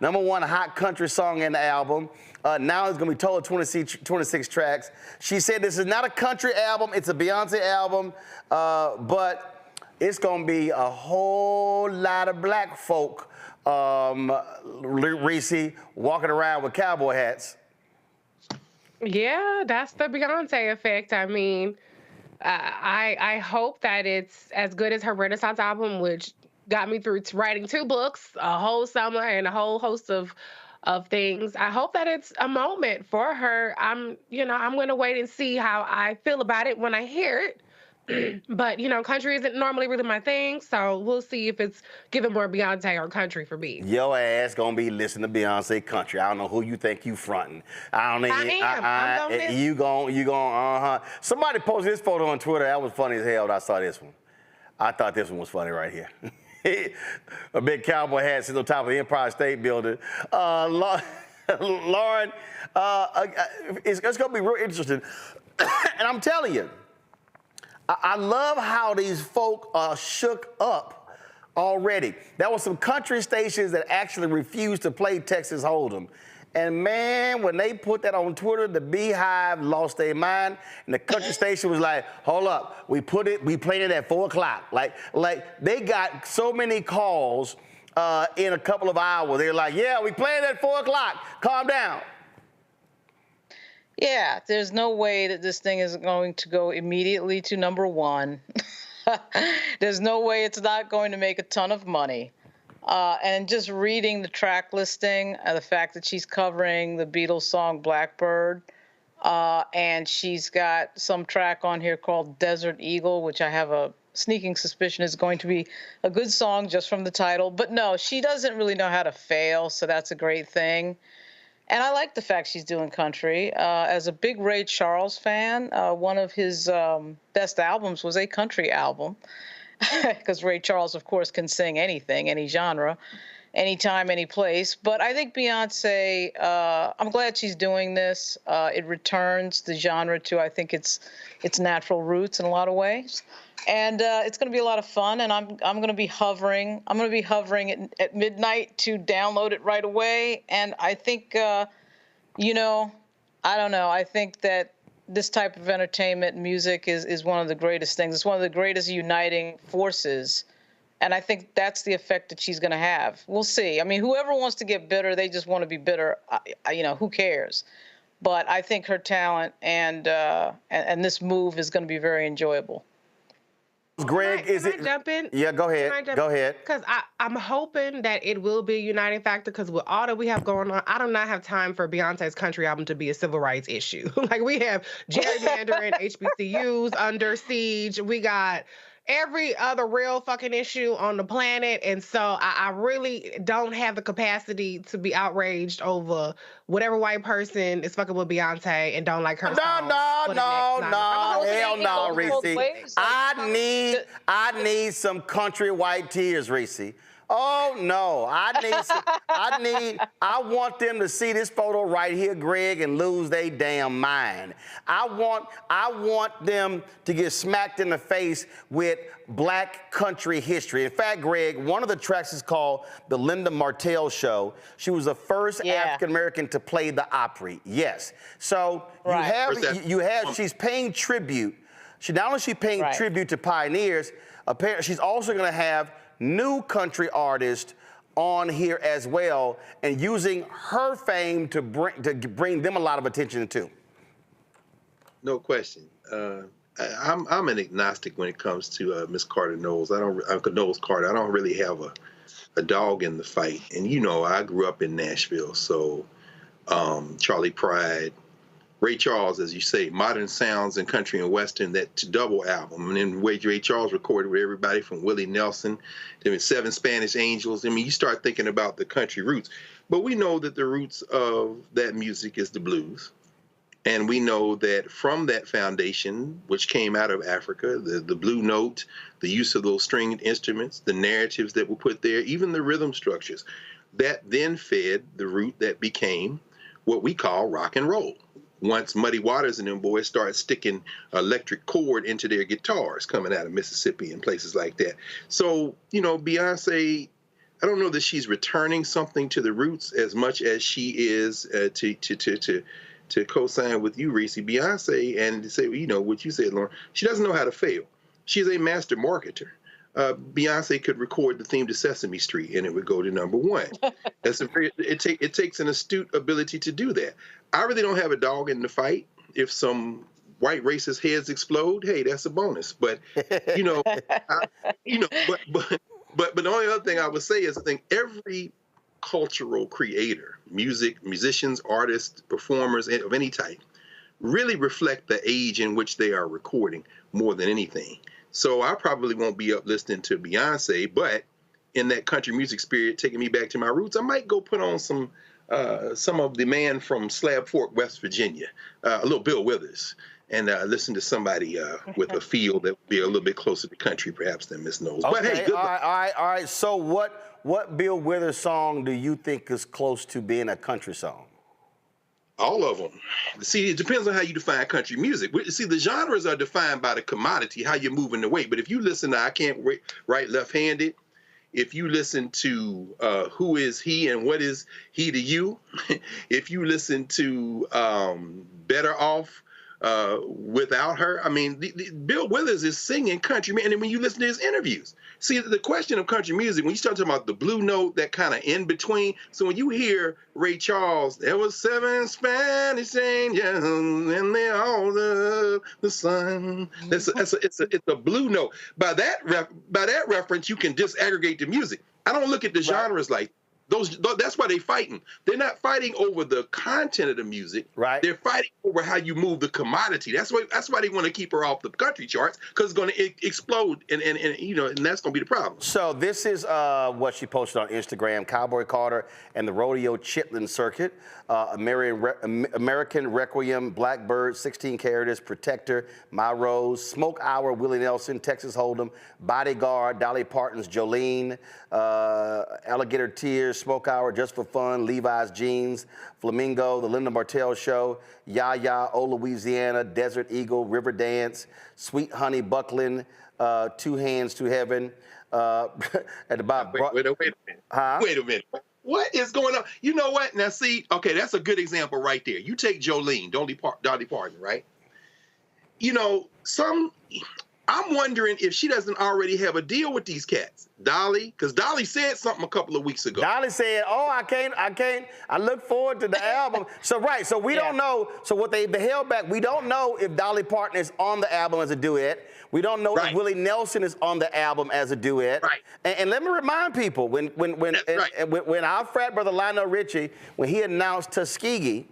number one hot country song in the album. Now it's gonna be total 26 tracks. She said this is not a country album, it's a Beyonce album, but it's gonna be a whole lot of black folk, Reese, walking around with cowboy hats. Yeah, that's the Beyonce effect. I mean, I hope that it's as good as her Renaissance album, which got me through writing 2 books, a whole summer, and a whole host of things. I hope that it's a moment for her. I'm going to wait and see how I feel about it when I hear it. But, country isn't normally really my thing, so we'll see if it's giving more Beyonce or country for me. Your ass gonna be listening to Beyonce country. I don't know who you think you fronting. I'm you gon' Somebody posted this photo on Twitter. That was funny as hell when I saw this one. I thought this one was funny right here. A big cowboy hat sitting on top of the Empire State Building. Lauren, it's gonna be real interesting. And I'm telling you, I love how these folk are shook up already. There were some country stations that actually refused to play Texas Hold'em. And man, when they put that on Twitter, the Beehive lost their mind. And the country station was like, hold up, we played it at 4 o'clock. Like they got so many calls in a couple of hours. They're like, yeah, we played it at 4 o'clock, calm down. Yeah, there's no way that this thing is going to go immediately to number 1. There's no way it's not going to make a ton of money. And just reading the track listing, the fact that she's covering the Beatles song Blackbird, and she's got some track on here called Desert Eagle, which I have a sneaking suspicion is going to be a good song just from the title. But no, she doesn't really know how to fail, so that's a great thing. And I like the fact she's doing country. As a big Ray Charles fan, one of his best albums was a country album, because Ray Charles, of course, can sing anything, any genre, anytime, any place. But I think Beyonce, I'm glad she's doing this. It returns the genre to, I think, its natural roots in a lot of ways. And it's going to be a lot of fun, and I'm going to be hovering. I'm going to be hovering at midnight to download it right away. And I think, I don't know. I think that this type of entertainment, music, is one of the greatest things. It's one of the greatest uniting forces. And I think that's the effect that she's going to have. We'll see. I mean, whoever wants to get bitter, they just want to be bitter. Who cares? But I think her talent and this move is going to be very enjoyable. Greg, can I jump in? Yeah, go ahead. Go ahead. Because I'm hoping that it will be a uniting factor, because with all that we have going on, I do not have time for Beyonce's country album to be a civil rights issue. Like, we have gerrymandering, HBCUs under siege. We got every other real fucking issue on the planet. And so I really don't have the capacity to be outraged over whatever white person is fucking with Beyonce and don't like her. Hell no, Reese. I need some country white tears, Reese. Oh no, I want them to see this photo right here, Greg, and lose their damn mind. I want them to get smacked in the face with black country history. In fact, Greg, one of the tracks is called The Linda Martell Show. She was the first African-American to play the Opry. Yes. So she's paying tribute. Not only is she paying tribute to pioneers, apparently she's also going to have new country artists on here as well, and using her fame to bring them a lot of attention too. No question. I'm an agnostic when it comes to Miss Carter Knowles. Knowles Carter. I don't really have a dog in the fight. And I grew up in Nashville, so Charlie Pride, Ray Charles, as you say, Modern Sounds and Country and Western, that double album. And then Ray Charles recorded with everybody from Willie Nelson to 7 Spanish Angels. I mean, you start thinking about the country roots. But we know that the roots of that music is the blues. And we know that from that foundation, which came out of Africa, the blue note, the use of those stringed instruments, the narratives that were put there, even the rhythm structures, that then fed the root that became what we call rock and roll. once Muddy Waters and them boys started sticking electric cord into their guitars coming out of Mississippi and places like that. So, you know, Beyonce, I don't know that she's returning something to the roots as much as she is to co-sign with you, Reese. Beyonce, and to say, you know, what you said, Lauren, she doesn't know how to fail. She's a master marketer. Beyonce could record the theme to Sesame Street and it would go to #1. It takes an astute ability to do that. I really don't have a dog in the fight. If some white racist heads explode, hey, that's a bonus. But you know, but the only other thing I would say is I think every cultural creator, musicians, artists, performers of any type, really reflect the age in which they are recording more than anything. So I probably won't be up listening to Beyonce, but in that country music spirit, taking me back to my roots, I might go put on some of the man from Slab Fork, West Virginia, a little Bill Withers, and listen to somebody with a feel that would be a little bit closer to country, perhaps, than Miss Knowles. Okay, But hey, good luck. all right. So what Bill Withers song do you think is close to being a country song? All of them. See, it depends on how you define country music. See, the genres are defined by the commodity, how you're moving the weight. But if you listen to I Can't Write Left-Handed, if you listen to Who Is He and What Is He to You, if you listen to Better Off Without Her, I mean, Bill Withers is singing country, man. And when you listen to his interviews, see, the question of country music, when you start talking about the blue note, that kind of in between. So when you hear Ray Charles, there was 7 Spanish angels and they all loved the sun. It's a blue note. By that reference, you can disaggregate the music. I don't look at the genres like those. That's why they're fighting. They're not fighting over the content of the music. Right. They're fighting over how you move the commodity. That's why they want to keep her off the country charts, because it's going to explode, and you know, and that's going to be the problem. So this is what she posted on Instagram: Cowboy Carter and the Rodeo Chitlin Circuit, American Requiem, Blackbird, 16 Carats, Protector, My Rose, Smoke Hour, Willie Nelson, Texas Hold'em, Bodyguard, Dolly Parton's Jolene, Alligator Tears, Smoke Hour, Just for Fun, Levi's Jeans, Flamingo, The Linda Martell Show, Ya Ya, Oh Louisiana, Desert Eagle, River Dance, Sweet Honey Buckland, Two Hands to Heaven. At about wait a minute. Huh? Wait a minute. What is going on? You know what? Now, see, okay, that's a good example right there. You take Jolene, Dolly Parton, right? You know, I'm wondering if she doesn't already have a deal with these cats. Dolly, because Dolly said something a couple of weeks ago. Dolly said, oh, I can't, I look forward to the album. So we don't know, so what they held back, we don't know if Dolly Parton is on the album as a duet. We don't know if Willie Nelson is on the album as a duet. Right. And let me remind people, when our frat brother Lionel Richie, when he announced Tuskegee,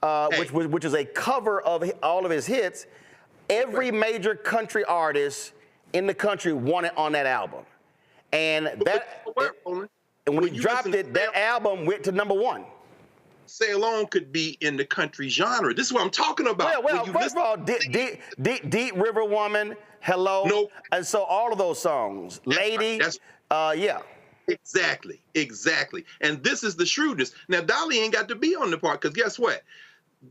which is a cover of all of his hits, every major country artist in the country wanted on that album. And when he dropped it, that album went to #1. Say Alone could be in the country genre. This is what I'm talking about. Well, first of all, Deep River Woman, Hello. Nope. And so all of those songs. Lady, yeah. Exactly. And this is the shrewdness. Now, Dolly ain't got to be on the part, because guess what?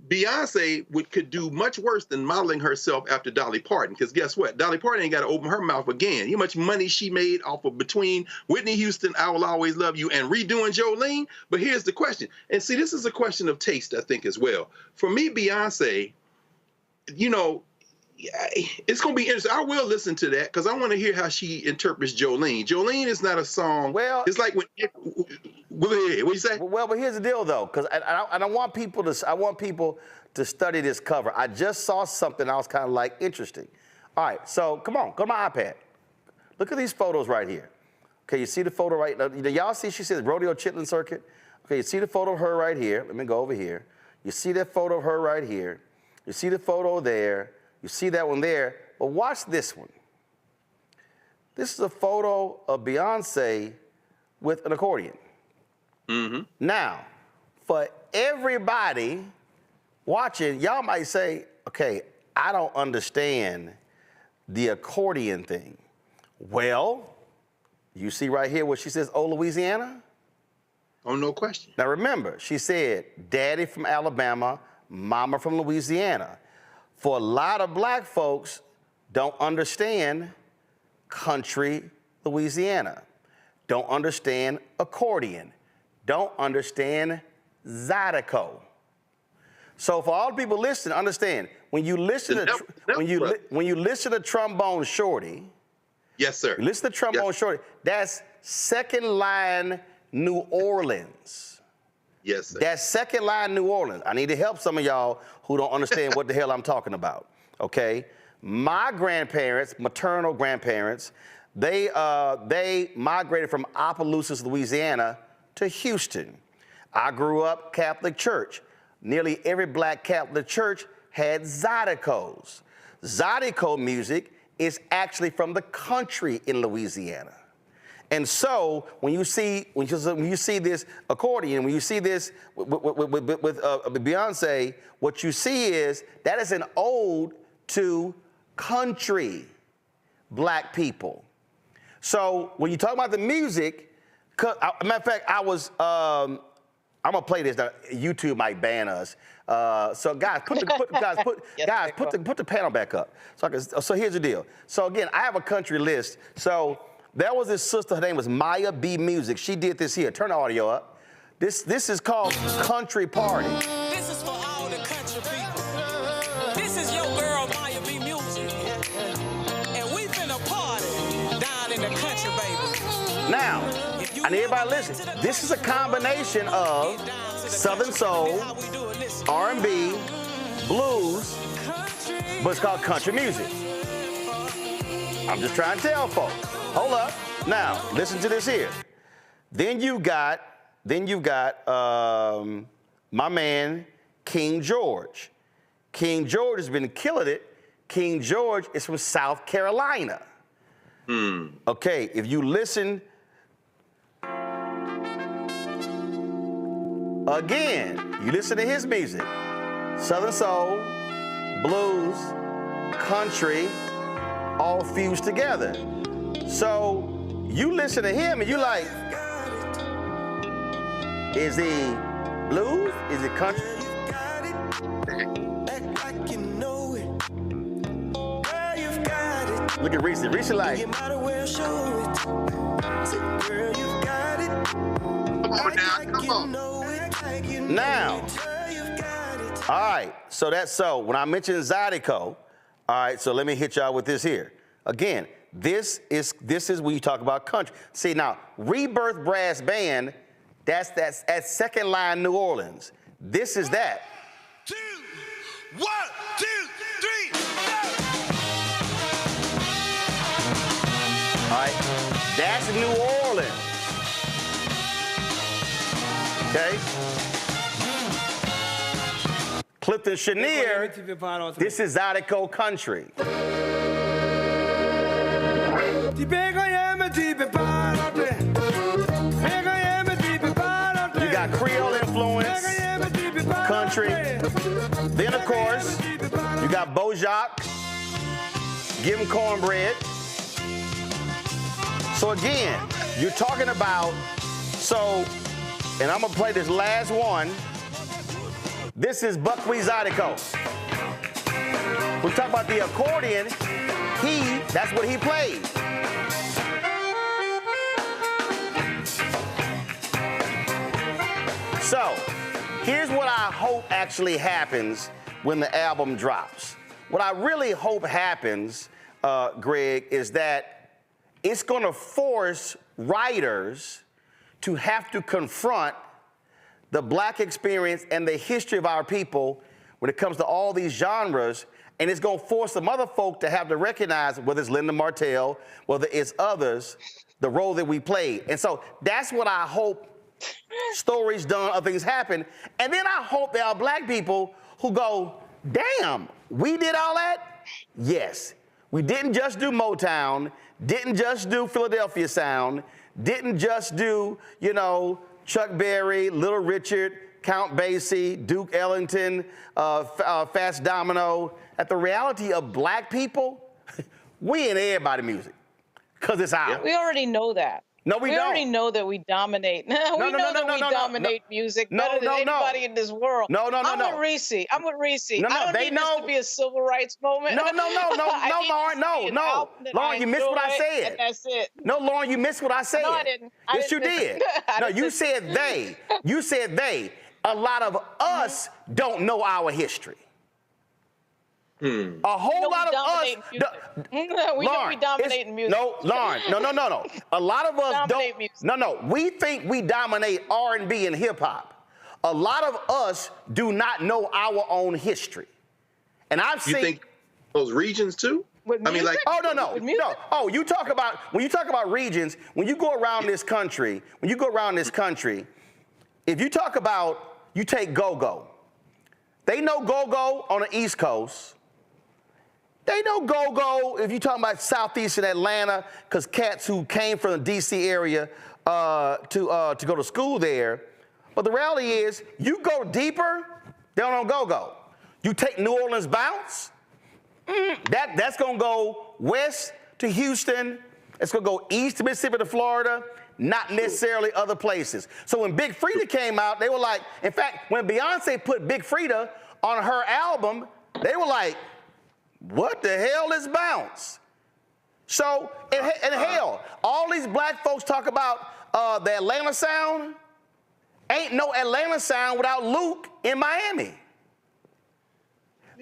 Beyonce could do much worse than modeling herself after Dolly Parton, because guess what? Dolly Parton ain't got to open her mouth again. You know how much money she made off of between Whitney Houston, I Will Always Love You, and redoing Jolene? But here's the question. And see, this is a question of taste, I think, as well. For me, Beyonce, you know, it's going to be interesting. I will listen to that because I want to hear how she interprets Jolene. Jolene is not a song. Well, it's like when. What do you say? Well, but here's the deal, though, because I want people to study this cover. I just saw something I was kind of like interesting. All right, so come on, go to my iPad. Look at these photos right here. Okay, you see the photo right now? Y'all see? She says Rodeo Chitlin Circuit. Okay, you see the photo of her right here. Let me go over here. You see that photo of her right here. You see the photo there. You see that one there. But watch this one. This is a photo of Beyonce with an accordion. Mm-hmm. Now, for everybody watching, y'all might say, okay, I don't understand the accordion thing. Well, you see right here what she says, Oh, Louisiana? Oh, no question. Now remember, she said, Daddy from Alabama, Mama from Louisiana. For a lot of black folks, don't understand country Louisiana, don't understand accordion, don't understand Zydeco. So for all the people listening, understand when you listen to when you listen to Trombone Shorty. Yes, sir. You listen to Trombone Shorty. That's second line New Orleans. Yes, sir. That's second line New Orleans. I need to help some of y'all who don't understand what the hell I'm talking about. Okay, my grandparents, maternal grandparents, they migrated from Opelousas, Louisiana, to Houston. I grew up Catholic church. Nearly every black Catholic church had Zydecos. Zydeco music is actually from the country in Louisiana. And so when you see this accordion, when you see this with Beyonce, what you see is that is an ode to country black people. So when you talk about the music, matter of fact, I was, I'm gonna play this. Now, YouTube might ban us. So guys, put the panel back up. So here's the deal. So again, I have a country list. So there was this sister, her name was Maya B Music. She did this here. Turn the audio up. This is called Country Party. This is for all the country people. This is your girl Maya B Music. And we finna party down in the country, baby. Now, I need everybody to listen. This is a combination of Southern soul, R&B, blues, but it's called country music. I'm just trying to tell folks. Hold up. Now, listen to this here. Then you got my man, King George. King George has been killing it. King George is from South Carolina. Okay, if you listen, again, you listen to his music. Southern soul, blues, country, all fused together. So you listen to him and you like, is he blues? Is it country? Look at Reese. Reese like. Come on. Now, all right, so that's so. When I mentioned Zydeco, all right, so let me hit y'all with this here. Again, this is when you talk about country. See, now, Rebirth Brass Band, that's second line New Orleans. This is that. 2, 1, 2, 3, go! All right, that's New Orleans. Okay? Clifton Chenier, this is Zydeco country. You got Creole influence, country. Then, of course, you got Bojack, give him cornbread. So again, you're talking about, and I'm gonna play this last one. This is Buckwheat Zydeco. We talk about the accordion, that's what he played. So, here's what I hope actually happens when the album drops. What I really hope happens, Greg, is that it's gonna force writers to have to confront the black experience and the history of our people when it comes to all these genres, and it's gonna force some other folk to have to recognize, whether it's Linda Martell, whether it's others, the role that we played. And so that's what I hope stories done, other things happen. And then I hope there are black people who go, damn, we did all that? Yes. We didn't just do Motown, didn't just do Philadelphia Sound, didn't just do, Chuck Berry, Little Richard, Count Basie, Duke Ellington, Fats Domino. At the reality of black people, we in everybody's music, because it's ours. We already know that. No, we don't. We already know that we dominate. We know that we dominate music better than anybody in this world. No. I'm with Reese. I'm with Reese. No, I don't they need this to be a civil rights moment. No, Lauren, no. Lauren, you missed what I said. And that's it. No, Lauren, you missed what I said. No, I didn't. Yes, you did. No, you said they. You said they. A lot of us don't know our history. A whole lot of us. We know we dominate in music. No, Lauren, no. A lot of us don't. No. We think we dominate R&B and hip hop. A lot of us do not know our own history. And I've seen. You think those regions too? I mean, like. Oh no. Oh, when you talk about regions, when you go around this country, if you talk about, you take go-go. They know go-go on the East Coast. They know go-go if you're talking about southeastern Atlanta, because cats who came from the D.C. area to go to school there. But the reality is, you go deeper, they don't know go-go. You take New Orleans bounce, that's going to go west to Houston. It's going to go east to Mississippi to Florida, not necessarily other places. So when Big Freedia came out, they were like, in fact, when Beyonce put Big Freedia on her album, they were like, what the hell is bounce? So, and hell, all these black folks talk about the Atlanta sound. Ain't no Atlanta sound without Luke in Miami.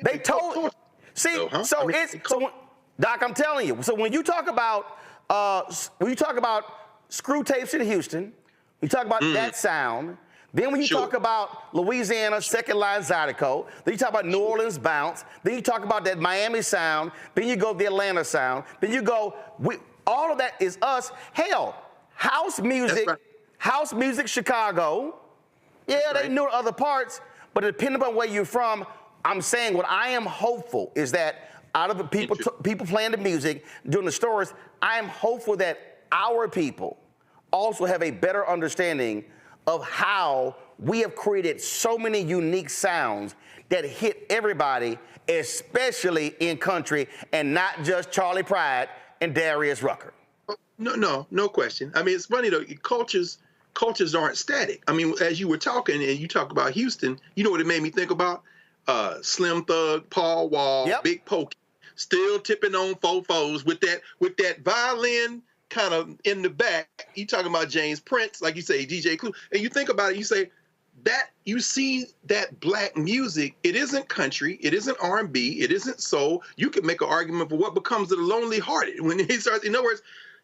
They told, see, so it's, so Doc, I'm telling you, so when you talk about screw tapes in Houston, we talk about that sound. Then when you talk about Louisiana, second line Zydeco, then you talk about New Orleans bounce, then you talk about that Miami sound, then you go the Atlanta sound, then you go, all of that is us. Hell, house music Chicago, they knew other parts, but depending on where you're from, I'm saying what I am hopeful is that out of the people playing the music, doing the stories, I am hopeful that our people also have a better understanding of how we have created so many unique sounds that hit everybody, especially in country, and not just Charlie Pride and Darius Rucker. No question. I mean, it's funny though, cultures aren't static. I mean, as you were talking and you talk about Houston, you know what it made me think about? Slim Thug, Paul Wall, Big Pokey, still tipping on fofos with that violin kind of in the back. You talking about James Prince, like you say, DJ Clue, and you think about it, you say that you see that black music. It isn't country, it isn't R&B, it isn't soul. You could make an argument for what becomes of the lonely hearted when it starts. In other words,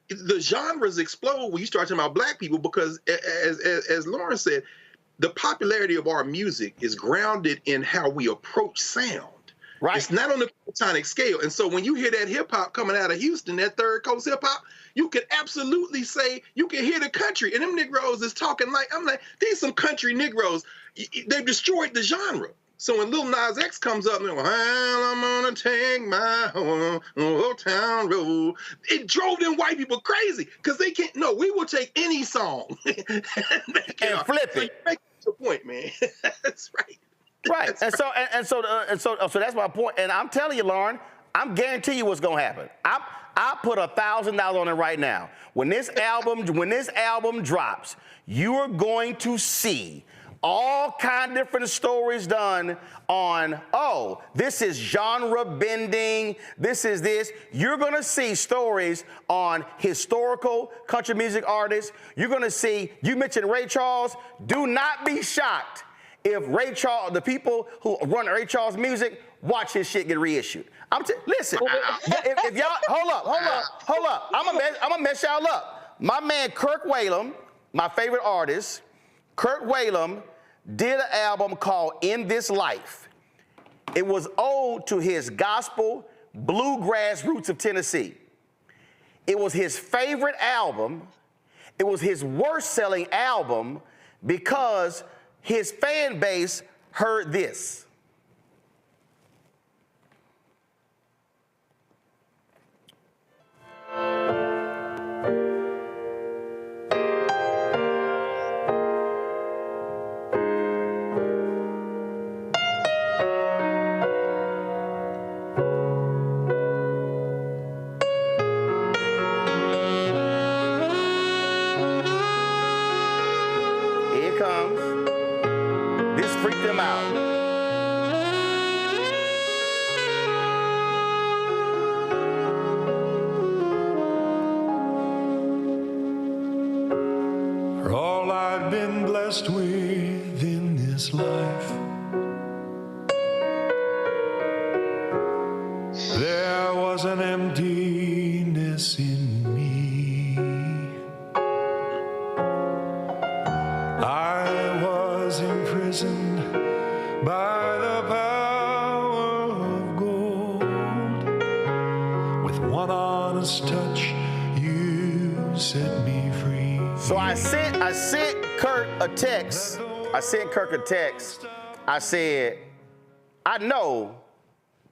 the genres explode when you start talking about black people because, as Lauren said, the popularity of our music is grounded in how we approach sound. Right. It's not on the platonic scale. And so when you hear that hip hop coming out of Houston, that third coast hip hop, you can absolutely say, you can hear the country. And them Negroes is talking like, I'm like, these some country Negroes. They've destroyed the genre. So when Lil Nas X comes up and they're like, well, I'm gonna take my old town road, it drove them white people crazy because they can't. No, we will take any song and flip it. Make your point, man. That's right. Right, so that's my point. And I'm telling you, Lauren, I'm guaranteeing you what's gonna happen. I put $1,000 on it right now. When this album drops, you are going to see all kind of different stories done on, oh, this is genre bending, this is this. You're gonna see stories on historical country music artists. You're gonna see, you mentioned Ray Charles. Do not be shocked if Ray Charles, the people who run Ray Charles music, watch his shit get reissued. Listen, if y'all, hold up. I'm gonna mess y'all up. My man Kirk Whalum, my favorite artist, Kirk Whalum, did an album called In This Life. It was ode to his gospel bluegrass roots of Tennessee. It was his favorite album. It was his worst selling album because his fan base heard this. blessed within this life. There was an emptiness in me. I was imprisoned by the power of gold. With one honest touch, you set me free. So I sent Kirk a text. I said, I know,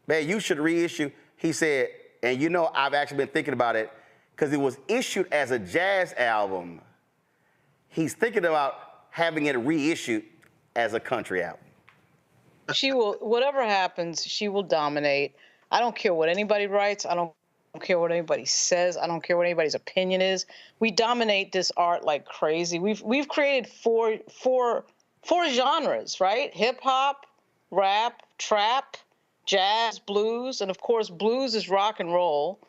man, you should reissue. He said, and you know, I've actually been thinking about it because it was issued as a jazz album. He's thinking about having it reissued as a country album. She will, whatever happens, she will dominate. I don't care what anybody writes. I don't care what anybody says. I don't care what anybody's opinion is. We dominate this art like crazy. We've created four genres, right? Hip hop, rap, trap, jazz, blues, and of course blues is rock and roll.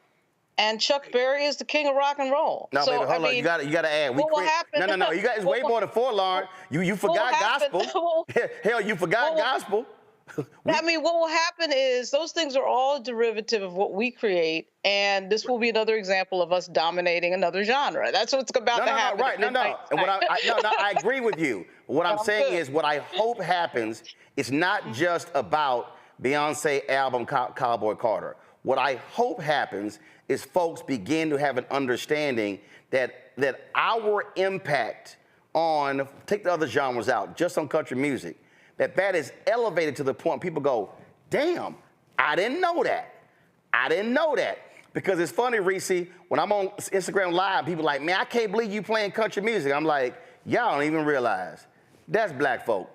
And Chuck Berry is the king of rock and roll. No, so, baby, hold on. You got to add. What will happen? No. You got it's way more than four, Lauren. You forgot gospel. Hell, you forgot gospel. I mean, what will happen is those things are all a derivative of what we create, and this will be another example of us dominating another genre. That's what's about to happen. Right? No. And I agree with you. What I'm saying is, what I hope happens is not just about Beyonce album Cowboy Carter. What I hope happens is folks begin to have an understanding that our impact on, take the other genres out, just on country music, that is elevated to the point people go, damn, I didn't know that. Because it's funny, Reese, when I'm on Instagram Live, people are like, man, I can't believe you playing country music. I'm like, y'all don't even realize that's black folk.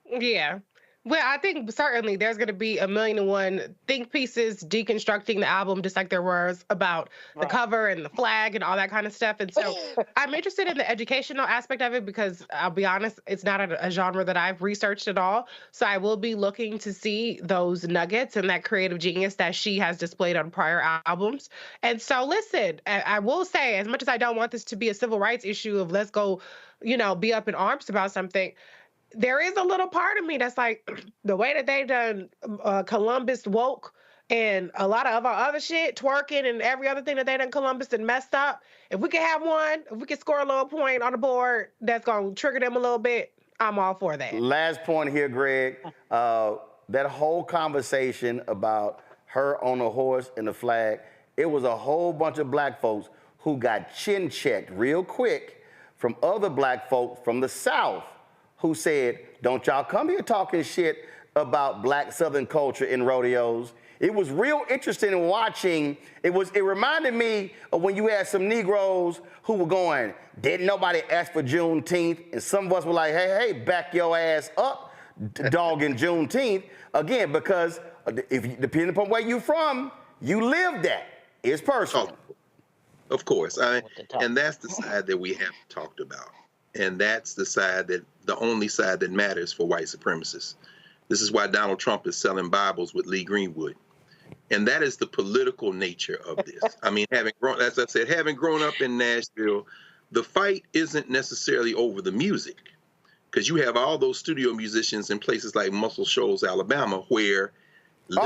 Yeah. Well, I think certainly there's going to be 1,000,001 think pieces deconstructing the album, just like there was about the cover and the flag and all that kind of stuff. And so I'm interested in the educational aspect of it because I'll be honest, it's not a genre that I've researched at all. So I will be looking to see those nuggets and that creative genius that she has displayed on prior albums. And so listen, I will say, as much as I don't want this to be a civil rights issue of let's go, be up in arms about something, there is a little part of me that's like, the way that they done Columbus woke and a lot of our other shit, twerking and every other thing that they done Columbus and messed up, if we could have one, if we could score a little point on the board that's going to trigger them a little bit, I'm all for that. Last point here, Greg. That whole conversation about her on the horse and the flag, it was a whole bunch of black folks who got chin checked real quick from other black folks from the South who said, don't y'all come here talking shit about black Southern culture in rodeos. It was real interesting in watching. It reminded me of when you had some Negroes who were going, didn't nobody ask for Juneteenth? And some of us were like, hey, back your ass up, dogging Juneteenth. Again, because depending upon where you from, you live that. It's personal. Of course. And that's the side that we haven't talked about. And that's the only side that matters for white supremacists. This is why Donald Trump is selling Bibles with Lee Greenwood. And that is the political nature of this. I mean, as I said, having grown up in Nashville, the fight isn't necessarily over the music, because you have all those studio musicians in places like Muscle Shoals, Alabama, where but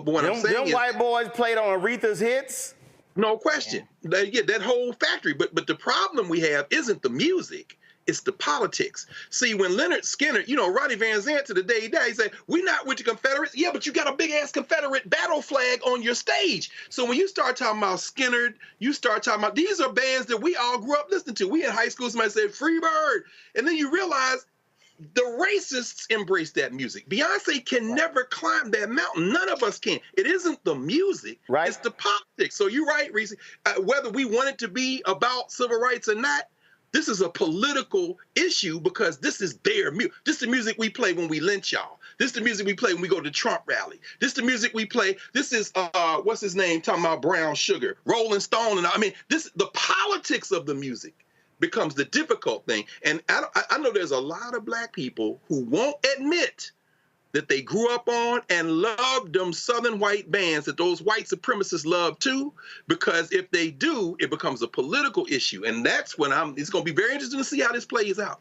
what I'm saying is, white boys played on Aretha's hits. No question. Yeah, that whole factory. But the problem we have isn't the music. It's the politics. See, when Leonard Skinner, Rodney Van Zant to the day he died, he said, we're not with the Confederates. Yeah, but you got a big-ass Confederate battle flag on your stage. So when you start talking about Skinner, you start talking about, these are bands that we all grew up listening to. We in high school, somebody said, Free Bird. And then you realize the racists embrace that music. Beyonce can never climb that mountain. None of us can. It isn't the music. Right. It's the politics. So you're right, Reese. Whether we want it to be about civil rights or not, this is a political issue because this is their music. This is the music we play when we lynch y'all. This is the music we play when we go to Trump rally. This is the music we play. This is, what's his name, talking about brown sugar, Rolling Stone. And the politics of the music becomes the difficult thing. And I know there's a lot of black people who won't admit that they grew up on and loved them Southern white bands that those white supremacists love too, because if they do, it becomes a political issue. And that's when it's going to be very interesting to see how this plays out.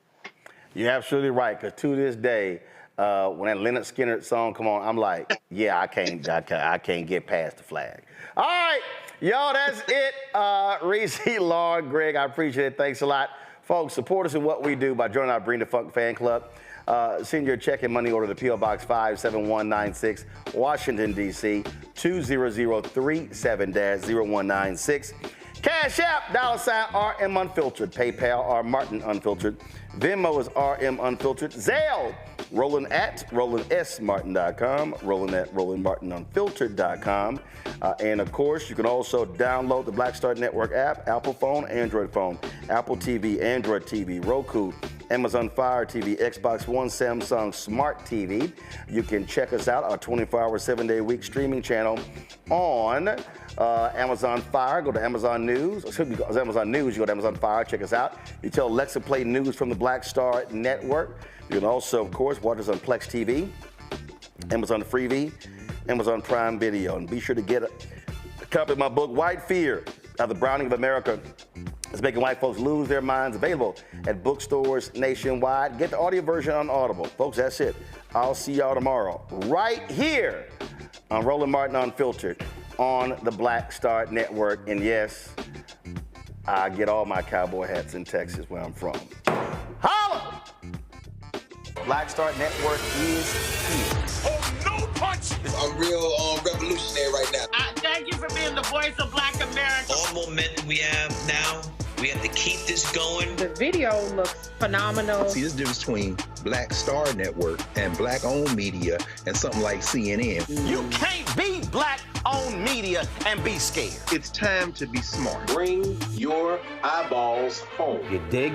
You're absolutely right, because to this day, when that Leonard Skinner song come on, I'm like, yeah, I can't get past the flag. All right, y'all, that's it. Reese, Lauren, Greg, I appreciate it. Thanks a lot. Folks, support us in what we do by joining our Bring the Funk fan club. Send your check and money order to P.O. Box 57196, Washington, D.C., 20037-0196. Cash App, $RM Unfiltered. PayPal, R Martin Unfiltered. Venmo is RM Unfiltered. Zelle, Roland@RolandSMartin.com, Roland@RolandMartinUnfiltered.com. And of course, you can also download the Black Star Network app, Apple phone, Android phone, Apple TV, Android TV, Roku, Amazon Fire TV, Xbox One, Samsung Smart TV. You can check us out, our 24-hour, 7-day-a-week streaming channel on Amazon Fire. Go to Amazon News. Amazon News, you go to Amazon Fire, check us out. You tell Alexa play news from the Black Star Network. You can also, of course, watch us on Plex TV, Amazon Freevee, Amazon Prime Video. And be sure to get a copy of my book, White Fear, The Browning of America. It's making white folks lose their minds. Available at bookstores nationwide. Get the audio version on Audible. Folks, that's it. I'll see y'all tomorrow right here on Roland Martin Unfiltered on the Black Star Network. And yes, I get all my cowboy hats in Texas, where I'm from. Holla! Black Star Network is here. Oh, no punches! I'm real revolutionary right now. Thank you for being the voice of Black America. All momentum we have now, we have to keep this going. The video looks phenomenal. See, this difference between Black Star Network and Black-owned media and something like CNN. You can't be Black-owned media and be scared. It's time to be smart. Bring your eyeballs home. You dig?